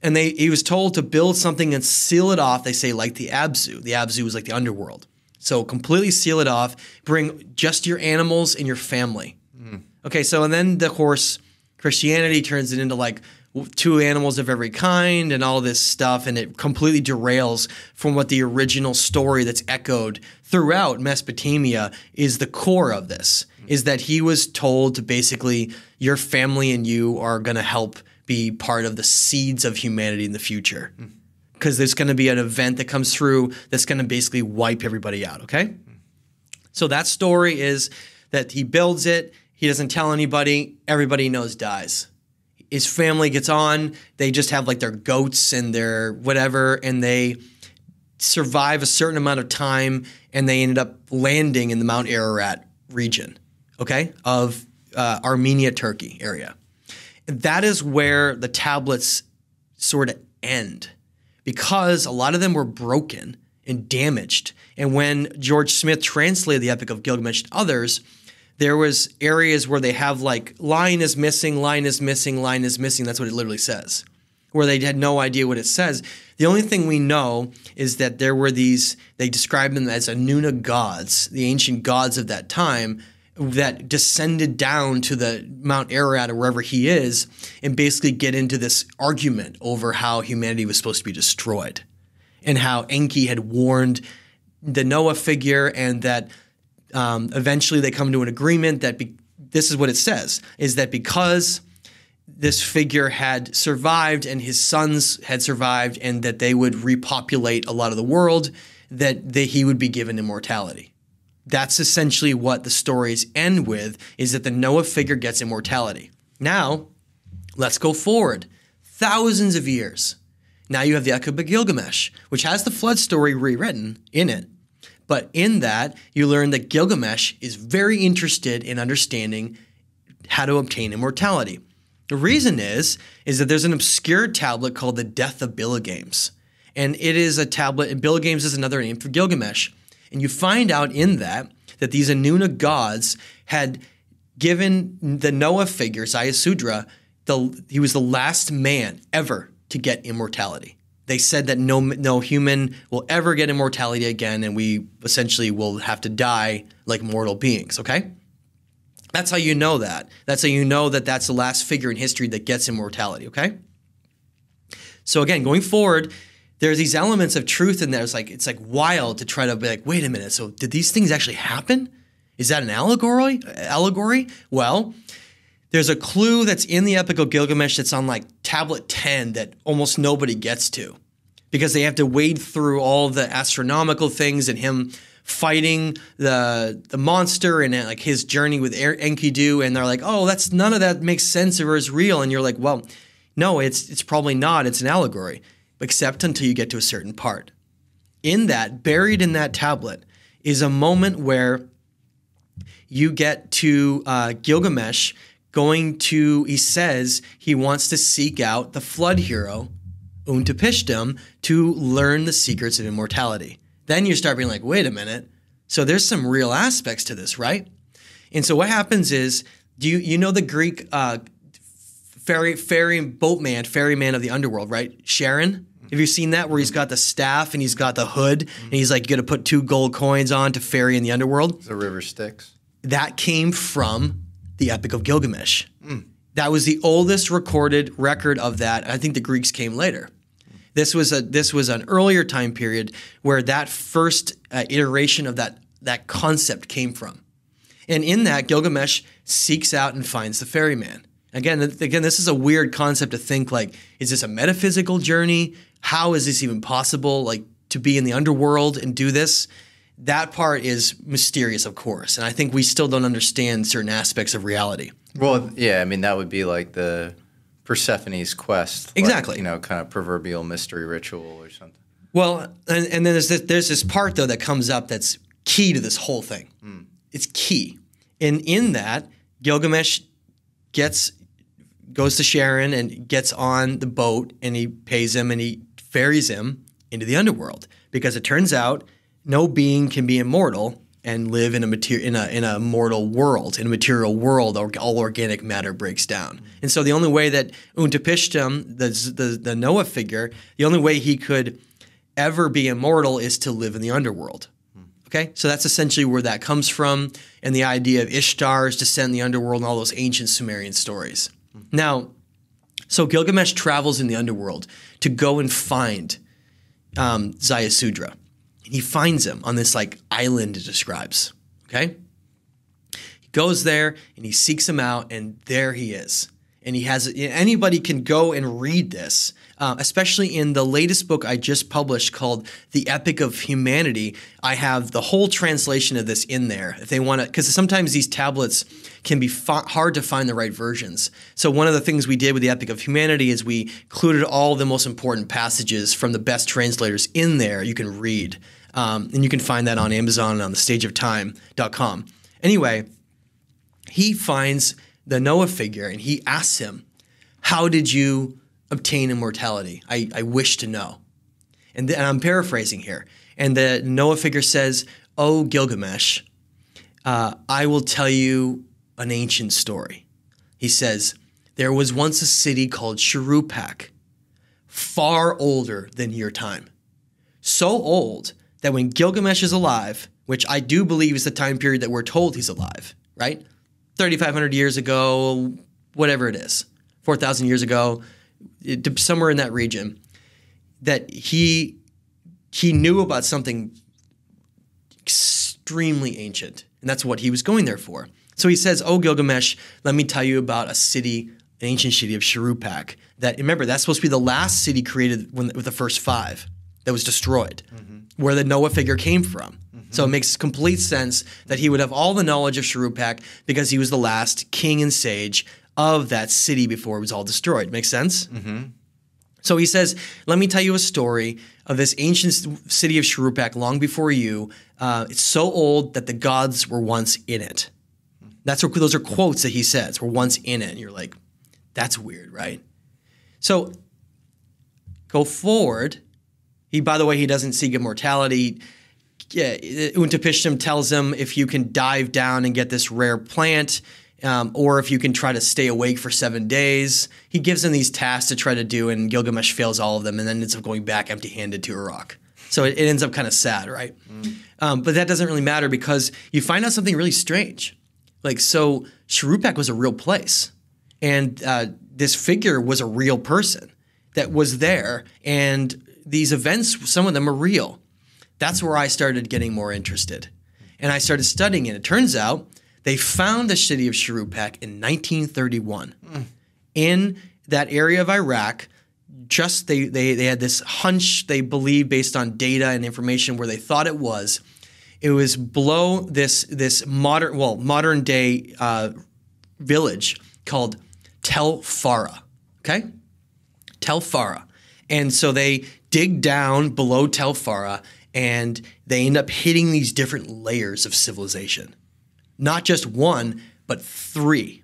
And he was told to build something and seal it off, they say, like the Abzu. The Abzu was like the underworld. So completely seal it off, bring just your animals and your family. Okay, so and then, of course, Christianity turns it into like 2 animals of every kind and all this stuff, and it completely derails from what the original story that's echoed throughout Mesopotamia is the core of this, is that he was told to basically, your family and you are going to help be part of the seeds of humanity in the future. Because there's going to be an event that comes through that's going to basically wipe everybody out, okay? So that story is that he builds it, he doesn't tell anybody, everybody he knows dies. His family gets on, they just have like their goats and their whatever, and they survive a certain amount of time, and they ended up landing in the Mount Ararat region, okay, of Armenia, Turkey area. That is where the tablets sort of end, because a lot of them were broken and damaged. And when George Smith translated the Epic of Gilgamesh and others, there was areas where they have like line is missing, line is missing, line is missing. That's what it literally says, where they had no idea what it says. The only thing we know is that there were these, they described them as Anuna gods, the ancient gods of that time, that descended down to the Mount Ararat or wherever he is and basically get into this argument over how humanity was supposed to be destroyed and how Enki had warned the Noah figure, and that eventually they come to an agreement that this is what it says, is that because this figure had survived and his sons had survived and that they would repopulate a lot of the world, that he would be given immortality. That's essentially what the stories end with, is that the Noah figure gets immortality. Now, let's go forward. Thousands of years. Now you have the Epic of Gilgamesh, which has the flood story rewritten in it. But in that, you learn that Gilgamesh is very interested in understanding how to obtain immortality. The reason is that there's an obscure tablet called the Death of Gilgamesh. And it is a tablet, and Gilgamesh is another name for Gilgamesh. And you find out in that these Anuna gods had given the Noah figure, Zayasudra, he was the last man ever to get immortality. They said that no human will ever get immortality again, and we essentially will have to die like mortal beings, okay? That's how you know that. That's how you know that that's the last figure in history that gets immortality, okay? So again, going forward, there's these elements of truth in there. It's like wild to try to be like, wait a minute, so did these things actually happen? Is that an allegory? Well, there's a clue that's in the Epic of Gilgamesh that's on like tablet 10 that almost nobody gets to, because they have to wade through all the astronomical things and him fighting the monster and like his journey with Enkidu, and they're like, oh, none of that makes sense or is real. And you're like, well, no, it's probably not. It's an allegory, except until you get to a certain part. In that, buried in that tablet, is a moment where you get to Gilgamesh he says he wants to seek out the flood hero, Untapishtim, to learn the secrets of immortality. Then you start being like, wait a minute, so there's some real aspects to this, right? And so what happens is, you know the Greek ferryman of the underworld, right? Charon? Have you seen that, where he's got the staff and he's got the hood and he's like, you got to put 2 gold coins on to ferry in the underworld? The river Styx. That came from the Epic of Gilgamesh. That was the oldest recorded record of that. I think the Greeks came later. This was an earlier time period where that first iteration of that concept came from. And in that, Gilgamesh seeks out and finds the ferryman. Again, this is a weird concept to think like, is this a metaphysical journey? How is this even possible, like to be in the underworld and do this? That part is mysterious, of course, and I think we still don't understand certain aspects of reality. Well, yeah, I mean, that would be like the Persephone's quest. Exactly. Like, kind of proverbial mystery ritual or something. Well, and then there's this part, though, that comes up that's key to this whole thing. It's key. And in that, Gilgamesh goes to Charon and gets on the boat, and he pays him and he ferries him into the underworld, because it turns out no being can be immortal and live in a mortal world. In a material world, all organic matter breaks down. And so the only way that Untapishtim, the Noah figure, the only way he could ever be immortal is to live in the underworld. Okay? So that's essentially where that comes from, and the idea of Ishtar's descent in the underworld and all those ancient Sumerian stories. Now, so Gilgamesh travels in the underworld to go and find Zayasudra. And he finds him on this like island, it describes. Okay? He goes there and he seeks him out, and there he is. And he has anybody can go and read this, especially in the latest book I just published called The Epic of Humanity. I have the whole translation of this in there if they want to, because sometimes these tablets can be hard to find the right versions. So one of the things we did with The Epic of Humanity is we included all the most important passages from the best translators in there you can read. And you can find that on Amazon and on the stageoftime.com. Anyway, he finds the Noah figure and he asks him, how did you obtain immortality? I wish to know. And I'm paraphrasing here. And the Noah figure says, oh, Gilgamesh, I will tell you an ancient story. He says, there was once a city called Shuruppak, far older than your time. So old that when Gilgamesh is alive, which I do believe is the time period that we're told he's alive, right? 3,500 years ago, whatever it is, 4,000 years ago, somewhere in that region, that he knew about something extremely ancient, and that's what he was going there for. So he says, oh, Gilgamesh, let me tell you about a city, an ancient city of Shuruppak. That, remember, that's supposed to be the last city created with the first five that was destroyed, where the Noah figure came from. So it makes complete sense that he would have all the knowledge of Shuruppak because he was the last king and sage of that city before it was all destroyed. Makes sense? So he says, let me tell you a story of this ancient city of Shuruppak long before you. It's so old that the gods were once in it. Those are quotes that he says, were once in it. And you're like, that's weird, right? So go forward. By the way, he doesn't seek immortality. Yeah, Untapishtim tells him if you can dive down and get this rare plant, or if you can try to stay awake for 7 days. He gives him these tasks to try to do, and Gilgamesh fails all of them and then ends up going back empty-handed to Uruk. So it ends up kind of sad, right? But that doesn't really matter because you find out something really strange. Like, so Shuruppak was a real place, and this figure was a real person that was there, and these events, some of them are real. That's where I started getting more interested. And I started studying it. It turns out they found the city of Shuruppak in 1931 in that area of Iraq. Just they had this hunch, they believed based on data and information where they thought it was. It was below this modern day village called Tel Farah. Okay? Tel Farah. And so they dig down below Tel Farah, and they end up hitting these different layers of civilization. Not just one, but three.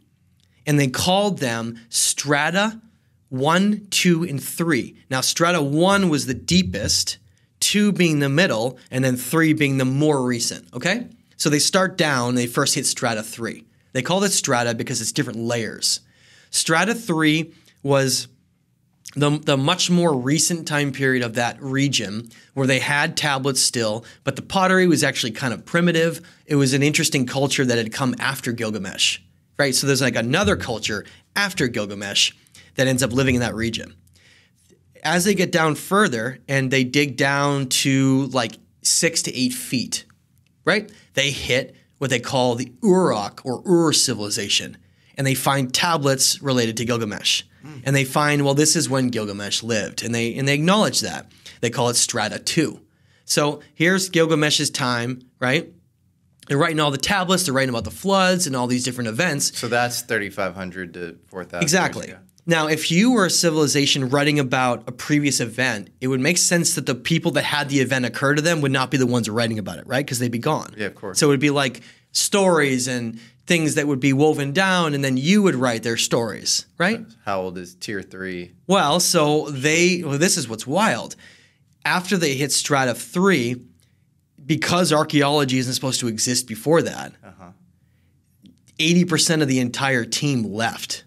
And they called them Strata 1, 2, and 3. Now, Strata 1 was the deepest, 2 being the middle, and then 3 being the more recent, okay? So they start down, they first hit Strata 3. They called it Strata because it's different layers. Strata 3 was the much more recent time period of that region where they had tablets still, but the pottery was actually kind of primitive. It was an interesting culture that had come after Gilgamesh, right? So there's like another culture after Gilgamesh that ends up living in that region. As they get down further and they dig down to like 6 to 8 feet, right? They hit what they call the Uruk or Ur civilization, and they find tablets related to Gilgamesh. And they find, well, this is when Gilgamesh lived. And they acknowledge that. They call it Strata 2. So here's Gilgamesh's time, right? They're writing all the tablets. They're writing about the floods and all these different events. So that's 3,500 to 4,000 Exactly. years ago. Now, if you were a civilization writing about a previous event, it would make sense that the people that had the event occur to them would not be the ones writing about it, right? Because they'd be gone. Yeah, of course. So it would be like stories and things that would be woven down, and then you would write their stories, right? How old is Tier 3? Well, so this is what's wild. After they hit Strata 3, because archaeology isn't supposed to exist before that, 80% of the entire team left.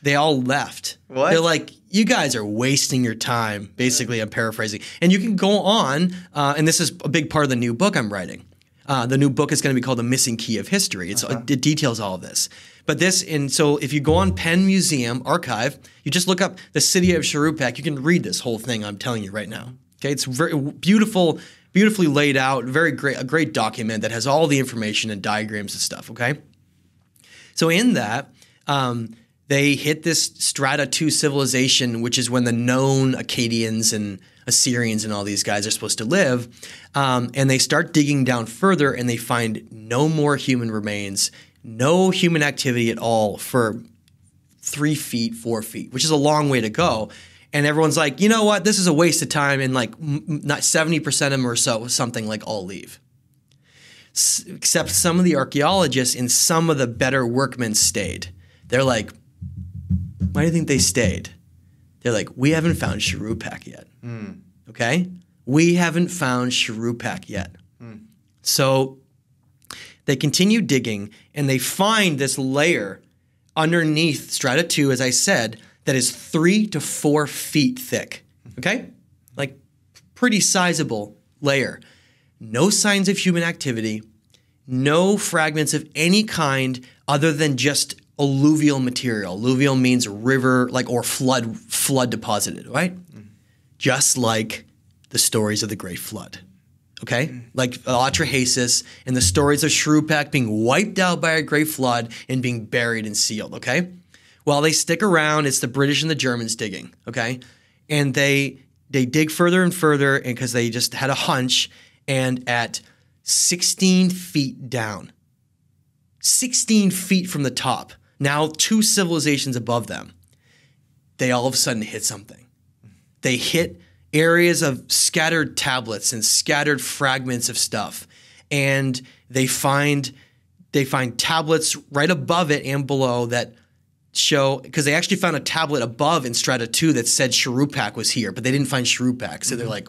They all left. What? They're like, you guys are wasting your time, basically, I'm paraphrasing. And you can go on, and this is a big part of the new book I'm writing. The new book is going to be called The Missing Key of History. It details all of this. But so if you go on Penn Museum Archive, you just look up the city of Shuruppak, you can read this whole thing I'm telling you right now. Okay, it's very beautiful, beautifully laid out, a great document that has all the information and diagrams and stuff, okay? So in that, they hit this Strata 2 civilization, which is when the known Akkadians and Assyrians and all these guys are supposed to live. And they start digging down further and they find no more human remains, no human activity at all for 3 feet, 4 feet, which is a long way to go. And everyone's like, you know what? This is a waste of time. And like not 70% of them or so, something like all leave. Except some of the archaeologists and some of the better workmen stayed. They're like, why do you think they stayed? They're like, we haven't found Shuruppak yet. Okay? We haven't found Shuruppak yet. So they continue digging and they find this layer underneath Strata 2, as I said, that is 3 to 4 feet thick. Okay? Like pretty sizable layer. No signs of human activity, no fragments of any kind other than just alluvial material. Alluvial means river, like, or flood deposited, right? Just like the stories of the Great Flood, okay? Like Atrahasis and the stories of Shuruppak being wiped out by a great flood and being buried and sealed, okay? Well, they stick around. It's the British and the Germans digging, okay? And they dig further and further, and because they just had a hunch, and at 16 feet down, 16 feet from the top, now 2 civilizations above them, they all of a sudden hit something. They hit areas of scattered tablets and scattered fragments of stuff. And they find tablets right above it and below that show, because they actually found a tablet above in Strata 2 that said Shuruppak was here, but they didn't find Shuruppak. So they're like,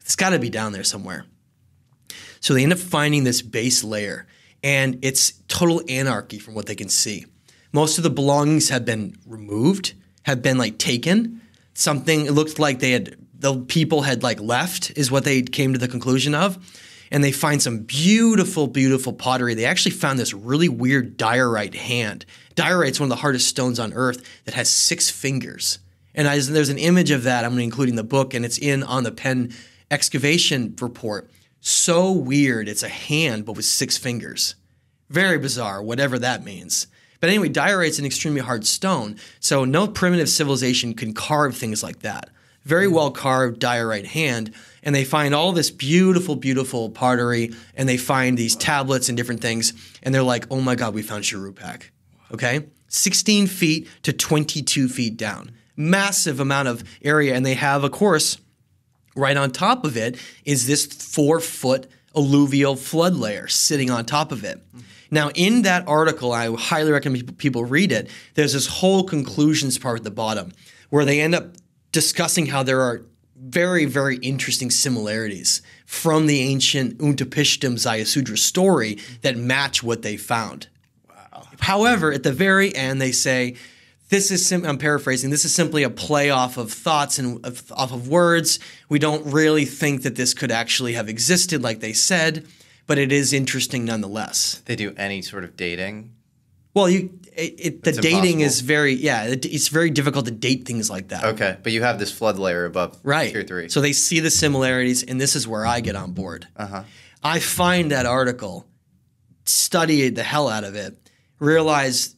it's got to be down there somewhere. So they end up finding this base layer, and it's total anarchy from what they can see. Most of the belongings have been removed, have been like taken. It looked like the people had like left is what they came to the conclusion of. And they find some beautiful, beautiful pottery. They actually found this really weird diorite hand. Diorite's one of the hardest stones on earth that has 6 fingers. And there's an image of that I'm going to include in the book, and it's on the Penn excavation report. So weird. It's a hand, but with 6 fingers. Very bizarre, whatever that means. But anyway, diorite's an extremely hard stone, so no primitive civilization can carve things like that. Very well carved diorite hand, and they find all this beautiful, beautiful pottery, and they find these tablets and different things, and they're like, oh my God, we found Shuruppak, okay? 16 feet to 22 feet down. Massive amount of area, and they have, of course, right on top of it is this 4-foot alluvial flood layer sitting on top of it. Now, in that article, I highly recommend people read it. There's this whole conclusions part at the bottom where they end up discussing how there are very, very interesting similarities from the ancient Untapishtim Zayasudra story that match what they found. Wow. However, at the very end, they say, I'm paraphrasing, this is simply a play off of thoughts and off of words. We don't really think that this could actually have existed like they said, but it is interesting nonetheless. They do any sort of dating? Well, the dating is it's very difficult to date things like that. Okay, but you have this flood layer above Tier 3. So they see the similarities, and this is where I get on board. I find that article, study the hell out of it, realize,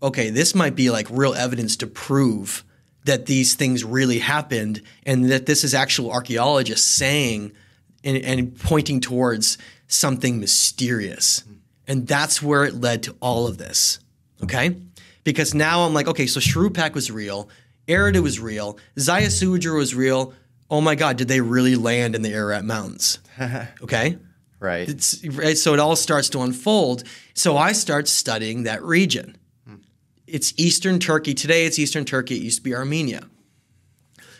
okay, this might be like real evidence to prove that these things really happened, and that this is actual archaeologists saying and pointing towards something mysterious. And that's where it led to all of this, okay? Because now I'm like, okay, so Shuruppak was real, Eridu was real, Zayasudra was real. Oh my God, did they really land in the Ararat Mountains? Okay? Right. So it all starts to unfold. So I start studying that region. It's Eastern Turkey. Today it's Eastern Turkey. It used to be Armenia.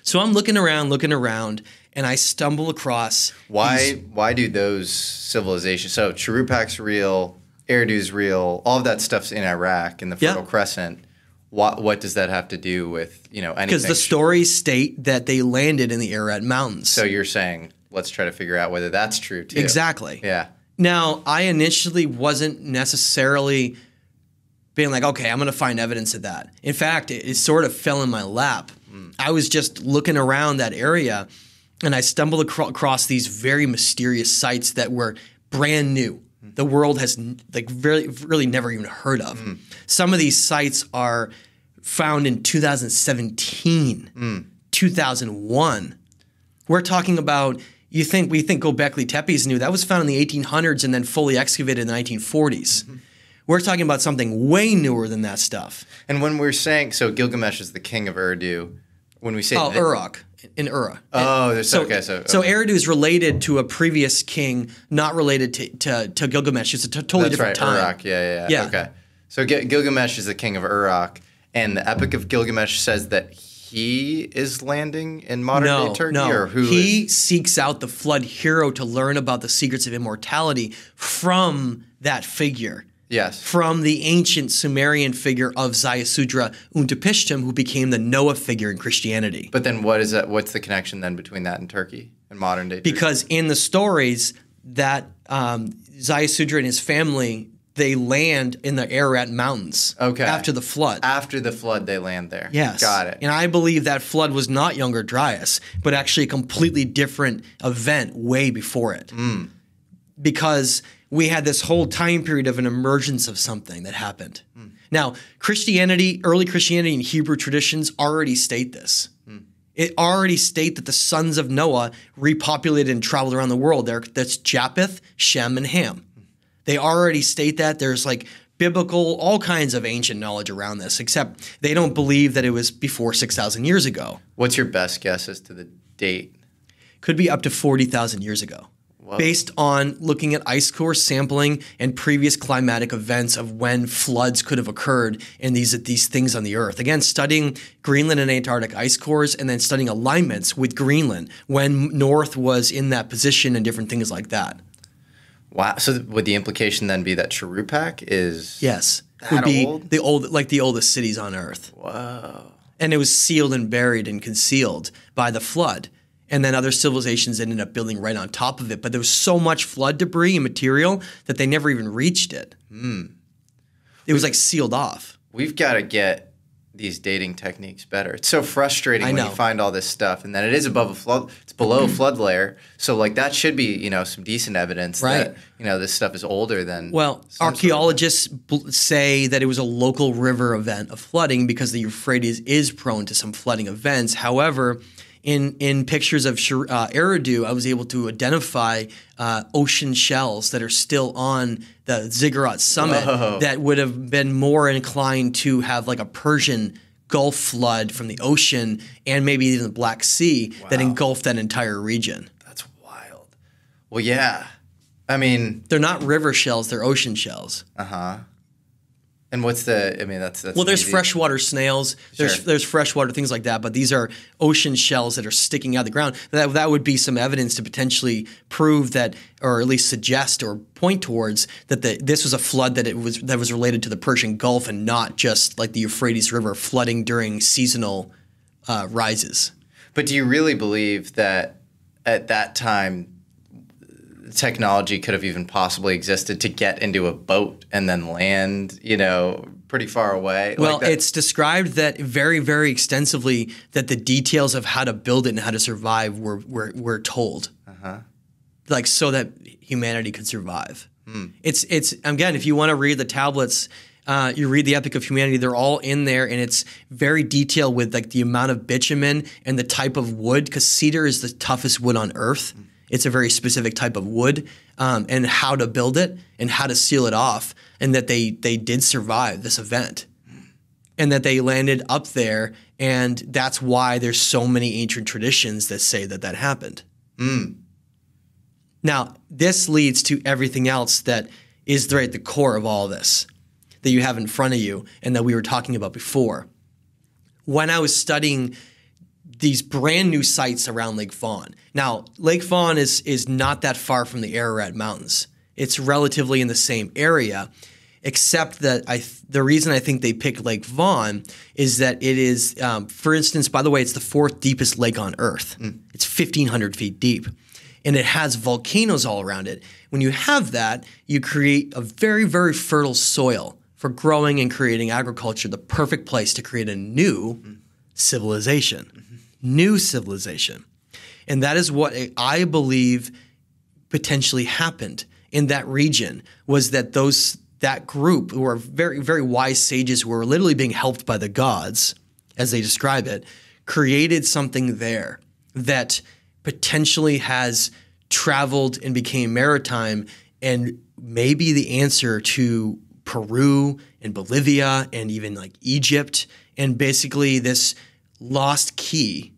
So I'm looking around, and I stumble across Why do those civilizations? So Chirupak's real, Eridu's real, all of that stuff's in Iraq in the Fertile Crescent. What does that have to do with anything? Because the stories state that they landed in the Ararat Mountains. So you're saying let's try to figure out whether that's true too. Exactly. Yeah. Now, I initially wasn't necessarily being like, okay, I'm going to find evidence of that. In fact, it sort of fell in my lap. I was just looking around that area, and I stumbled across these very mysterious sites that were brand new. The world has really never even heard of. Some of these sites are found in 2017, 2001. We're talking about we think Göbekli Tepe is new. That was found in the 1800s and then fully excavated in the 1940s. We're talking about something way newer than that stuff. And when we're saying Gilgamesh is the king of Eridu, when we say Uruk. In Ura. Oh, so Eridu is related to a previous king, not related to Gilgamesh. It's a totally different time. Uruk, yeah. Okay. So Gilgamesh is the king of Uruk, and the Epic of Gilgamesh says that he is landing in modern-day Turkey? No, he seeks out the flood hero to learn about the secrets of immortality from that figure. Yes. From the ancient Sumerian figure of Ziusudra Untapishtim, who became the Noah figure in Christianity. But then what's the connection then between that and Turkey, and modern-day Turkey? Because in the stories that Ziusudra and his family, they land in the Ararat Mountains after the flood. After the flood, they land there. Yes. Got it. And I believe that flood was not Younger Dryas, but actually a completely different event way before it. Because we had this whole time period of an emergence of something that happened. Now, early Christianity and Hebrew traditions already state this. It already state that the sons of Noah repopulated and traveled around the world. That's Japheth, Shem, and Ham. They already state that. There's biblical, all kinds of ancient knowledge around this, except they don't believe that it was before 6,000 years ago. What's your best guess as to the date? Could be up to 40,000 years ago. Whoa. Based on looking at ice core sampling and previous climatic events of when floods could have occurred in these things on the Earth. Again, studying Greenland and Antarctic ice cores and then studying alignments with Greenland when North was in that position and different things like that. Wow. So would the implication then be that Churupak is would be old? the oldest cities on Earth. Whoa. And it was sealed and buried and concealed by the flood. And then other civilizations ended up building right on top of it. But there was so much flood debris and material that they never even reached it. It was sealed off. We've got to get these dating techniques better. It's so frustrating when you find all this stuff, and then it is above a flood. It's below a flood layer. So that should be some decent evidence that this stuff is older than. Well, archaeologists say that it was a local river event of flooding because the Euphrates is prone to some flooding events. However, in pictures of Eridu, I was able to identify ocean shells that are still on the Ziggurat summit that would have been more inclined to have a Persian Gulf flood from the ocean and maybe even the Black Sea that engulfed that entire region. That's wild. Well, yeah. I mean, they're not river shells; they're ocean shells. And what's that's there's freshwater snails, there's freshwater things like that, but these are ocean shells that are sticking out of the ground. That would be some evidence to potentially prove that, or at least suggest or point towards that this was a flood that was related to the Persian Gulf and not just the Euphrates River flooding during seasonal rises. But do you really believe that at that time technology could have even possibly existed to get into a boat and then land, pretty far away? Well, it's described that very, very extensively that the details of how to build it and how to survive were told. So that humanity could survive. It's again, if you want to read the tablets, you read the Epic of Humanity, they're all in there, and it's very detailed with the amount of bitumen and the type of wood, because cedar is the toughest wood on Earth. It's a very specific type of wood, and how to build it and how to seal it off, and that they did survive this event, and that they landed up there, and that's why there's so many ancient traditions that say that happened. Now, this leads to everything else that is right at the core of all this that you have in front of you and that we were talking about before. When I was studying these brand new sites around Lake Vaughan. Now, Lake Vaughan is not that far from the Ararat Mountains. It's relatively in the same area, except that the reason I think they picked Lake Vaughan is that it is, for instance, by the way, it's the fourth deepest lake on Earth. It's 1,500 feet deep, and it has volcanoes all around it. When you have that, you create a very, very fertile soil for growing and creating agriculture, the perfect place to create a new civilization, new civilization. And that is what I believe potentially happened in that region, was that that group, who are very, very wise sages who were literally being helped by the gods, as they describe it, created something there that potentially has traveled and became maritime, and maybe the answer to Peru and Bolivia and even like Egypt, and basically this lost key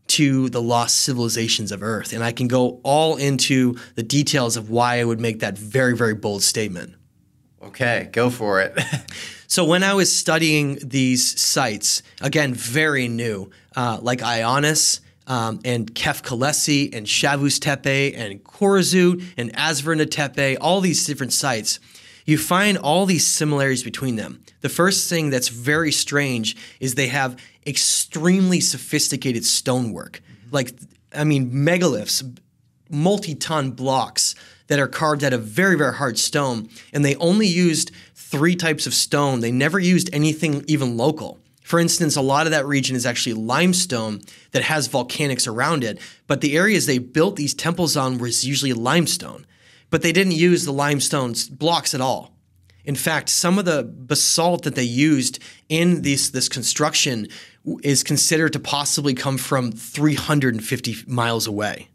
to the lost civilizations of Earth. And I can go all into the details of why I would make that very, very bold statement. Okay, go for it. So when I was studying these sites, again, very new, like Ionis and Kefkalesi and Shavus Tepe and Korzu and Azvernatepe, all these different sites, you find all these similarities between them. The first thing that's very strange is they have extremely sophisticated stonework. Like, I mean, megaliths, multi-ton blocks that are carved out of very, very hard stone. And they only used 3 types of stone. They never used anything even local. For instance, a lot of that region is actually limestone that has volcanics around it. But the areas they built these temples on was usually limestone. But they didn't use the limestone blocks at all. In fact, some of the basalt that they used in this construction is considered to possibly come from 350 miles away.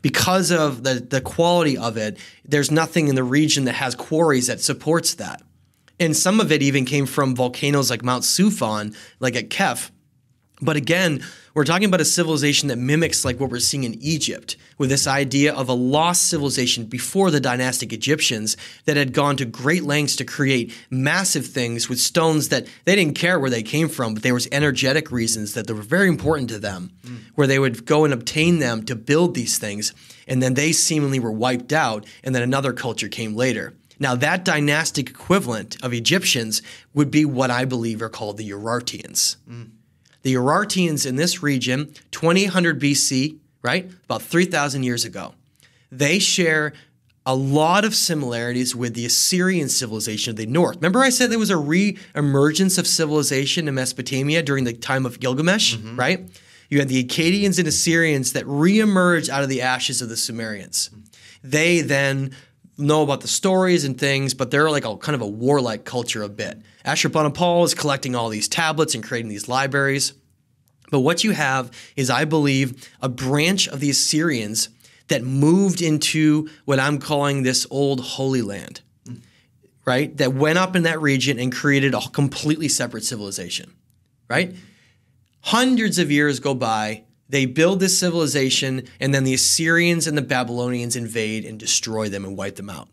Because of the quality of it, there's nothing in the region that has quarries that supports that. And some of it even came from volcanoes like Mount Sufan, like at Kef. But again, we're talking about a civilization that mimics like what we're seeing in Egypt, with this idea of a lost civilization before the dynastic Egyptians that had gone to great lengths to create massive things with stones that they didn't care where they came from, but there was energetic reasons that they were very important to them, where they would go and obtain them to build these things, and then they seemingly were wiped out, and then another culture came later. Now, that dynastic equivalent of Egyptians would be what I believe are called the Urartians. The Urartians in this region, 2800 BC, right? About 3,000 years ago. They share a lot of similarities with the Assyrian civilization of the north. Remember I said there was a re-emergence of civilization in Mesopotamia during the time of Gilgamesh, right? You had the Akkadians and Assyrians that re-emerged out of the ashes of the Sumerians. They then know about the stories and things, but they're like a kind of a warlike culture a bit. Ashurbanipal is collecting all these tablets and creating these libraries. But what you have is, I believe, a branch of the Assyrians that moved into what I'm calling this old Holy Land, right? That went up in that region and created a completely separate civilization, right? Hundreds of years go by, they build this civilization, and then the Assyrians and the Babylonians invade and destroy them and wipe them out,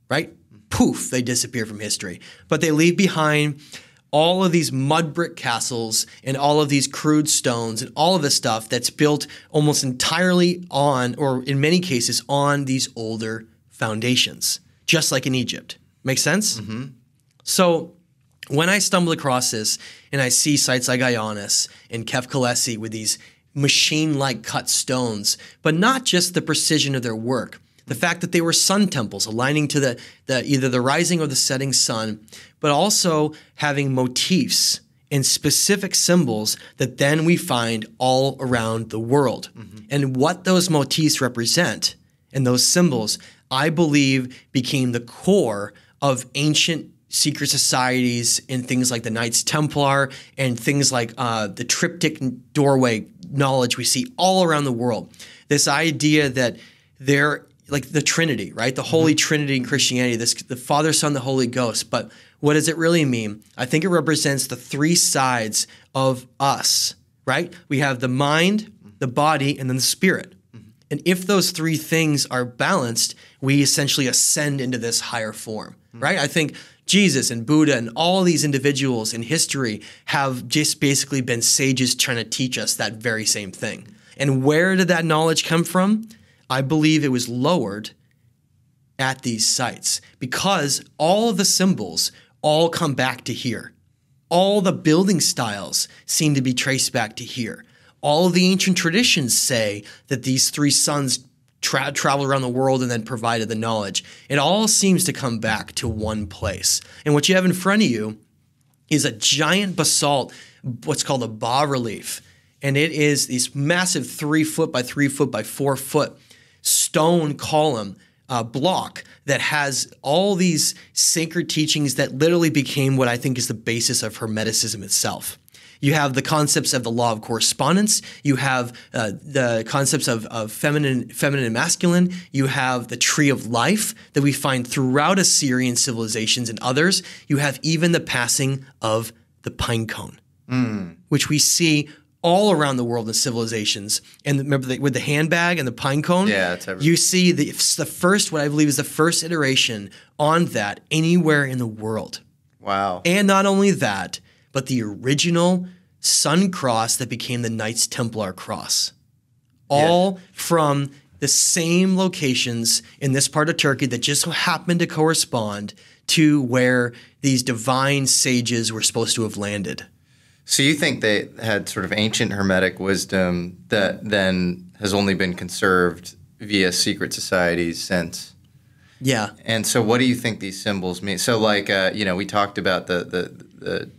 right? Poof, they disappear from history. But they leave behind all of these mud brick castles and all of these crude stones and all of this stuff that's built almost entirely on, or in many cases, on these older foundations, just like in Egypt. Make sense? So when I stumble across this and I see sites like Ionis and Kefkalesi with these machine-like cut stones, but not just the precision of their work, the fact that they were sun temples aligning to the either the rising or the setting sun, but also having motifs and specific symbols that then we find all around the world. And what those motifs represent and those symbols, I believe, became the core of ancient secret societies and things like the Knights Templar and things like the triptych doorway knowledge we see all around the world. This idea that they're like the Trinity, right? The Holy Trinity in Christianity, the Father, Son, the Holy Ghost. But what does it really mean? I think it represents the 3 sides of us, right? We have the mind, the body, and then the spirit. And if those 3 things are balanced, we essentially ascend into this higher form, right? I think Jesus and Buddha and all these individuals in history have just basically been sages trying to teach us that very same thing. And where did that knowledge come from? I believe it was lowered at these sites because all of the symbols all come back to here. All the building styles seem to be traced back to here. All of the ancient traditions say that these three suns traveled around the world and then provided the knowledge. It all seems to come back to one place. And what you have in front of you is a giant basalt, what's called a bas-relief. And it is this massive 3 foot by 3 foot by 4 foot stone column block that has all these sacred teachings that literally became what I think is the basis of Hermeticism itself. You have the concepts of the law of correspondence. You have the concepts of feminine and masculine. You have the tree of life that we find throughout Assyrian civilizations and others. You have even the passing of the pine cone, which we see all around the world in civilizations. And remember with the handbag and the pine cone? Yeah, it's everywhere. You see the first, what I believe is the first iteration on that anywhere in the world. Wow. And not only that, but the original sun cross that became the Knights Templar cross. All from the same locations in this part of Turkey that just happened to correspond to where these divine sages were supposed to have landed. So you think they had sort of ancient Hermetic wisdom that then has only been conserved via secret societies since? Yeah. And so what do you think these symbols mean? So like, we talked about the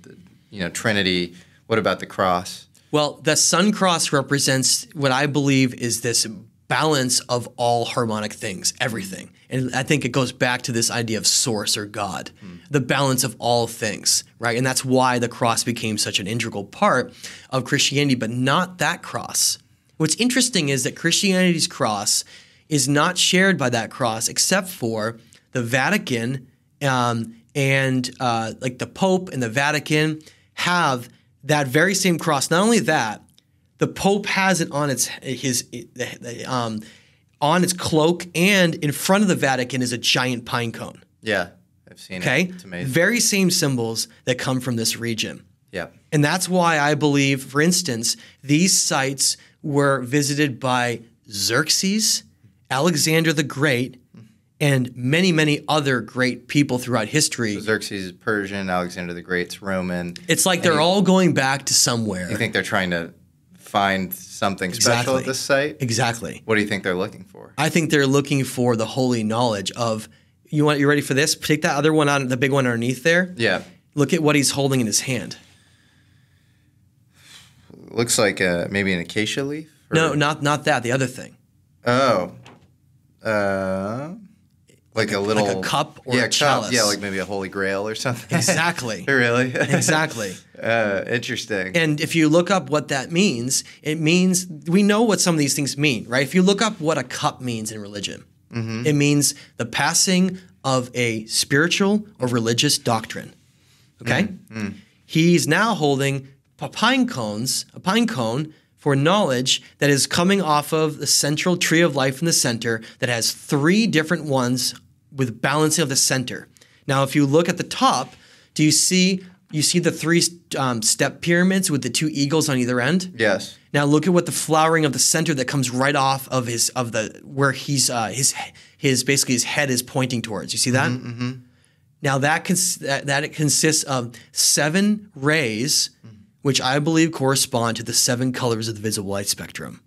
Trinity. What about the cross? Well, the sun cross represents what I believe is this balance of all harmonic things, everything. And I think it goes back to this idea of source or God, the balance of all things, right? And that's why the cross became such an integral part of Christianity, but not that cross. What's interesting is that Christianity's cross is not shared by that cross except for the Vatican and like the Pope and the Vatican have that very same cross. Not only that, the Pope has it on on its cloak, and in front of the Vatican is a giant pine cone. Yeah, I've seen it. Okay, It's amazing. very same symbols that come from this region. Yeah. And that's why I believe, for instance, these sites were visited by Xerxes, Alexander the Great, and many, many other great people throughout history. Xerxes is Persian, Alexander the Great's Roman. It's like they're all going back to somewhere. You think they're trying to find something special at this site? Exactly. What do you think they're looking for? I think they're looking for the holy knowledge of, you ready for this? Take that other one on, the big one underneath there. Yeah. Look at what he's holding in his hand. Looks like maybe an acacia leaf? No, not that. The other thing. Oh. Like a little... Like a cup or a cup. chalice. Yeah, like maybe a holy grail or something. Exactly. Really? Exactly. Interesting. And if you look up what that means, it means, we know what some of these things mean, right? If you look up what a cup means in religion, it means the passing of a spiritual or religious doctrine. Okay? He's now holding a pine cone for knowledge that is coming off of the central tree of life in the center that has 3 different ones with balancing of the center. Now, if you look at the top, do you see the 3 step pyramids with the 2 eagles on either end? Yes. Now look at what the flowering of the center that comes right off of where he's basically his head is pointing towards. You see that? Now that it consists of 7 rays, which I believe correspond to the 7 colors of the visible light spectrum.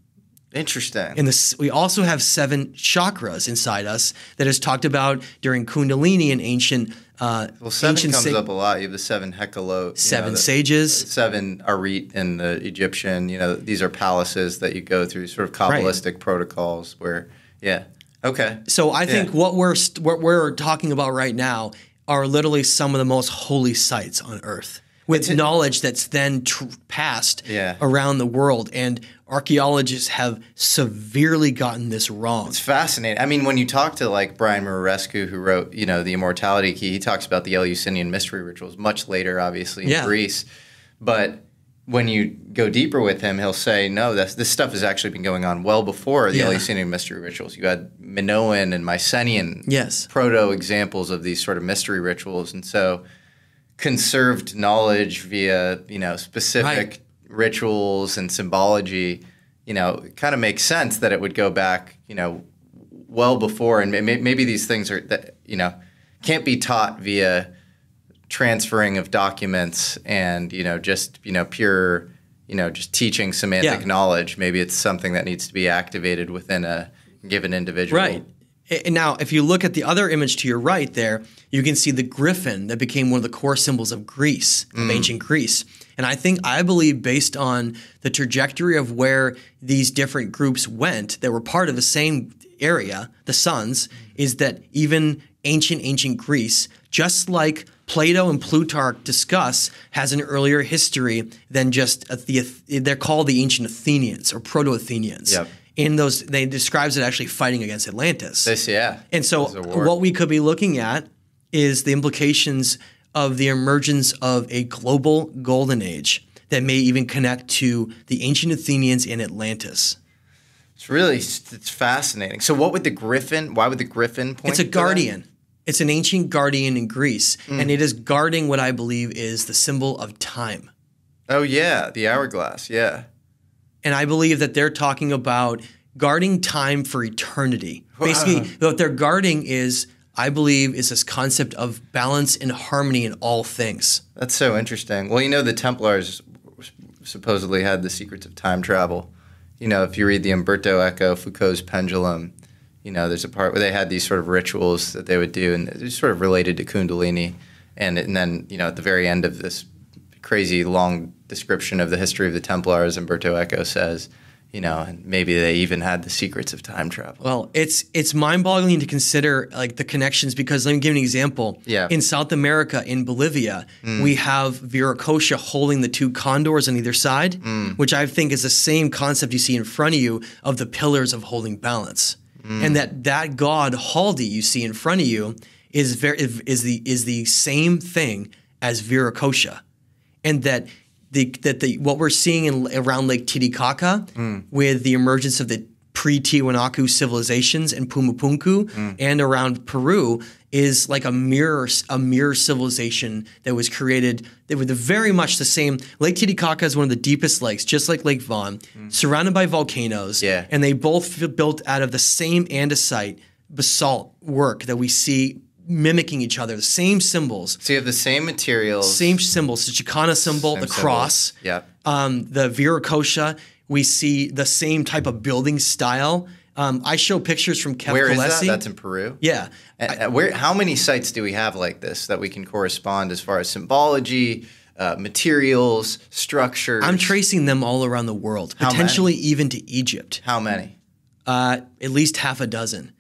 Interesting. And we also have 7 chakras inside us that is talked about during Kundalini and ancient. Well, 7 comes up a lot. You have the 7 Hecalot. 7 sages. 7 Arit in the Egyptian. These are palaces that you go through, sort of Kabbalistic protocols where, yeah. Okay. So I think what we're talking about right now are literally some of the most holy sites on Earth, with knowledge that's then passed around the world. And archaeologists have severely gotten this wrong. It's fascinating. I mean, when you talk to like Brian Murarescu, who wrote, The Immortality Key, he talks about the Eleusinian mystery rituals much later, obviously, in Greece. But when you go deeper with him, he'll say, no, this stuff has actually been going on well before the Eleusinian mystery rituals. You had Minoan and Mycenaean proto-examples of these sort of mystery rituals. And so conserved knowledge via, specific rituals and symbology, it kind of makes sense that it would go back, well before. And maybe these things are that, can't be taught via transferring of documents and just pure just teaching semantic knowledge. Maybe it's something that needs to be activated within a given individual. Right. And now, if you look at the other image to your right there, you can see the griffin that became one of the core symbols of Greece, of ancient Greece. And I believe based on the trajectory of where these different groups went that were part of the same area, the suns, is that even ancient Greece, just like Plato and Plutarch discuss, has an earlier history than just they're called the ancient Athenians or proto-Athenians. Yep. In those, they describes it actually fighting against Atlantis. And so what we could be looking at is the implications of the emergence of a global golden age that may even connect to the ancient Athenians in Atlantis. It's fascinating. So why would the griffin point It's a to guardian. that? It's an ancient guardian in Greece, and it is guarding what I believe is the symbol of time. Oh, yeah, the hourglass, yeah. And I believe that they're talking about guarding time for eternity. Basically, what they're guarding is, I believe, is this concept of balance and harmony in all things. That's so interesting. Well, the Templars supposedly had the secrets of time travel. If you read the Umberto Eco, Foucault's Pendulum, there's a part where they had these sort of rituals that they would do, and it's sort of related to Kundalini. And then, at the very end of this crazy long description of the history of the Templars, Umberto Eco says, and maybe they even had the secrets of time travel. Well, it's mind-boggling to consider like the connections, because let me give you an example. Yeah. In South America, in Bolivia, we have Viracocha holding the two condors on either side, which I think is the same concept you see in front of you of the pillars of holding balance. And that god Haldi you see in front of you is the same thing as Viracocha, and that what we're seeing around Lake Titicaca with the emergence of the pre-Tiwanaku civilizations in Pumapunku and around Peru is like a mirror civilization that was created. They were very much the same. Lake Titicaca is one of the deepest lakes, just like Lake Vaughan, surrounded by volcanoes. Yeah. And they both built out of the same andesite basalt work that we see mimicking each other, the same symbols. So you have the same materials. Same symbols, the Chicana symbol, the cross. Yeah. The Viracocha, we see the same type of building style. I show pictures from Kev Where Kalesi. is that? That's in Peru? Yeah. How many sites do we have like this that we can correspond as far as symbology, materials, structures? I'm tracing them all around the world, potentially even to Egypt. How many? At least half a dozen.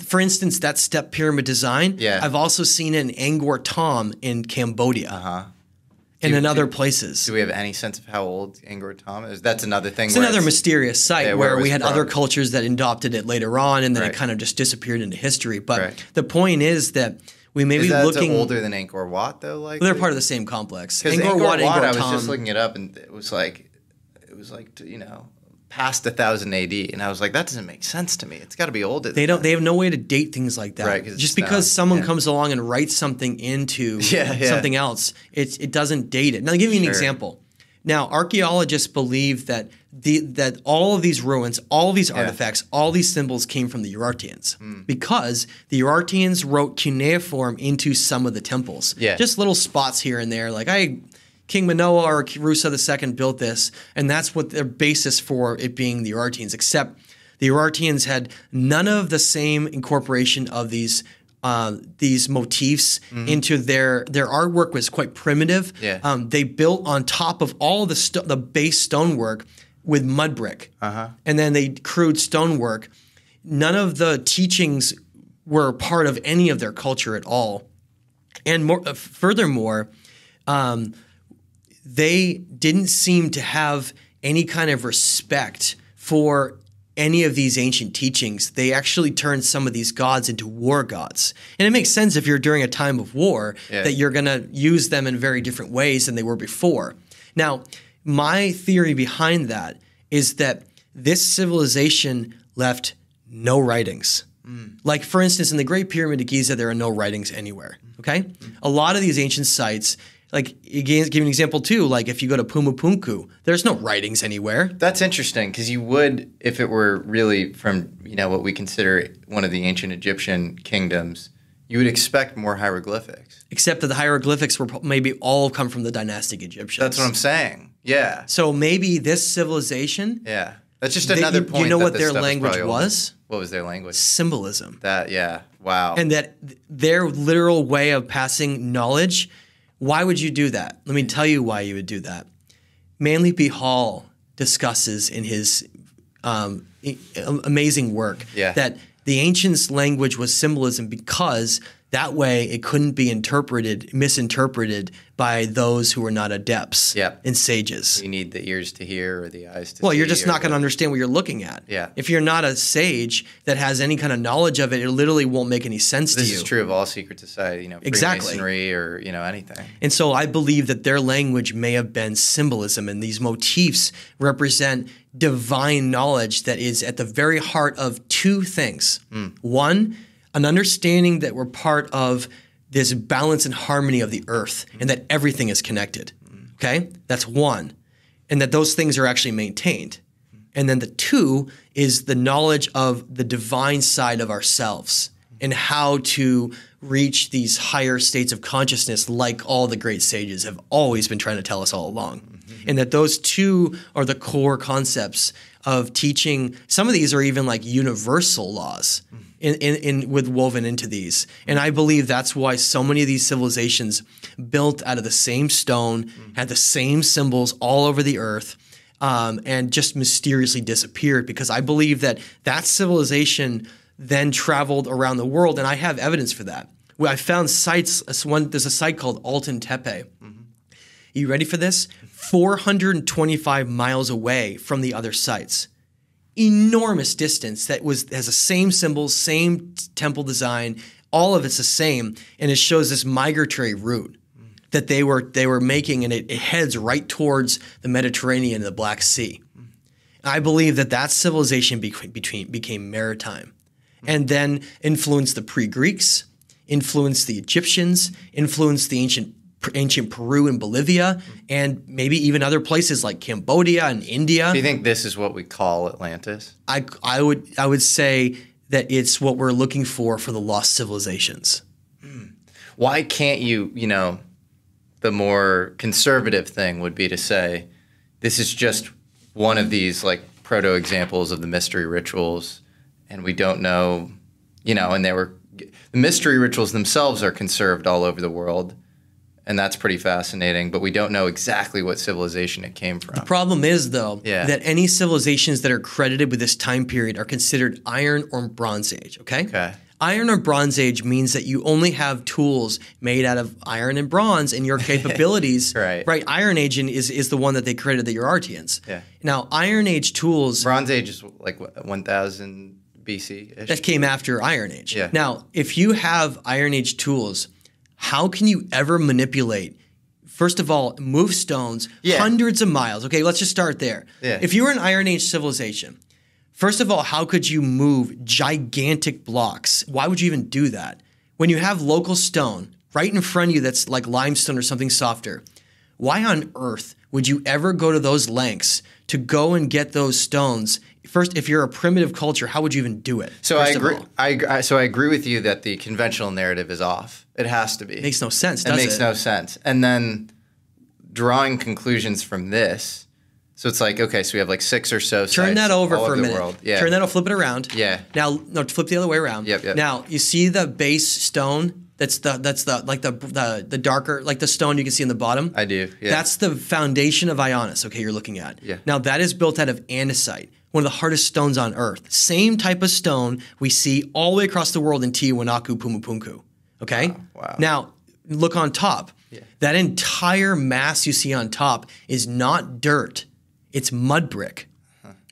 For instance, that step pyramid design, I've also seen it in Angkor Thom in Cambodia. And in other places. Do we have any sense of how old Angkor Thom is? That's another thing. It's another mysterious site where we had from. other cultures that adopted it later on, and then it kind of just disappeared into history. But the point is that we may be looking older than Angkor Wat, though. Like they're part of the same complex. Because Angkor Wat, I was just looking it up, and it was like past 1000 AD, and I was like, that doesn't make sense to me. It's got to be older. They have no way to date things like that. Right, just because someone comes along and writes something into something else, it doesn't date it. Now, I'll give you an example. Now, archaeologists believe that that all of these ruins, all of these artifacts, all these symbols came from the Urartians because the Urartians wrote cuneiform into some of the temples. Just little spots here and there, like King Manoah or Rusa II built this, and that's what their basis for it being the Urartians, except the Urartians had none of the same incorporation of these motifs into their artwork was quite primitive. They built on top of all the base stonework with mud brick, and then they crewed stonework. None of the teachings were part of any of their culture at all, and furthermore, they didn't seem to have any kind of respect for any of these ancient teachings. They actually turned some of these gods into war gods. And it makes sense if you're during a time of war that you're going to use them in very different ways than they were before. Now, my theory behind that is that this civilization left no writings. Like, for instance, in the Great Pyramid of Giza, there are no writings anywhere, okay? A lot of these ancient sites, like, give an example too, like if you go to Pumapunku, there's no writings anywhere. That's interesting, because you would, if it were really from, what we consider one of the ancient Egyptian kingdoms, you would expect more hieroglyphics. Except that the hieroglyphics were maybe all come from the dynastic Egyptians. That's what I'm saying. Yeah. So maybe this civilization. Yeah. That's just another point. You know that what this their stuff language was? What was their language? Symbolism. Yeah. Wow. And that their literal way of passing knowledge, why would you do that? Let me tell you why you would do that. Manly P. Hall discusses in his amazing work that the ancients' language was symbolism because that way it couldn't be misinterpreted by those who were not adepts and sages. You need the ears to hear or the eyes to see. Well, you're just not going to understand what you're looking at. Yeah. If you're not a sage that has any kind of knowledge of it, it literally won't make any sense to you. This is true of all secret society, Freemasonry or, anything. And so I believe that their language may have been symbolism, and these motifs represent divine knowledge that is at the very heart of two things. One, an understanding that we're part of this balance and harmony of the earth and that everything is connected. Okay? That's one. And that those things are actually maintained. And then the two is the knowledge of the divine side of ourselves and how to reach these higher states of consciousness like all the great sages have always been trying to tell us all along. And that those two are the core concepts of teaching. Some of these are even like universal laws with woven into these. And I believe that's why so many of these civilizations built out of the same stone, had the same symbols all over the earth, and just mysteriously disappeared, because I believe that that civilization then traveled around the world, and I have evidence for that. I found sites. There's a site called Altan Tepe. You ready for this? 425 miles away from the other sites. Enormous distance that has the same symbols, same temple design, all of it's the same, and it shows this migratory route that they were making, and it heads right towards the Mediterranean and the Black Sea. I believe that civilization became maritime, and then influenced the pre-Greeks, influenced the Egyptians, influenced the ancient Peru and Bolivia, and maybe even other places like Cambodia and India. Do you think this is what we call Atlantis? I would say that it's what we're looking for the lost civilizations. Why can't you, the more conservative thing would be to say this is just one of these like proto examples of the mystery rituals, and we don't know, and the mystery rituals themselves are conserved all over the world. And that's pretty fascinating, but we don't know exactly what civilization it came from. The problem is, though, that any civilizations that are credited with this time period are considered Iron or Bronze Age, okay? Iron or Bronze Age means that you only have tools made out of iron and bronze in your capabilities. Right. Iron Age is the one that they credited the Urartians. Now, Iron Age tools... Bronze Age is like 1000 BC-ish? That came after Iron Age. Now, if you have Iron Age tools... How can you ever manipulate, first of all, move stones hundreds of miles? Okay, let's just start there. If you were an Iron Age civilization, first of all, how could you move gigantic blocks? Why would you even do that? When you have local stone right in front of you that's like limestone or something softer, why on earth would you ever go to those lengths to go and get those stones? First, if you're a primitive culture, how would you even do it? So I agree. I agree with you that the conventional narrative is off. It has to be. It makes no sense, does it? It makes no sense. And then drawing conclusions from this. So it's like, okay, so we have like 6 or so sites. Turn that over for a minute. World. Turn that over, flip it around. Now, no, flip the other way around. Yep. Now, you see the base stone? That's the darker, like the stone you can see in the bottom? I do, That's the foundation of Ionis, okay, you're looking at. Now, that is built out of andesite, one of the hardest stones on Earth. Same type of stone we see all the way across the world in Tiwanaku, Pumapunku, okay? Wow. Now, look on top. That entire mass you see on top is not dirt. It's mud brick.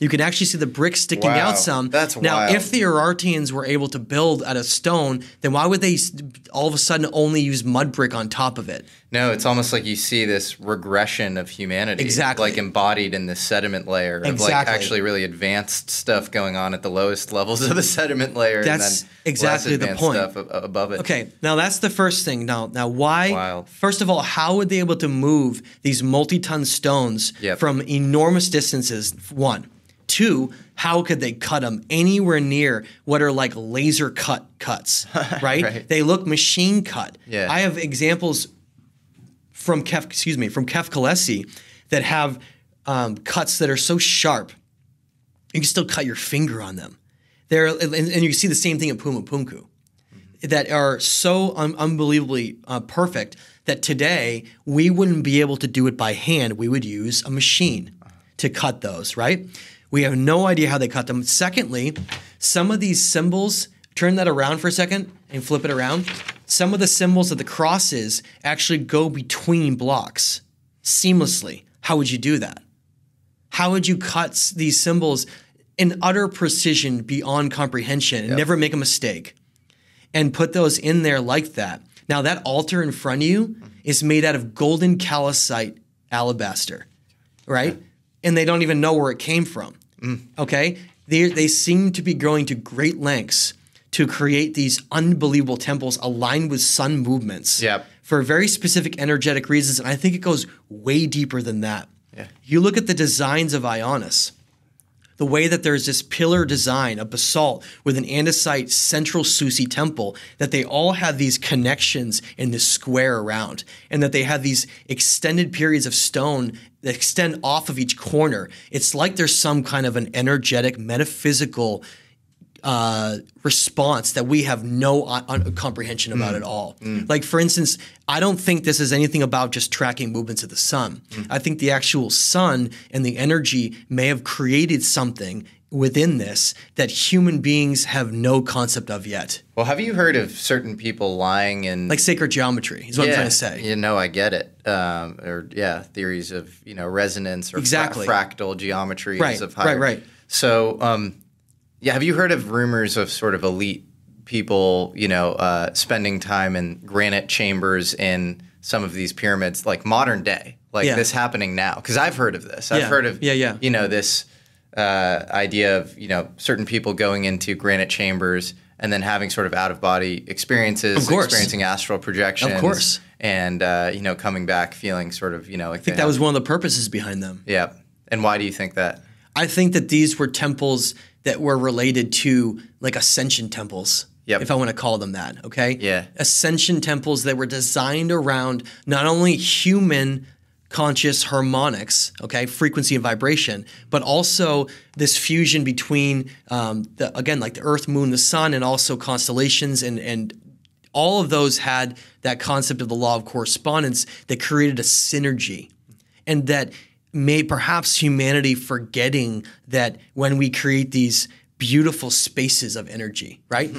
You can actually see the bricks sticking Wow, out some. that's now, wild. if the Urartians were able to build out of stone, then why would they all of a sudden only use mud brick on top of it? No, it's almost like you see this regression of humanity. Exactly. Like embodied in this sediment layer of like actually really advanced stuff going on at the lowest levels of the sediment layer. That's and then exactly less the advanced point. Stuff above it. Okay, now that's the first thing. Now why? Wild. First of all, how would they be able to move these multi-ton stones from enormous distances? One. Two, how could they cut them anywhere near what are like laser cuts, right? Right. They look machine cut. Yeah. I have examples from Kefkalesi that have cuts that are so sharp you can still cut your finger on them. And you see the same thing at Pumapunku that are so unbelievably perfect that today we wouldn't be able to do it by hand. We would use a machine to cut those, right? We have no idea how they cut them. Secondly, some of these symbols, turn that around for a second and flip it around. Some of the symbols of the crosses actually go between blocks seamlessly. How would you do that? How would you cut these symbols in utter precision beyond comprehension and never make a mistake and put those in there like that? Now that altar in front of you is made out of golden calcite alabaster, right? And they don't even know where it came from. Okay, they seem to be going to great lengths to create these unbelievable temples aligned with sun movements for very specific energetic reasons. And I think it goes way deeper than that. Yeah. You look at the designs of Ionis, the way that there's this pillar design of basalt with an andesite central Susi temple, that they all have these connections in this square around, and that they have these extended periods of stone that extend off of each corner. It's like there's some kind of an energetic, metaphysical response that we have no comprehension about at all. Like, for instance, I don't think this is anything about just tracking movements of the sun. I think the actual sun and the energy may have created something within this that human beings have no concept of yet. Well, have you heard of certain people lying in... Like sacred geometry is what I'm trying to say. You know, I get it. Theories of, resonance or fractal geometries of higher... Right. So... have you heard of rumors of sort of elite people, spending time in granite chambers in some of these pyramids, like modern day, like this happening now? Because I've heard of this. I've heard of, this idea of, certain people going into granite chambers and then having sort of out-of-body experiences, experiencing astral projections. Of course. And, coming back feeling sort of, like I think that was one of the purposes behind them. Yeah. And why do you think that? I think that these were temples that were related to like ascension temples, if I want to call them that, okay? Yeah. Ascension temples that were designed around not only human conscious harmonics, okay, frequency and vibration, but also this fusion between, the earth, moon, the sun, and also constellations, and all of those had that concept of the law of correspondence that created a synergy, and that made perhaps humanity forgetting that when we create these beautiful spaces of energy, right?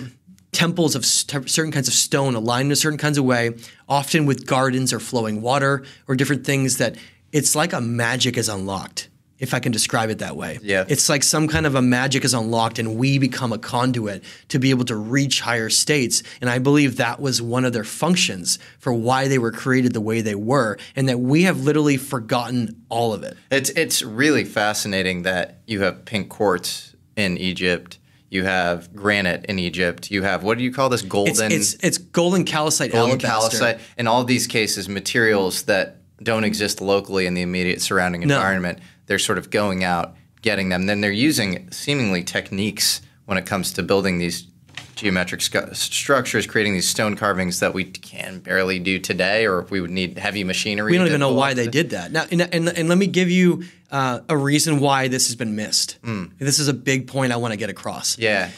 Temples of certain kinds of stone aligned in a certain kinds of way, often with gardens or flowing water or different things, that it's like a magic is unlocked, if I can describe it that way. Yeah. It's like some kind of a magic is unlocked and we become a conduit to be able to reach higher states. And I believe that was one of their functions for why they were created the way they were, and that we have literally forgotten all of it. It's really fascinating that you have pink quartz in Egypt. You have granite in Egypt. You have, what do you call this? Golden? It's golden calcite alabaster. Calcite. In all these cases, materials that don't exist locally in the immediate surrounding environment. They're sort of going out, getting them. Then they're using seemingly techniques when it comes to building these geometric structures, creating these stone carvings that we can barely do today, or if we would need heavy machinery. We don't even know why they did that. Now, and let me give you a reason why this has been missed. This is a big point I want to get across. Yeah.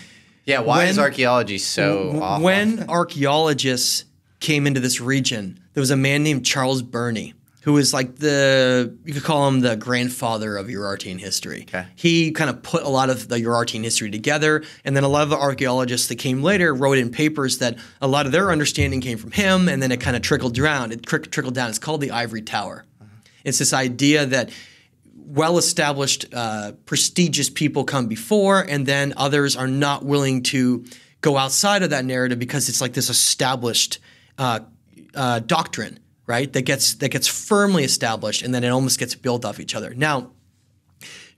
Why is archaeology so awful? When archaeologists came into this region, there was a man named Charles Burney, who was like you could call him the grandfather of Urartian history. Okay. He kind of put a lot of the Urartian history together, and then a lot of the archaeologists that came later wrote in papers that a lot of their understanding came from him, and then it kind of trickled down. It's called the Ivory Tower. It's this idea that well-established, prestigious people come before, and then others are not willing to go outside of that narrative because it's like this established doctrine, right? That gets firmly established, and then it almost gets built off each other. Now,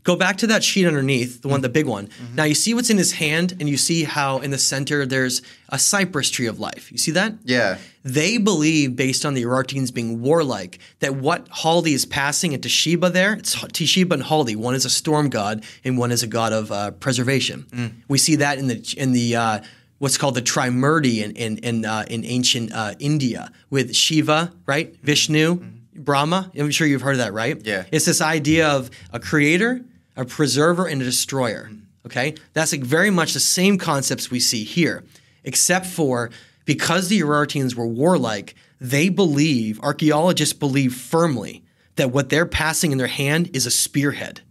go back to that sheet underneath, the big one. Mm-hmm. Now you see what's in his hand, and you see how in the center there's a cypress tree of life. You see that? Yeah. They believe, based on the Urartians being warlike, that what Haldi is passing into Sheba there, it's Sheba and Haldi. One is a storm god, and one is a god of preservation. We see that in the what's called the Trimurti in ancient India with Shiva, right? Vishnu, Brahma. I'm sure you've heard of that, right? Yeah. It's this idea of a creator, a preserver, and a destroyer. Okay? That's like very much the same concepts we see here, except for because the Urartians were warlike, archaeologists believe firmly that what they're passing in their hand is a spearhead.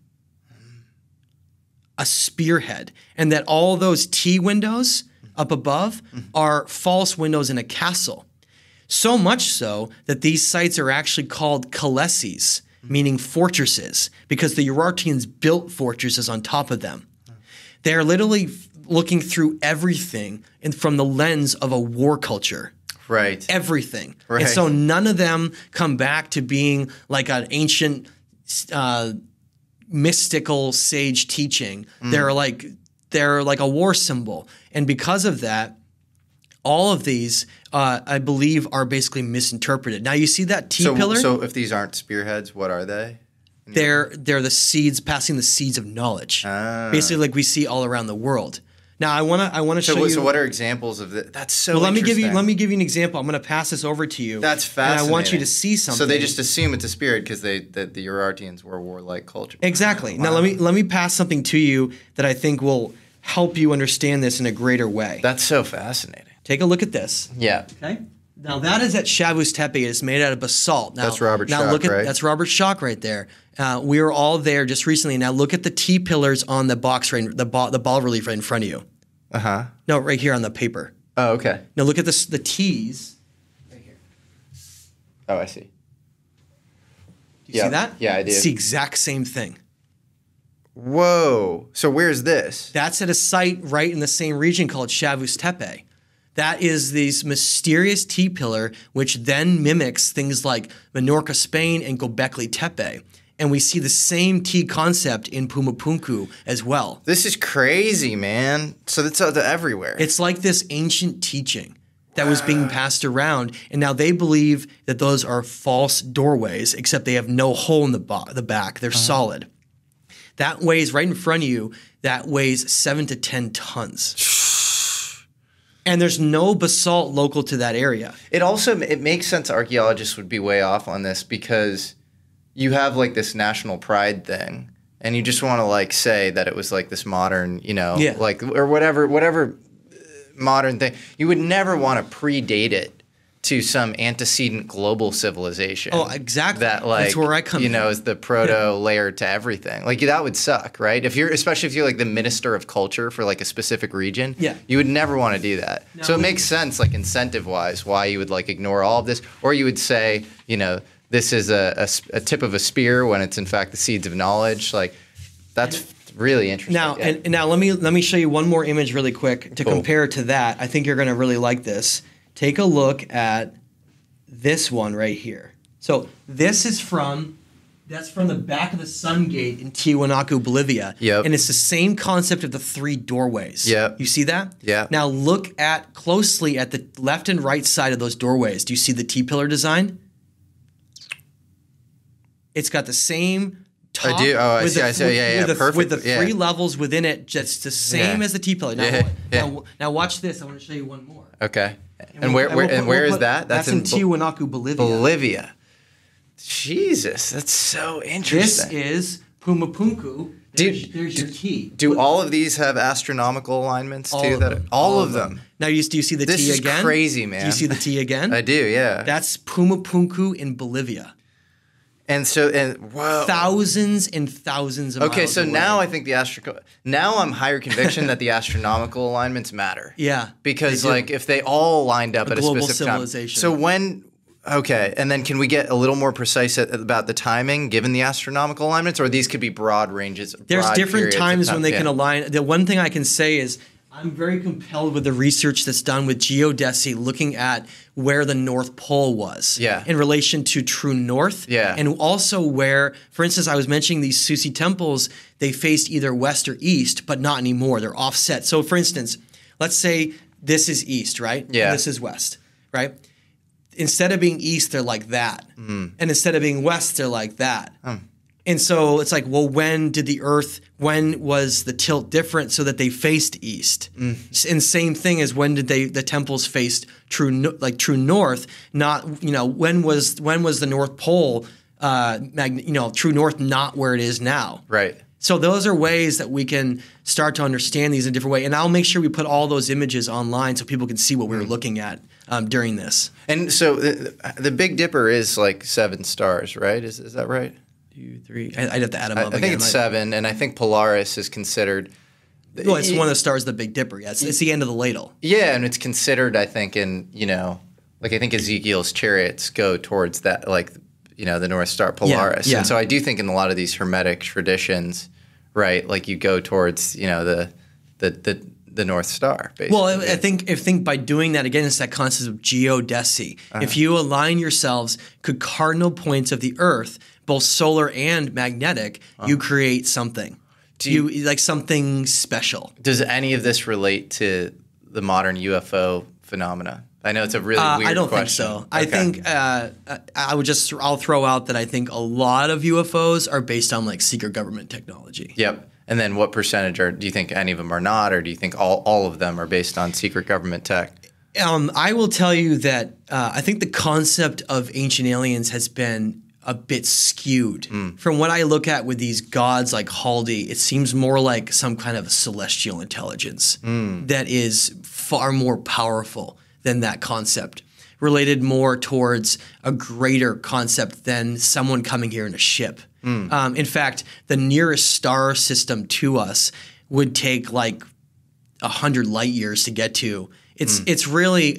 A spearhead. And that all those T windows up above are false windows in a castle. So much so that these sites are actually called kalesis, meaning fortresses, because the Urartians built fortresses on top of them. They are literally looking through everything from the lens of a war culture. Right. Everything. Right. And so none of them come back to being like an ancient mystical sage teaching. They're like a war symbol. And because of that, all of these, I believe, are basically misinterpreted. Now you see that T pillar? So if these aren't spearheads, what are they? They're the seeds, passing the seeds of knowledge. Basically like we see all around the world. Now I want to show you. So what are examples of that? That's so well, interesting. let me give you an example. I'm going to pass this over to you. That's fascinating. And I want you to see something. So they just assume it's a spirit because the Urartians were a warlike culture. Exactly. Wow. Now let me pass something to you that I think will help you understand this in a greater way. That's so fascinating. Take a look at this. Yeah. Okay. Now that is at Shavuos Tepe. It's made out of basalt. Now, that's Robert Schock, right? That's Robert Schock right there. We were all there just recently. Now look at the T pillars on the box, the bas relief right in front of you. Uh-huh. No, right here on the paper. Oh, okay. Now look at this, the T's right here. Oh, I see. Do you see that? Yeah, I do. It's the exact same thing. Whoa. So where's this? That's at a site right in the same region called Shavuos Tepe. That is this mysterious T pillar, which then mimics things like Menorca, Spain, and Göbekli Tepe. And we see the same T concept in Pumapunku as well. This is crazy, man. So that's everywhere. It's like this ancient teaching that was being passed around, and now they believe that those are false doorways, except they have no hole in the back. They're solid. That weighs right in front of you. That weighs 7 to 10 tons. And there's no basalt local to that area. It makes sense archaeologists would be way off on this because you have like this national pride thing, and you just want to like say that it was like this modern, like or whatever modern thing. You would never want to predate it to some antecedent global civilization. Oh, exactly. That like that's where I come in. Is the proto layer to everything. Like that would suck, right? Especially if you're like the minister of culture for like a specific region. Yeah. You would never want to do that. No. So it makes sense, like incentive wise, why you would like ignore all of this, or you would say, this is a tip of a spear when it's in fact the seeds of knowledge. Like that's really interesting. Now, and now let me show you one more image really quick to compare to that. I think you're going to really like this. Take a look at this one right here. So this is that's from the back of the Sun Gate in Tiwanaku, Bolivia. Yep. And it's the same concept of the 3 doorways. Yep. You see that? Yeah. Now look closely at the left and right side of those doorways. Do you see the T-pillar design? It's got the same top. I do. Oh, I see. Yeah. Perfect. With the 3 levels within it, just the same as the T-pillar. Now watch this. I want to show you one more. Okay. And where is that? That's in Tiwanaku, Bolivia. Bolivia. Jesus, that's so interesting. This is Pumapunku. There's your T. Do all of these have astronomical alignments too? All of them. Now, do you see the T again? This is crazy, man. Do you see the T again? I do, yeah. That's Pumapunku in Bolivia. And whoa. Thousands and thousands of miles Okay, so away. now I think now I'm higher conviction that the astronomical alignments matter. Yeah. Because like if they all lined up at a global specific civilization. time. So when Okay, and then can we get a little more precise about the timing, given the astronomical alignments, or these could be broad ranges? There's broad different periods of times time? when they can align. The one thing I can say is I'm very compelled with the research that's done with geodesy, looking at where the North Pole was in relation to true north. And also where, for instance, I was mentioning these Susi temples, they faced either west or east, but not anymore. They're offset. So for instance, let's say this is east, right? And this is west, right? Instead of being east, they're like that. And instead of being west, they're like that. And so it's like, well, when was the tilt different so that they faced east? And same thing as when did the temples faced true north? Not, when was the North Pole, true north, not where it is now? Right. So those are ways that we can start to understand these in a different way. And I'll make sure we put all those images online so people can see what we were looking at during this. And so the Big Dipper is like 7 stars, right? Is that right? 2, 3. I'd have to add them up. I think it's 7, and I think Polaris is considered. Well, it's one of the stars of the Big Dipper. Yeah, it's the end of the ladle. Yeah, and it's considered, I think, I think Ezekiel's chariots go towards that, the North Star Polaris. Yeah. And so I do think in a lot of these Hermetic traditions, right, like you go towards, the North Star, basically. Well, I think by doing that, again, it's that concept of geodesy. If you align yourselves, could cardinal points of the Earth, both solar and magnetic, you create something. Something special. Does any of this relate to the modern UFO phenomena? I know it's a really weird question. I don't think so. I think I'll throw out that I think a lot of UFOs are based on secret government technology. Yep. And then what percentage do you think any of them are not, or do you think all of them are based on secret government tech? I will tell you that I think the concept of ancient aliens has been a bit skewed. From what I look at with these gods like Haldi, it seems more like some kind of celestial intelligence that is far more powerful than that concept, related more towards a greater concept than someone coming here in a ship. In fact, the nearest star system to us would take 100 light years to get to. It's really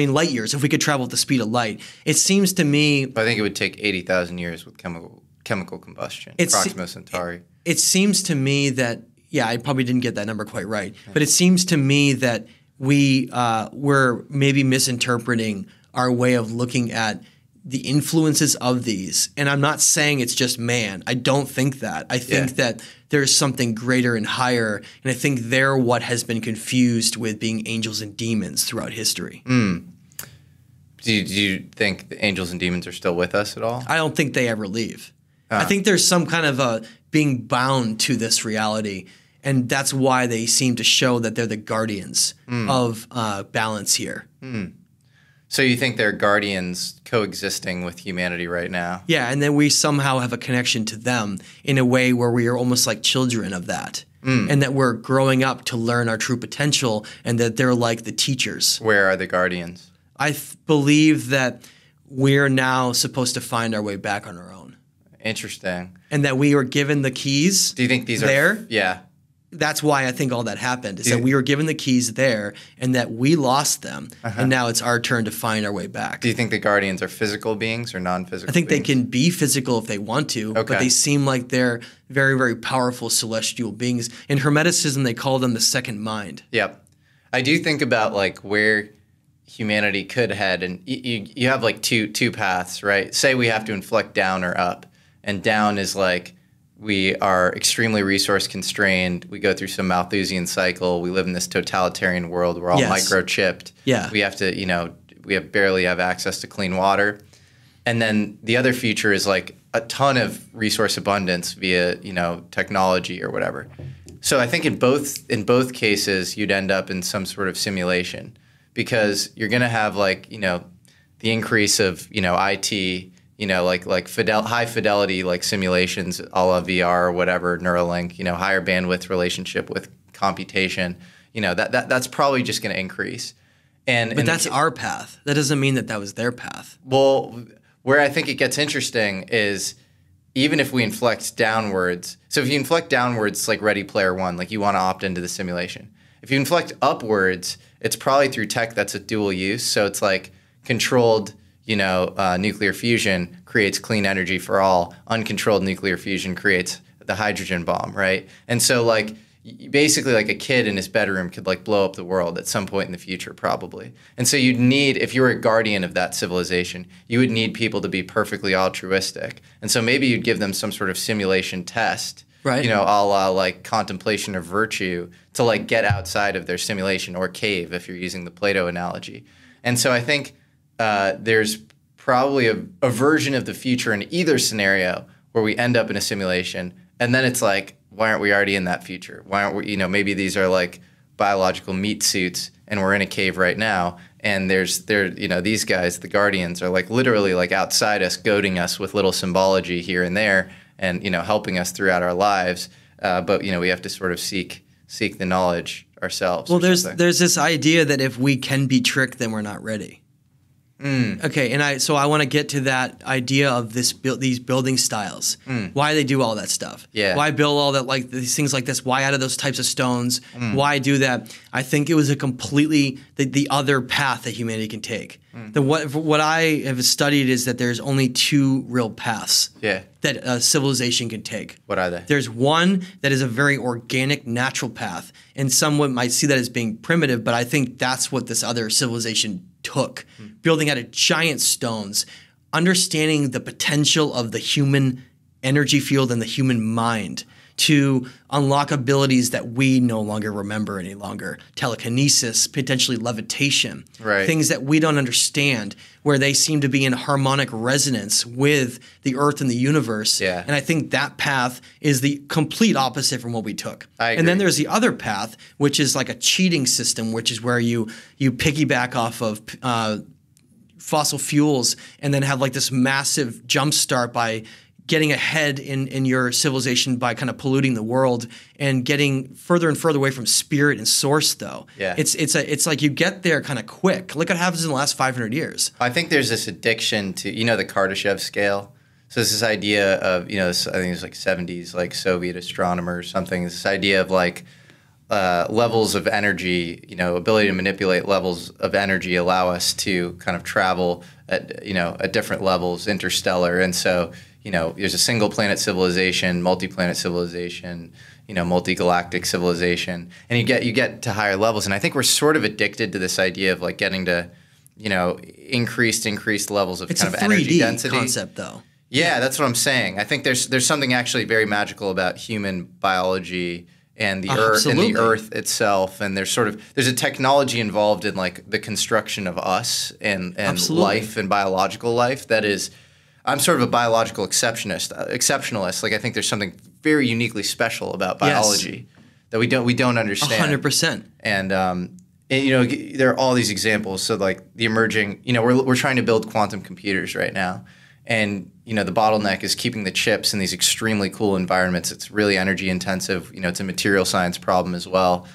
light years. If we could travel at the speed of light, it seems to me. I think it would take 80,000 years with chemical combustion. Proxima Centauri. It seems to me that I probably didn't get that number quite right, but it seems to me that we're maybe misinterpreting our way of looking at the influences of these. And I'm not saying it's just man. I don't think that. I think that there's something greater and higher, and I think they're what has been confused with being angels and demons throughout history. Do you think the angels and demons are still with us at all? I don't think they ever leave. I think there's some kind of being bound to this reality, and that's why they seem to show that they're the guardians of balance here. So you think they're guardians coexisting with humanity right now? Yeah, and then we somehow have a connection to them in a way where we are almost like children of that. And that we're growing up to learn our true potential, and that they're like the teachers. Where are the guardians? I believe that we're now supposed to find our way back on our own. Interesting. And that we were given the keys. Do you think these are Yeah. That's why I think all that happened, is that we were given the keys there and that we lost them, and now it's our turn to find our way back. Do you think the guardians are physical beings or non-physical I think beings? they can be physical if they want to, but they seem like they're very, very powerful celestial beings. In Hermeticism, they call them the second mind. Yep. I do think about where humanity could head, and you have two paths, right? Say we have to inflect down or up, and down is we are extremely resource constrained. We go through some Malthusian cycle. We live in this totalitarian world. We're all microchipped. Yeah. We have to, we barely have access to clean water. And then the other future is a ton of resource abundance via, technology or whatever. So I think in both cases, you'd end up in some sort of simulation, because you're going to have the increase of, IT, high fidelity simulations a la VR or whatever, Neuralink, higher bandwidth relationship with computation, that's probably just going to increase. But that's our path. That doesn't mean that was their path. Well, where I think it gets interesting is even if we inflect downwards. So if you inflect downwards, like Ready Player One, you want to opt into the simulation. If you inflect upwards, it's probably through tech that's a dual use. So it's controlled, nuclear fusion creates clean energy for all. Uncontrolled nuclear fusion creates the hydrogen bomb, right? And so like basically like a kid in his bedroom could like blow up the world at some point in the future probably. And so you'd need, if you were a guardian of that civilization, you would need people to be perfectly altruistic. And so maybe you'd give them some sort of simulation test, right? A la like contemplation of virtue to like get outside of their simulation, or cave if you're using the Plato analogy. And so I think there's probably a version of the future in either scenario where we end up in a simulation, and then it's like, why aren't we already in that future? Why aren't we, maybe these are like biological meat suits and we're in a cave right now, and these guys, the guardians, are like literally like outside us, goading us with little symbology here and there, and helping us throughout our lives. But we have to sort of seek the knowledge ourselves. Well, there's this idea that if we can be tricked, then we're not ready. Okay, and I want to get to that idea of these building styles. Why they do all that stuff? Yeah. Why build all that, like these things like this? Why out of those types of stones? Why do that? I think it was a completely the other path that humanity can take. What I have studied is that there's only two real paths that a civilization can take. What are they? There's one that is a very organic, natural path, and someone might see that as being primitive, but I think that's what this other civilization took, building out of giant stones, understanding the potential of the human energy field and the human mind to unlock abilities that we no longer remember any longer. Telekinesis, potentially levitation, things that we don't understand, where they seem to be in harmonic resonance with the earth and the universe. Yeah. And I think that path is the complete opposite from what we took. I agree. And then there's the other path, which is like a cheating system, which is where you piggyback off of fossil fuels and then have like this massive jump start by getting ahead in your civilization by kind of polluting the world and getting further and further away from spirit and source, though. Yeah. It's like you get there kind of quick. Look what happens in the last 500 years. I think there's this addiction to, the Kardashev scale. So it's this idea of, I think it's like 70s, like Soviet astronomer or something. It's this idea of like levels of energy, ability to manipulate levels of energy allow us to kind of travel at different levels, interstellar. And so, there's a single planet civilization, multi-planet civilization, multi-galactic civilization, and you get to higher levels. And I think we're sort of addicted to this idea of like getting to, increased levels of kind of energy density. It's a 3D concept, though. Yeah, that's what I'm saying. I think there's something actually very magical about human biology and the earth itself, and there's a technology involved in like the construction of us and life and biological life that is. I'm sort of a biological exceptionalist. Like I think there's something very uniquely special about biology that we don't understand. 100%. And there are all these examples. So like the emerging, we're trying to build quantum computers right now, and the bottleneck is keeping the chips in these extremely cool environments. It's really energy intensive. It's a material science problem as well,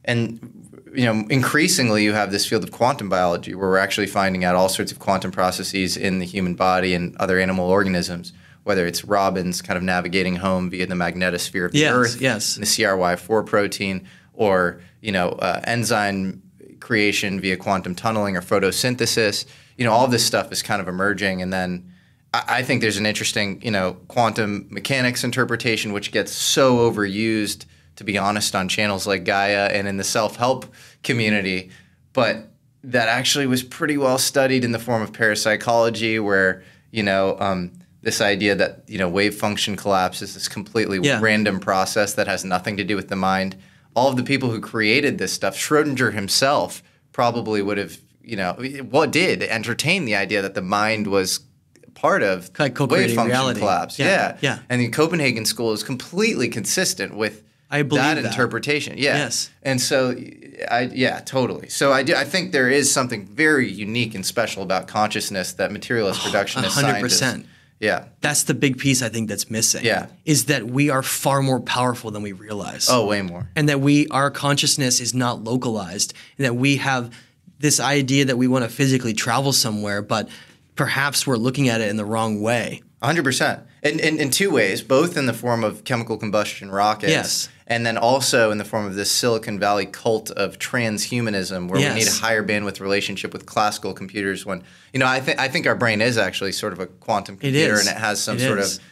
and increasingly you have this field of quantum biology where we're actually finding out all sorts of quantum processes in the human body and other animal organisms, whether it's robins kind of navigating home via the magnetosphere of the Earth, and the CRY4 protein, or enzyme creation via quantum tunneling or photosynthesis. All this stuff is kind of emerging, and then I think there's an interesting quantum mechanics interpretation which gets so overused, to be honest, on channels like Gaia and in the self-help community, but that actually was pretty well studied in the form of parapsychology, where this idea that wave function collapse is this completely random process that has nothing to do with the mind. All of the people who created this stuff, Schrodinger himself probably would have did entertain the idea that the mind was part of wave function reality. Collapse. Yeah. And the Copenhagen school is completely consistent with that interpretation. Yeah. Yes. And so, totally. So I think there is something very unique and special about consciousness that materialist reductionist 100%. scientists. Yeah. That's the big piece I think that's missing. Yeah. Is that we are far more powerful than we realize. Oh, way more. And that our consciousness is not localized, and that we have this idea that we want to physically travel somewhere, but perhaps we're looking at it in the wrong way. 100%. In two ways, both in the form of chemical combustion rockets, Yes. and then also in the form of this Silicon Valley cult of transhumanism, where Yes. we need a higher bandwidth relationship with classical computers. When I think our brain is actually sort of a quantum computer, is. and it has some It sort is. of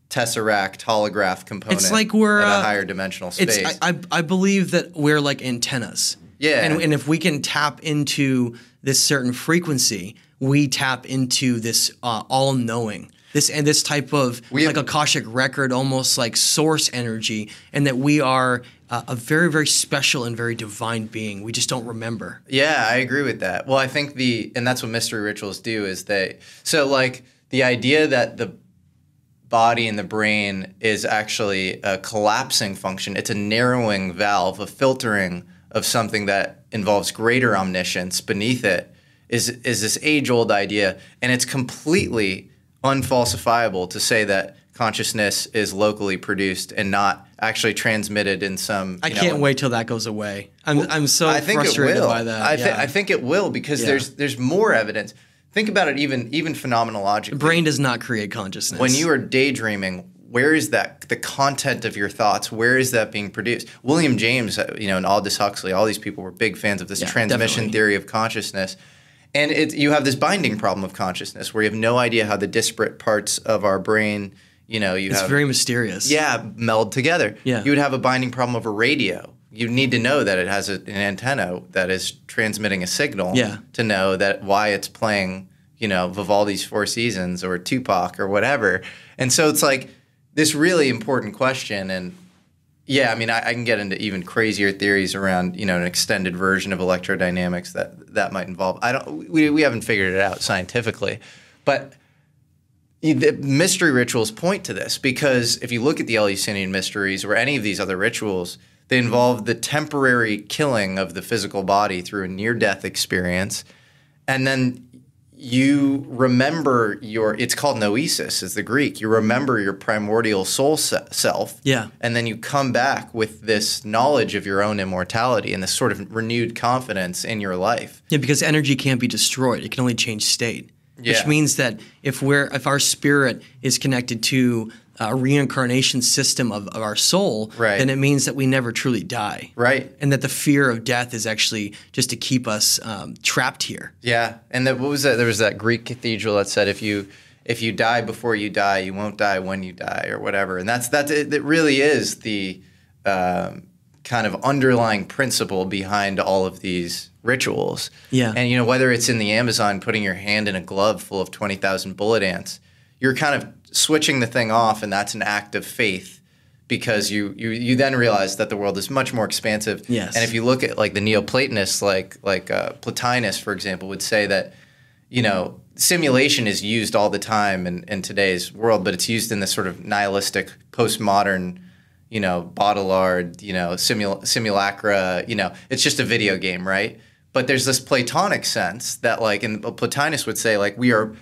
tesseract holograph component. It's like we're at a higher dimensional space. I believe that we're like antennas. Yeah. And if we can tap into this certain frequency, we tap into this all-knowing. This type of like Akashic record, almost like source energy, and that we are a very, very special and very divine being. We just don't remember. Yeah, I agree with that. Well, I think and that's what mystery rituals do is like the idea that the body and the brain is actually a collapsing function. It's a narrowing valve, a filtering of something that involves greater omniscience beneath it is this age-old idea, and it's completely unfalsifiable to say that consciousness is locally produced and not actually transmitted in some. I can't wait till that goes away. I'm so frustrated by that. I think it will because there's more evidence. Think about it even phenomenologically. The brain does not create consciousness. When you are daydreaming, where is the content of your thoughts? Where is that being produced? William James, and Aldous Huxley, all these people were big fans of this transmission theory of consciousness. And you have this binding problem of consciousness where you have no idea how the disparate parts of our brain, it's very mysterious. Yeah, meld together. Yeah. You would have a binding problem of a radio. You need to know that it has an antenna that is transmitting a signal to know that why it's playing, Vivaldi's Four Seasons or Tupac or whatever. And so it's like this really important question. And yeah, I mean, I can get into even crazier theories around, an extended version of electrodynamics that might involve. We haven't figured it out scientifically, but the mystery rituals point to this because if you look at the Eleusinian mysteries or any of these other rituals, they involve the temporary killing of the physical body through a near-death experience, and then you remember it's called noesis, is the Greek. You remember your primordial soul self. Yeah. And then you come back with this knowledge of your own immortality and this sort of renewed confidence in your life. Yeah, because energy can't be destroyed. It can only change state. Yeah. Which means that if our spirit is connected to a reincarnation system of our soul, then it means that we never truly die. Right. And that the fear of death is actually just to keep us trapped here. Yeah. And what was that? There was that Greek cathedral that said if you die before you die, you won't die when you die or whatever. And that's it really is the kind of underlying principle behind all of these rituals. Yeah. And whether it's in the Amazon putting your hand in a glove full of 20,000 bullet ants, you're kind of switching the thing off, and that's an act of faith because you then realize that the world is much more expansive. Yes. And if you look at like the Neoplatonists, like Plotinus, for example, would say that simulation is used all the time in today's world, but it's used in this sort of nihilistic postmodern Baudrillard, simulacra, it's just a video game, right? But there's this Platonic sense that and Plotinus would say we are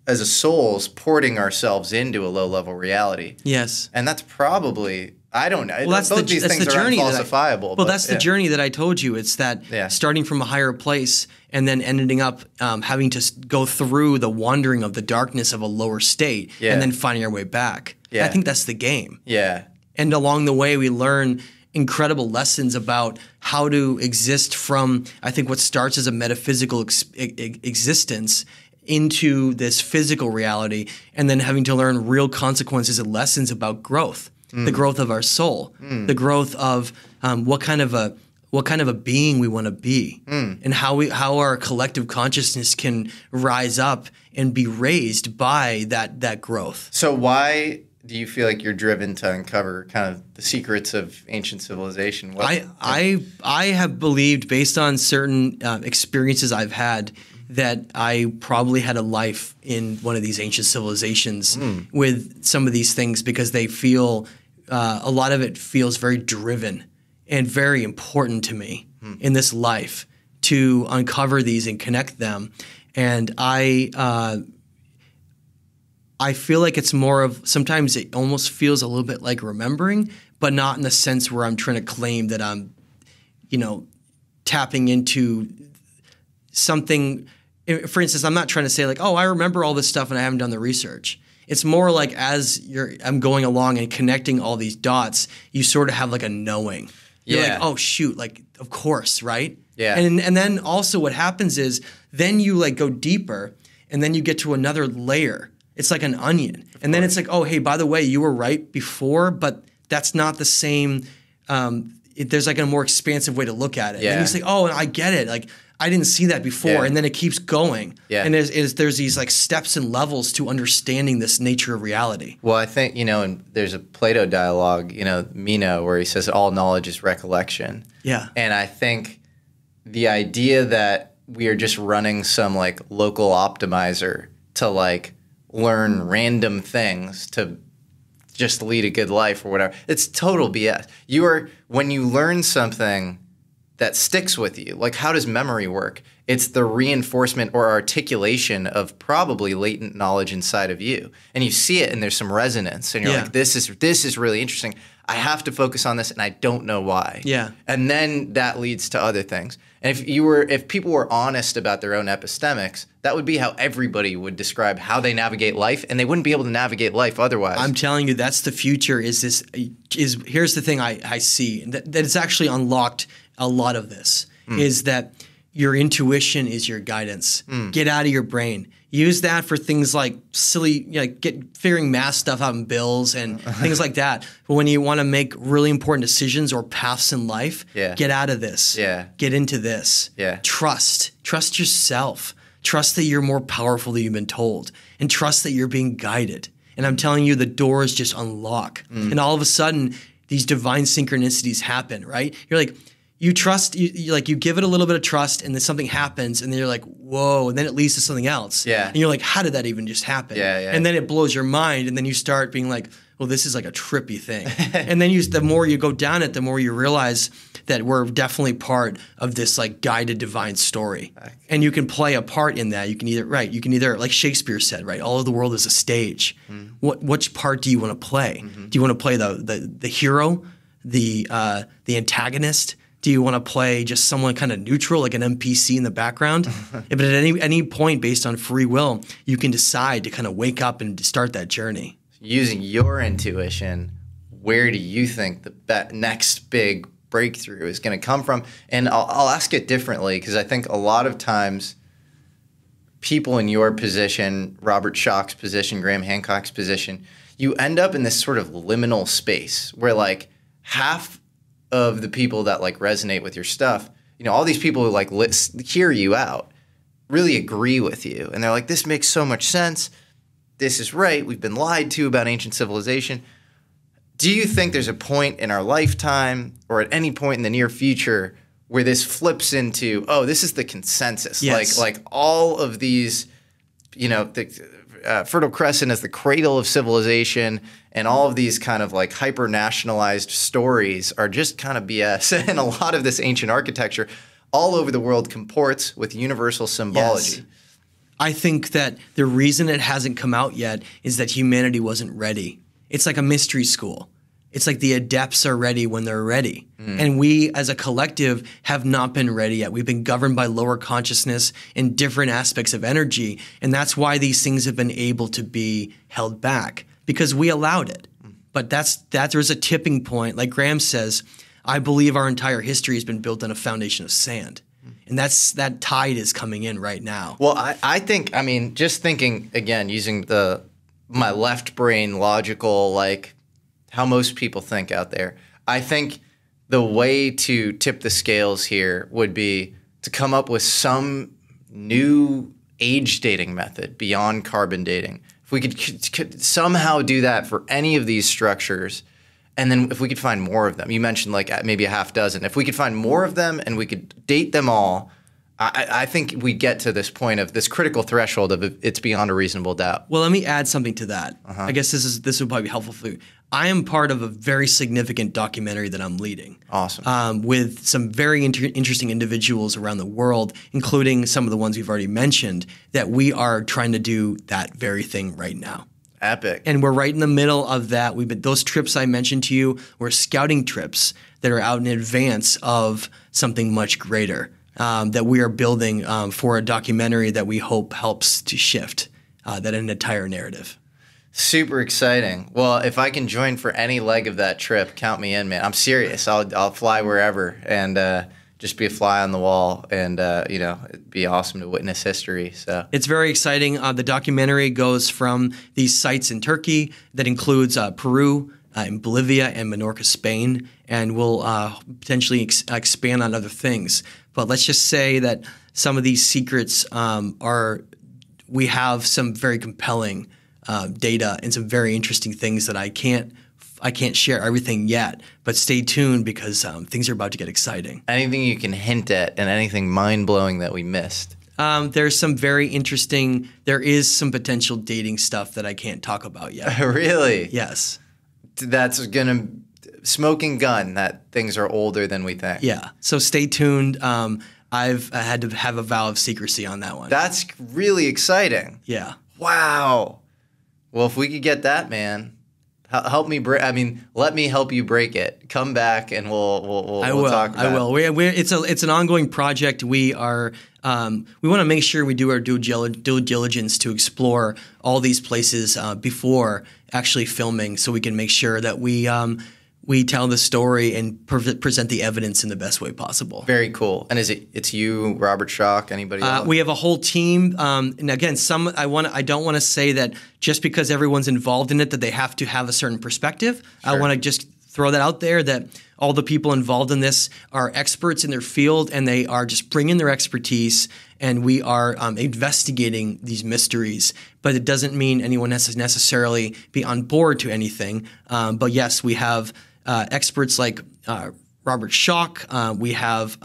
as a souls porting ourselves into a low-level reality. Yes. And that's probably, I don't know. Well, that's both these things the are journey unfalsifiable. That's the journey that I told you. It's that starting from a higher place and then ending up having to go through the wandering of the darkness of a lower state and then finding our way back. Yeah. I think that's the game. Yeah. And along the way, we learn incredible lessons about how to exist from, I think, what starts as a metaphysical existence into this physical reality, and then having to learn real consequences and lessons about growth, the growth of our soul, the growth of what kind of a being we want to be, and how our collective consciousness can rise up and be raised by that growth. So why do you feel like you're driven to uncover kind of the secrets of ancient civilization? I have believed, based on certain experiences I've had, that I probably had a life in one of these ancient civilizations with some of these things, because they feel a lot of it feels very driven and very important to me in this life to uncover these and connect them. And I feel like it's more of, sometimes it almost feels a little bit like remembering, but not in the sense where I'm trying to claim that I'm, tapping into something. For instance, I'm not trying to say I remember all this stuff and I haven't done the research. It's more like as I'm going along and connecting all these dots, you sort of have like a knowing. You're like, oh shoot, like of course, right? Yeah. And then also what happens is then you like go deeper and then you get to another layer. It's like an onion. And then it's like, oh, hey, by the way, you were right before, but that's not the same. There's like a more expansive way to look at it. Yeah. And you say, oh, I get it. Like I didn't see that before. Yeah. And then it keeps going. Yeah. And there's these like steps and levels to understanding this nature of reality. Well, I think, and there's a Plato dialogue, Meno, where he says all knowledge is recollection. Yeah. And I think the idea that we are just running some like local optimizer to like learn random things to just lead a good life or whatever, it's total BS. When you learn something that sticks with you, like how does memory work? It's the reinforcement or articulation of probably latent knowledge inside of you. And you see it and there's some resonance and you're like, this is really interesting. I have to focus on this and I don't know why. Yeah. And then that leads to other things. And if people were honest about their own epistemics, that would be how everybody would describe how they navigate life, and they wouldn't be able to navigate life otherwise. I'm telling you, that's the future. Here's the thing I see that it's actually unlocked a lot of this is that your intuition is your guidance. Get out of your brain. Use that for things like silly, figuring math stuff out in bills and things like that. But when you want to make really important decisions or paths in life, get out of this. Yeah. Get into this. Yeah. Trust yourself. Trust that you're more powerful than you've been told, and trust that you're being guided. And I'm telling you, the doors just unlock, and all of a sudden, these divine synchronicities happen. Right? You're like. You trust, you give it a little bit of trust, and then something happens, and then you're like, whoa, and then it leads to something else. Yeah. And you're like, how did that even just happen? Yeah. And then it blows your mind, and then you start being like, well, this is like a trippy thing. And then the more you go down it, the more you realize that we're definitely part of this like guided divine story. And you can play a part in that. You can either, like Shakespeare said, right, all of the world is a stage. Which part do you want to play? Do you want to play the hero, the antagonist? Do you want to play just someone kind of neutral, like an NPC in the background? But at any point, based on free will, you can decide to kind of wake up and start that journey. Using your intuition, where do you think the next big breakthrough is going to come from? And I'll ask it differently, because I think a lot of times people in your position, Robert Schoch's position, Graham Hancock's position, you end up in this sort of liminal space where like half of the people that like resonate with your stuff, all these people who like hear you out, really agree with you. And they're like, this makes so much sense. This is right. We've been lied to about ancient civilization. Do you think there's a point in our lifetime or at any point in the near future where this flips into, oh, this is the consensus? Yes. Like all of these, Fertile Crescent is the cradle of civilization, and all of these kind of like hyper-nationalized stories are just kind of BS. And a lot of this ancient architecture all over the world comports with universal symbology. Yes. I think that the reason it hasn't come out yet is that humanity wasn't ready. It's like a mystery school. It's like the adepts are ready when they're ready. And we as a collective have not been ready yet. We've been governed by lower consciousness and different aspects of energy. And that's why these things have been able to be held back, because we allowed it. But there's a tipping point. Like Graham says, I believe our entire history has been built on a foundation of sand. And that tide is coming in right now. Well, I think, just thinking, again, using my left brain logical, like how most people think out there, I think the way to tip the scales here would be to come up with some new age dating method beyond carbon dating. If we could somehow do that for any of these structures, and then if we could find more of them, you mentioned like maybe a half dozen. If we could find more of them and we could date them all, I think we get to this point of this critical threshold of it's beyond a reasonable doubt. Well, let me add something to that. I guess this would probably be helpful for you. I am part of a very significant documentary that I'm leading. Awesome. With some very interesting individuals around the world, including some of the ones we've already mentioned, that we are trying to do that very thing right now. Epic. And we're right in the middle of that. Those trips I mentioned to you were scouting trips that are out in advance of something much greater that we are building for a documentary that we hope helps to shift that entire narrative. Super exciting. Well, if I can join for any leg of that trip, count me in, man. I'm serious. I'll fly wherever and just be a fly on the wall, and it'd be awesome to witness history. So it's very exciting. The documentary goes from these sites in Turkey that includes Peru, in Bolivia, and Menorca, Spain, and will potentially expand on other things. But let's just say that some of these secrets we have some very compelling data and some very interesting things that I can't share everything yet, but stay tuned because things are about to get exciting. Anything you can hint at and anything mind-blowing that we missed? There's some very interesting – there is some potential dating stuff that I can't talk about yet. Really? Yes. That's going to – smoking gun that things are older than we think. Yeah. So stay tuned. I've had to have a vow of secrecy on that one. That's really exciting. Yeah. Wow. Well, if we could get that, man – help me break. I mean, let me help you break it. Come back and we'll talk about it. I will. It's an ongoing project. We are we want to make sure we do our due diligence to explore all these places before actually filming, so we can make sure that we tell the story and present the evidence in the best way possible. Very cool. And it's you, Robert Schock, anybody else? We have a whole team. And again, I don't want to say that just because everyone's involved in it that they have to have a certain perspective. Sure. I want to just throw that out there that all the people involved in this are experts in their field, and they are just bringing their expertise, and we are investigating these mysteries. But it doesn't mean anyone has to necessarily be on board to anything. But yes, we have experts like Robert Schock. We have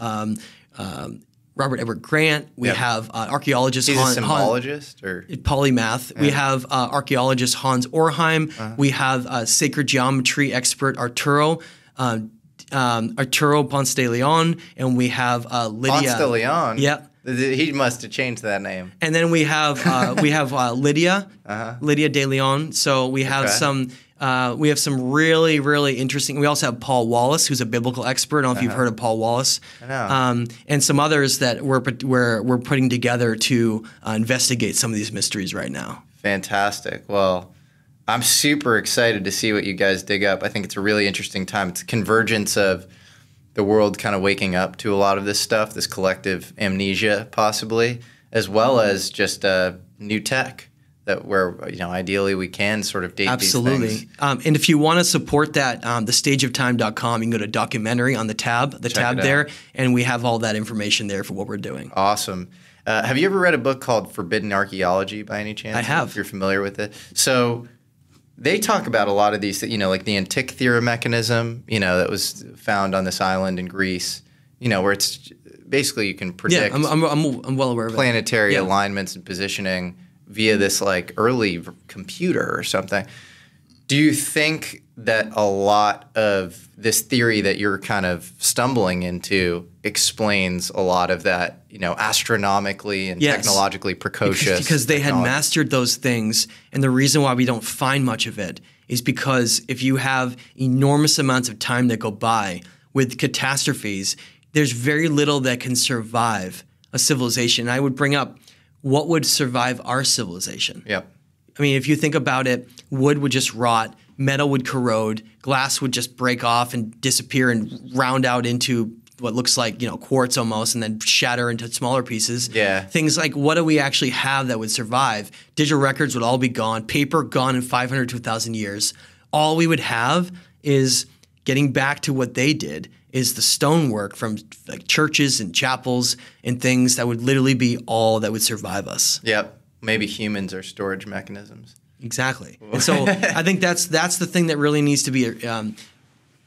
Robert Edward Grant. We have archaeologist He's a symbologist or polymath. Yeah. We have archaeologist Hans Orheim. We have sacred geometry expert Arturo Ponce de Leon, and we have Lydia. Ponce de Leon. Yeah. He must have changed that name. And then we have Lydia, Lydia de Leon. So we have some really, really interesting. We also have Paul Wallace, who's a biblical expert. I don't know if you've heard of Paul Wallace. I know. And some others that we're putting together to investigate some of these mysteries right now. Fantastic. Well, I'm super excited to see what you guys dig up. I think it's a really interesting time. It's a convergence of the world kind of waking up to a lot of this stuff, this collective amnesia possibly, as well as just new tech that where ideally we can sort of date these things. Absolutely. And if you want to support that, thestageoftime.com, you can go to documentary on the tab there, and we have all that information there for what we're doing. Awesome. Have you ever read a book called Forbidden Archaeology by any chance? I have. If you're familiar with it. So they talk about a lot of these, like the Antikythera mechanism, that was found on this island in Greece, where it's basically you can predict I'm well aware of planetary alignments and positioning via this like early computer or something. Do you think that a lot of this theory that you're kind of stumbling into explains a lot of that, astronomically and technologically precocious? Because they had mastered those things, and the reason why we don't find much of it is because if you have enormous amounts of time that go by with catastrophes, there's very little that can survive a civilization. I would bring up what would survive our civilization. Yep. I mean, if you think about it, wood would just rot, metal would corrode, glass would just break off and disappear and round out into what looks like, quartz almost, and then shatter into smaller pieces. Yeah. Things like, what do we actually have that would survive? Digital records would all be gone. Paper gone in 500 to 1,000 years. All we would have is, getting back to what they did, is the stonework from like churches and chapels and things that would literally be all that would survive us. Yep. Maybe humans are storage mechanisms. Exactly. And so I think that's the thing that really needs to be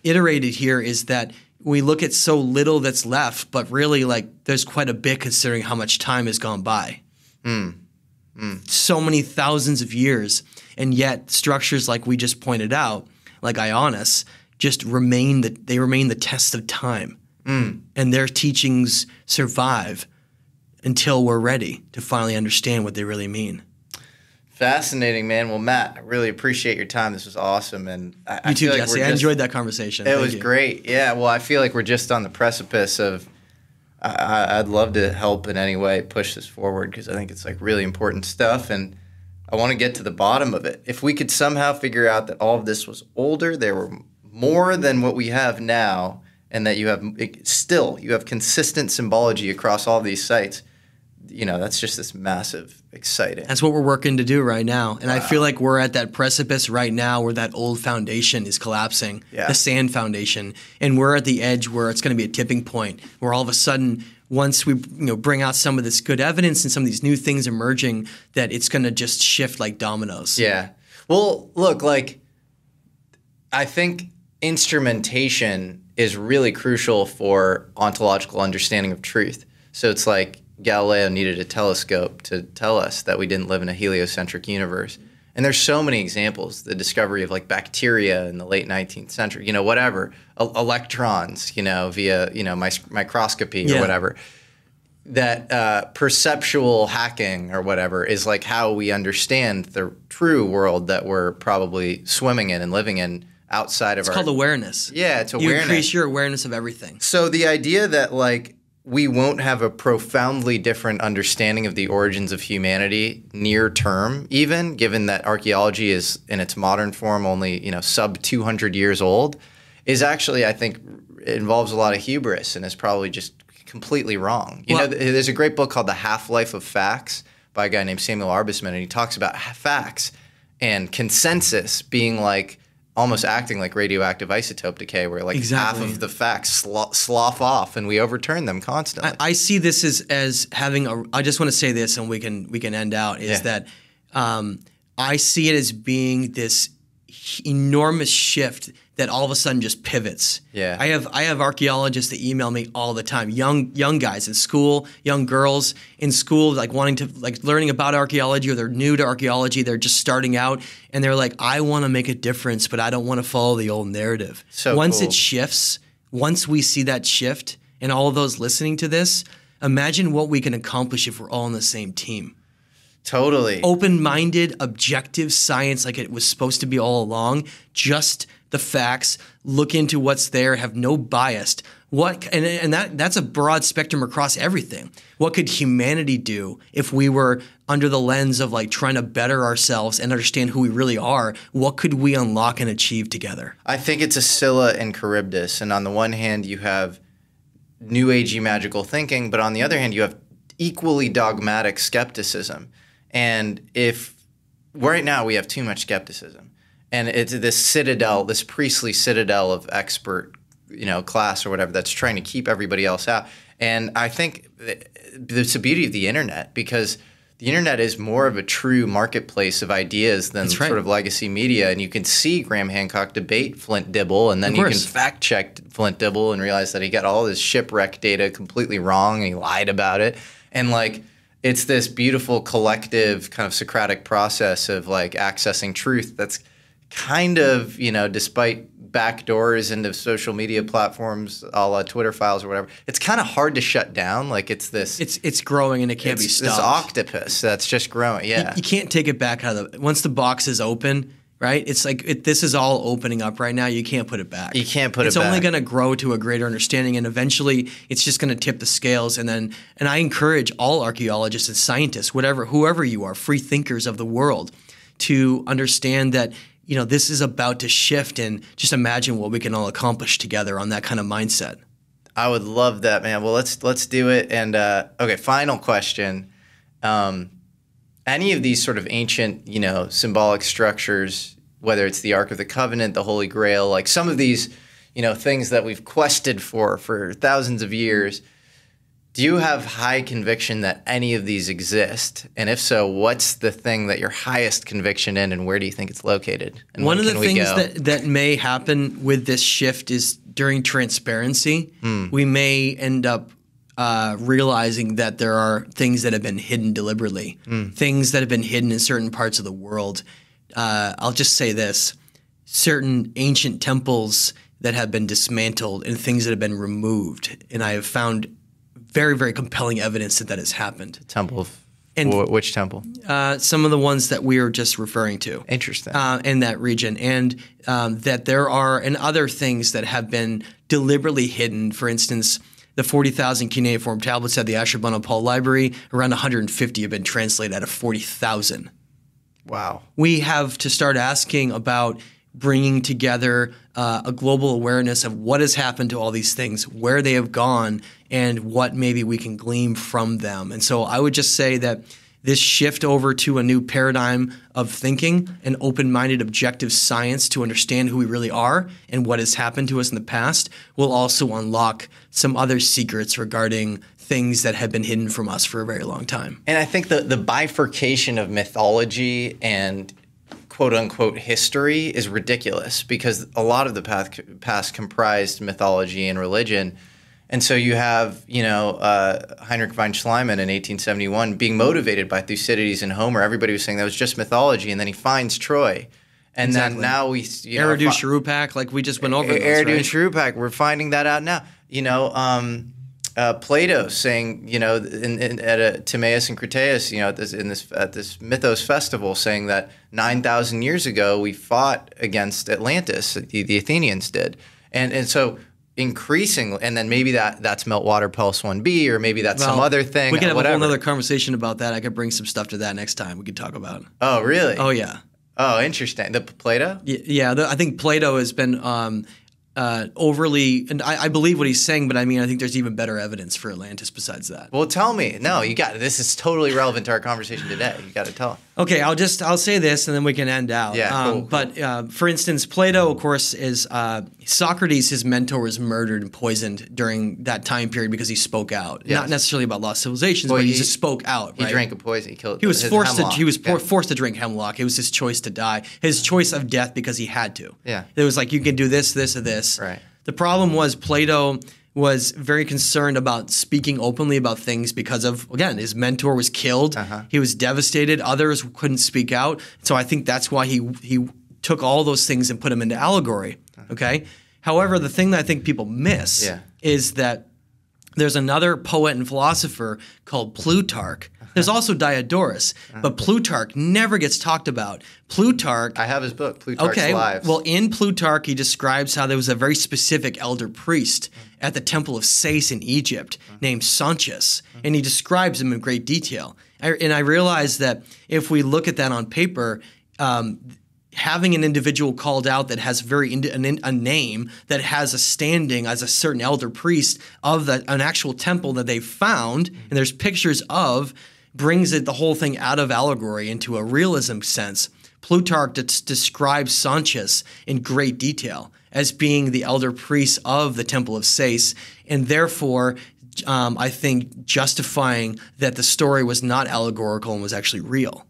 iterated here, is that we look at so little that's left, but really there's quite a bit considering how much time has gone by. So many thousands of years, and yet structures like we just pointed out, like Ionis, just remain the test of time. And their teachings survive until we're ready to finally understand what they really mean. Fascinating, man. Well, Matt, I really appreciate your time. This was awesome. And you too, Jesse. I enjoyed that conversation. It was great. Yeah, well, I feel like we're just on the precipice of I'd love to help in any way push this forward, because I think it's really important stuff. And I want to get to the bottom of it. If we could somehow figure out that all of this was older, there were more than what we have now, and that you have consistent symbology across all these sites, that's just this massive, exciting. That's what we're working to do right now. And I feel like we're at that precipice right now where that old foundation is collapsing, the sand foundation. And we're at the edge where it's going to be a tipping point where all of a sudden, once we bring out some of this good evidence and some of these new things emerging, that it's going to just shift like dominoes. Yeah. Well, look, I think instrumentation is really crucial for ontological understanding of truth. So it's like Galileo needed a telescope to tell us that we didn't live in a heliocentric universe. And there's so many examples, the discovery of bacteria in the late 19th century, whatever, electrons, via, microscopy or whatever. That perceptual hacking or whatever is how we understand the true world that we're probably swimming in and living in outside of It's called awareness. Yeah, it's awareness. You increase your awareness of everything. So the idea that we won't have a profoundly different understanding of the origins of humanity near term, even given that archaeology is in its modern form only sub 200 years old, is actually, I think, it involves a lot of hubris and is probably just completely wrong. There's a great book called The Half-Life of Facts by a guy named Samuel Arbesman, and he talks about facts and consensus being almost acting like radioactive isotope decay, where half of the facts slough off and we overturn them constantly. I see this as having I just want to say this, and we can end out, is that I see it as being this enormous shift that all of a sudden just pivots. Yeah. I have archaeologists that email me all the time, young guys in school, young girls in school, wanting to learning about archaeology, or they're new to archaeology, they're just starting out, and they're like, I want to make a difference, but I don't want to follow the old narrative. So once cool. it shifts, once we see that shift, and all of those listening to this, imagine what we can accomplish if we're all on the same team. Totally. Open-minded, objective science like it was supposed to be all along, just the facts, look into what's there, have no bias. That's a broad spectrum across everything. What could humanity do if we were under the lens of trying to better ourselves and understand who we really are? What could we unlock and achieve together? I think it's a Scylla and Charybdis. And on the one hand, you have new agey magical thinking, but on the other hand, you have equally dogmatic skepticism. And if right now we have too much skepticism, and it's this citadel, this priestly citadel of expert, class or whatever that's trying to keep everybody else out. And I think it's the beauty of the internet, because the internet is more of a true marketplace of ideas than sort of legacy media. And you can see Graham Hancock debate Flint Dibble, and then you can fact check Flint Dibble and realize that he got all his shipwreck data completely wrong and he lied about it. And it's this beautiful collective kind of Socratic process of accessing truth that's kind of, despite backdoors into social media platforms, a la Twitter files or whatever, it's kind of hard to shut down. It's growing and it can't be stopped. This octopus that's just growing. Yeah, you can't take it back out of the. Once the box is open, right? It's this is all opening up right now. You can't put it back. You can't put it back. It's only going to grow to a greater understanding, and eventually it's just going to tip the scales. And I encourage all archaeologists and scientists, whoever you are, free thinkers of the world, to understand that this is about to shift, and just imagine what we can all accomplish together on that kind of mindset. I would love that, man. Well, let's do it. And okay, final question. Any of these sort of ancient, symbolic structures, whether it's the Ark of the Covenant, the Holy Grail, some of these, things that we've quested for thousands of years, do you have high conviction that any of these exist? And if so, what's the thing that your highest conviction in, and where do you think it's located? And one of the things that may happen with this shift is during transparency, we may end up realizing that there are things that have been hidden deliberately, things that have been hidden in certain parts of the world. I'll just say this. Certain ancient temples that have been dismantled and things that have been removed. And I have found very, very compelling evidence that has happened. Which temple? Some of the ones that we were just referring to. Interesting. In that region. And that there are other things that have been deliberately hidden. For instance, the 40,000 cuneiform tablets at the Ashurbanipal Library, around 150 have been translated out of 40,000. Wow. We have to start asking about bringing together a global awareness of what has happened to all these things, where they have gone, and what maybe we can glean from them. And so I would just say that this shift over to a new paradigm of thinking, an open-minded, objective science to understand who we really are and what has happened to us in the past, will also unlock some other secrets regarding things that have been hidden from us for a very long time. And I think the bifurcation of mythology and quote-unquote history is ridiculous, because a lot of the past comprised mythology and religion. And so you have, Heinrich von Schliemann in 1871 being motivated by Thucydides and Homer. Everybody was saying that was just mythology, and then he finds Troy. And then now we, Eridu Shrupak, like we just went over those, Eridu right? Shrupak, we're finding that out now. Plato saying, at Timaeus and Critias, at this Mythos festival, saying that 9,000 years ago we fought against Atlantis, the Athenians did, and so increasingly, and then maybe that's Meltwater Pulse 1b, or maybe that's some other thing. We can have a whole other conversation about that. I could bring some stuff to that next time. We could talk about. Oh, really? Oh, yeah. Oh, interesting. The Plato? Yeah. I think Plato has been overly, and I believe what he's saying, but I mean, I think there's even better evidence for Atlantis besides that. Well, tell me. No, you got it. This is totally relevant to our conversation today. You got to tell. Okay, I'll say this and then we can end out. Yeah, cool. But for instance, Plato, of course, is Socrates, his mentor, was murdered and poisoned during that time period because he spoke out. Yes. Not necessarily about lost civilizations, but he just spoke out. He drank a poison. He killed. He was forced to drink hemlock. It was his choice to die. His choice of death because he had to. Yeah. It was like, you can do this, this, or this. Right. The problem was Plato was very concerned about speaking openly about things because of, again, his mentor was killed. He was devastated. Others couldn't speak out. So I think that's why he took all those things and put them into allegory. Okay. However, the thing that I think people miss is that there's another poet and philosopher called Plutarch. There's also Diodorus, but Plutarch never gets talked about. Plutarch. I have his book, Plutarch's Lives. Well, in Plutarch, he describes how there was a very specific elder priest at the Temple of Sais in Egypt named Sancius, and he describes him in great detail. And I realize that if we look at that on paper, having an individual called out that has a name that has a standing as a certain elder priest of an actual temple that they found, and there's pictures of, brings the whole thing out of allegory into a realism sense. Plutarch describes Sancius in great detail as being the elder priest of the Temple of Sais, and therefore I think justifying that the story was not allegorical and was actually real.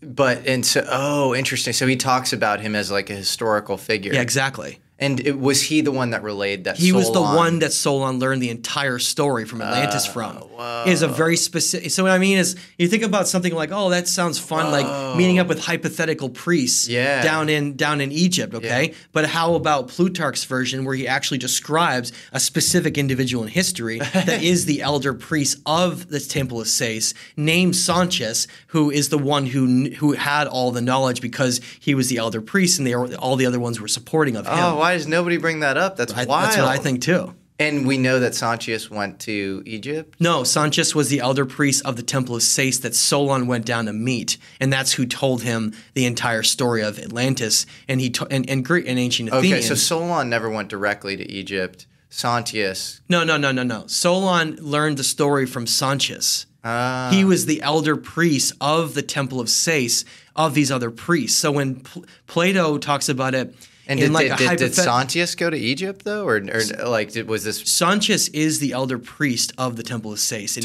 Interesting. So he talks about him as like a historical figure. Yeah, exactly. And was he the one that relayed that? He was the one that Solon learned the entire story from Atlantis from. Whoa. Is a very specific. So what I mean is, you think about something like, oh, that sounds fun, like meeting up with hypothetical priests down in Egypt, okay? But how about Plutarch's version, where he actually describes a specific individual in history that is the elder priest of the Temple of Sais, named Sancius, who is the one who had all the knowledge because he was the elder priest, and all the other ones were supporting of him. Oh, why does nobody bring that up? That's wild. That's what I think too. And we know that Sancius went to Egypt? No, Sancius was the elder priest of the Temple of Sais that Solon went down to meet, and that's who told him the entire story of Atlantis and Greek and ancient Athenians. Okay, so Solon never went directly to Egypt. Sancius. No. Solon learned the story from Sancius. He was the elder priest of the Temple of Sais of these other priests. So when Plato talks about it. And did Sancius go to Egypt though, or was this? Sancius is the elder priest of the Temple of Sais. The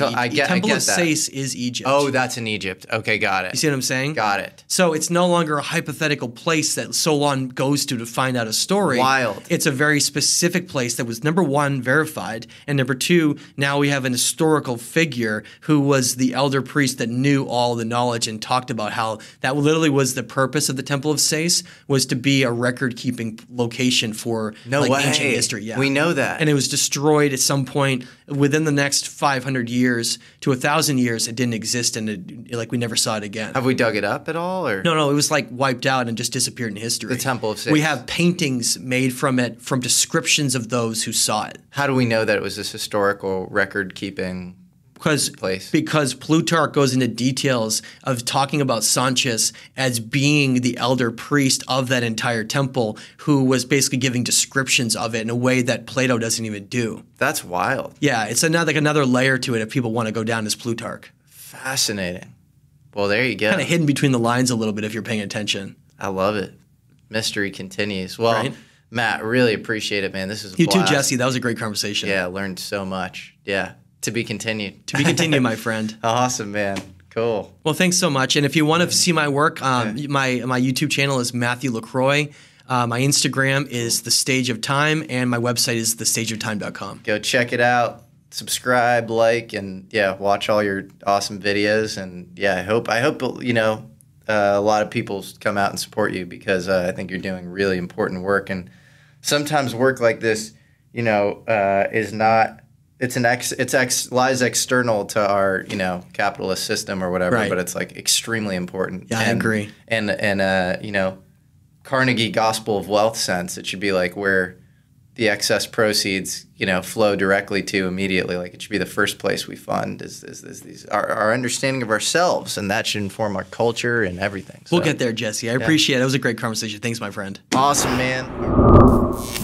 Temple of Sais is Egypt. Oh, that's in Egypt. Okay, got it. You see what I'm saying? Got it. So it's no longer a hypothetical place that Solon goes to find out a story. Wild. It's a very specific place that was, number one, verified, and number two, now we have an historical figure who was the elder priest that knew all the knowledge and talked about how that literally was the purpose of the Temple of Sais, was to be a record-keeping location for ancient history. Yeah. We know that. And it was destroyed at some point within the next 500 years to 1,000 years. It didn't exist, and we never saw it again. Have we dug it up at all? Or No, it was wiped out and just disappeared in history. The Temple of Sais. We have paintings made from it, from descriptions of those who saw it. How do we know that it was this historical record-keeping Because Plutarch goes into details of talking about Sanchez as being the elder priest of that entire temple, who was basically giving descriptions of it in a way that Plato doesn't even do. That's wild. Yeah, it's another layer to it if people want to go down as Plutarch. Fascinating. Well, there you go. Kind of hidden between the lines a little bit if you're paying attention. I love it. Mystery continues. Well, Right? Matt, really appreciate it, man. This is a You blast. too, Jesse. That was a great conversation. Yeah, I learned so much. Yeah. To be continued. To be continued, my friend. Awesome, man. Cool. Well, thanks so much. And if you want to see my work, my YouTube channel is Matthew LaCroix. My Instagram is The Stage of Time, and my website is thestageoftime.com. Go check it out. Subscribe, like, and watch all your awesome videos. And I hope a lot of people come out and support you, because I think you're doing really important work. And sometimes work like this, is not. Lies external to our capitalist system or whatever, Right. but it's like extremely important. Yeah, I agree. And Carnegie Gospel of Wealth sense, it should be like where the excess proceeds flow directly to immediately. Like it should be the first place we fund is these our understanding of ourselves, and that should inform our culture and everything. So, We'll get there, Jesse. I appreciate it. It was a great conversation. Thanks, my friend. awesome, man.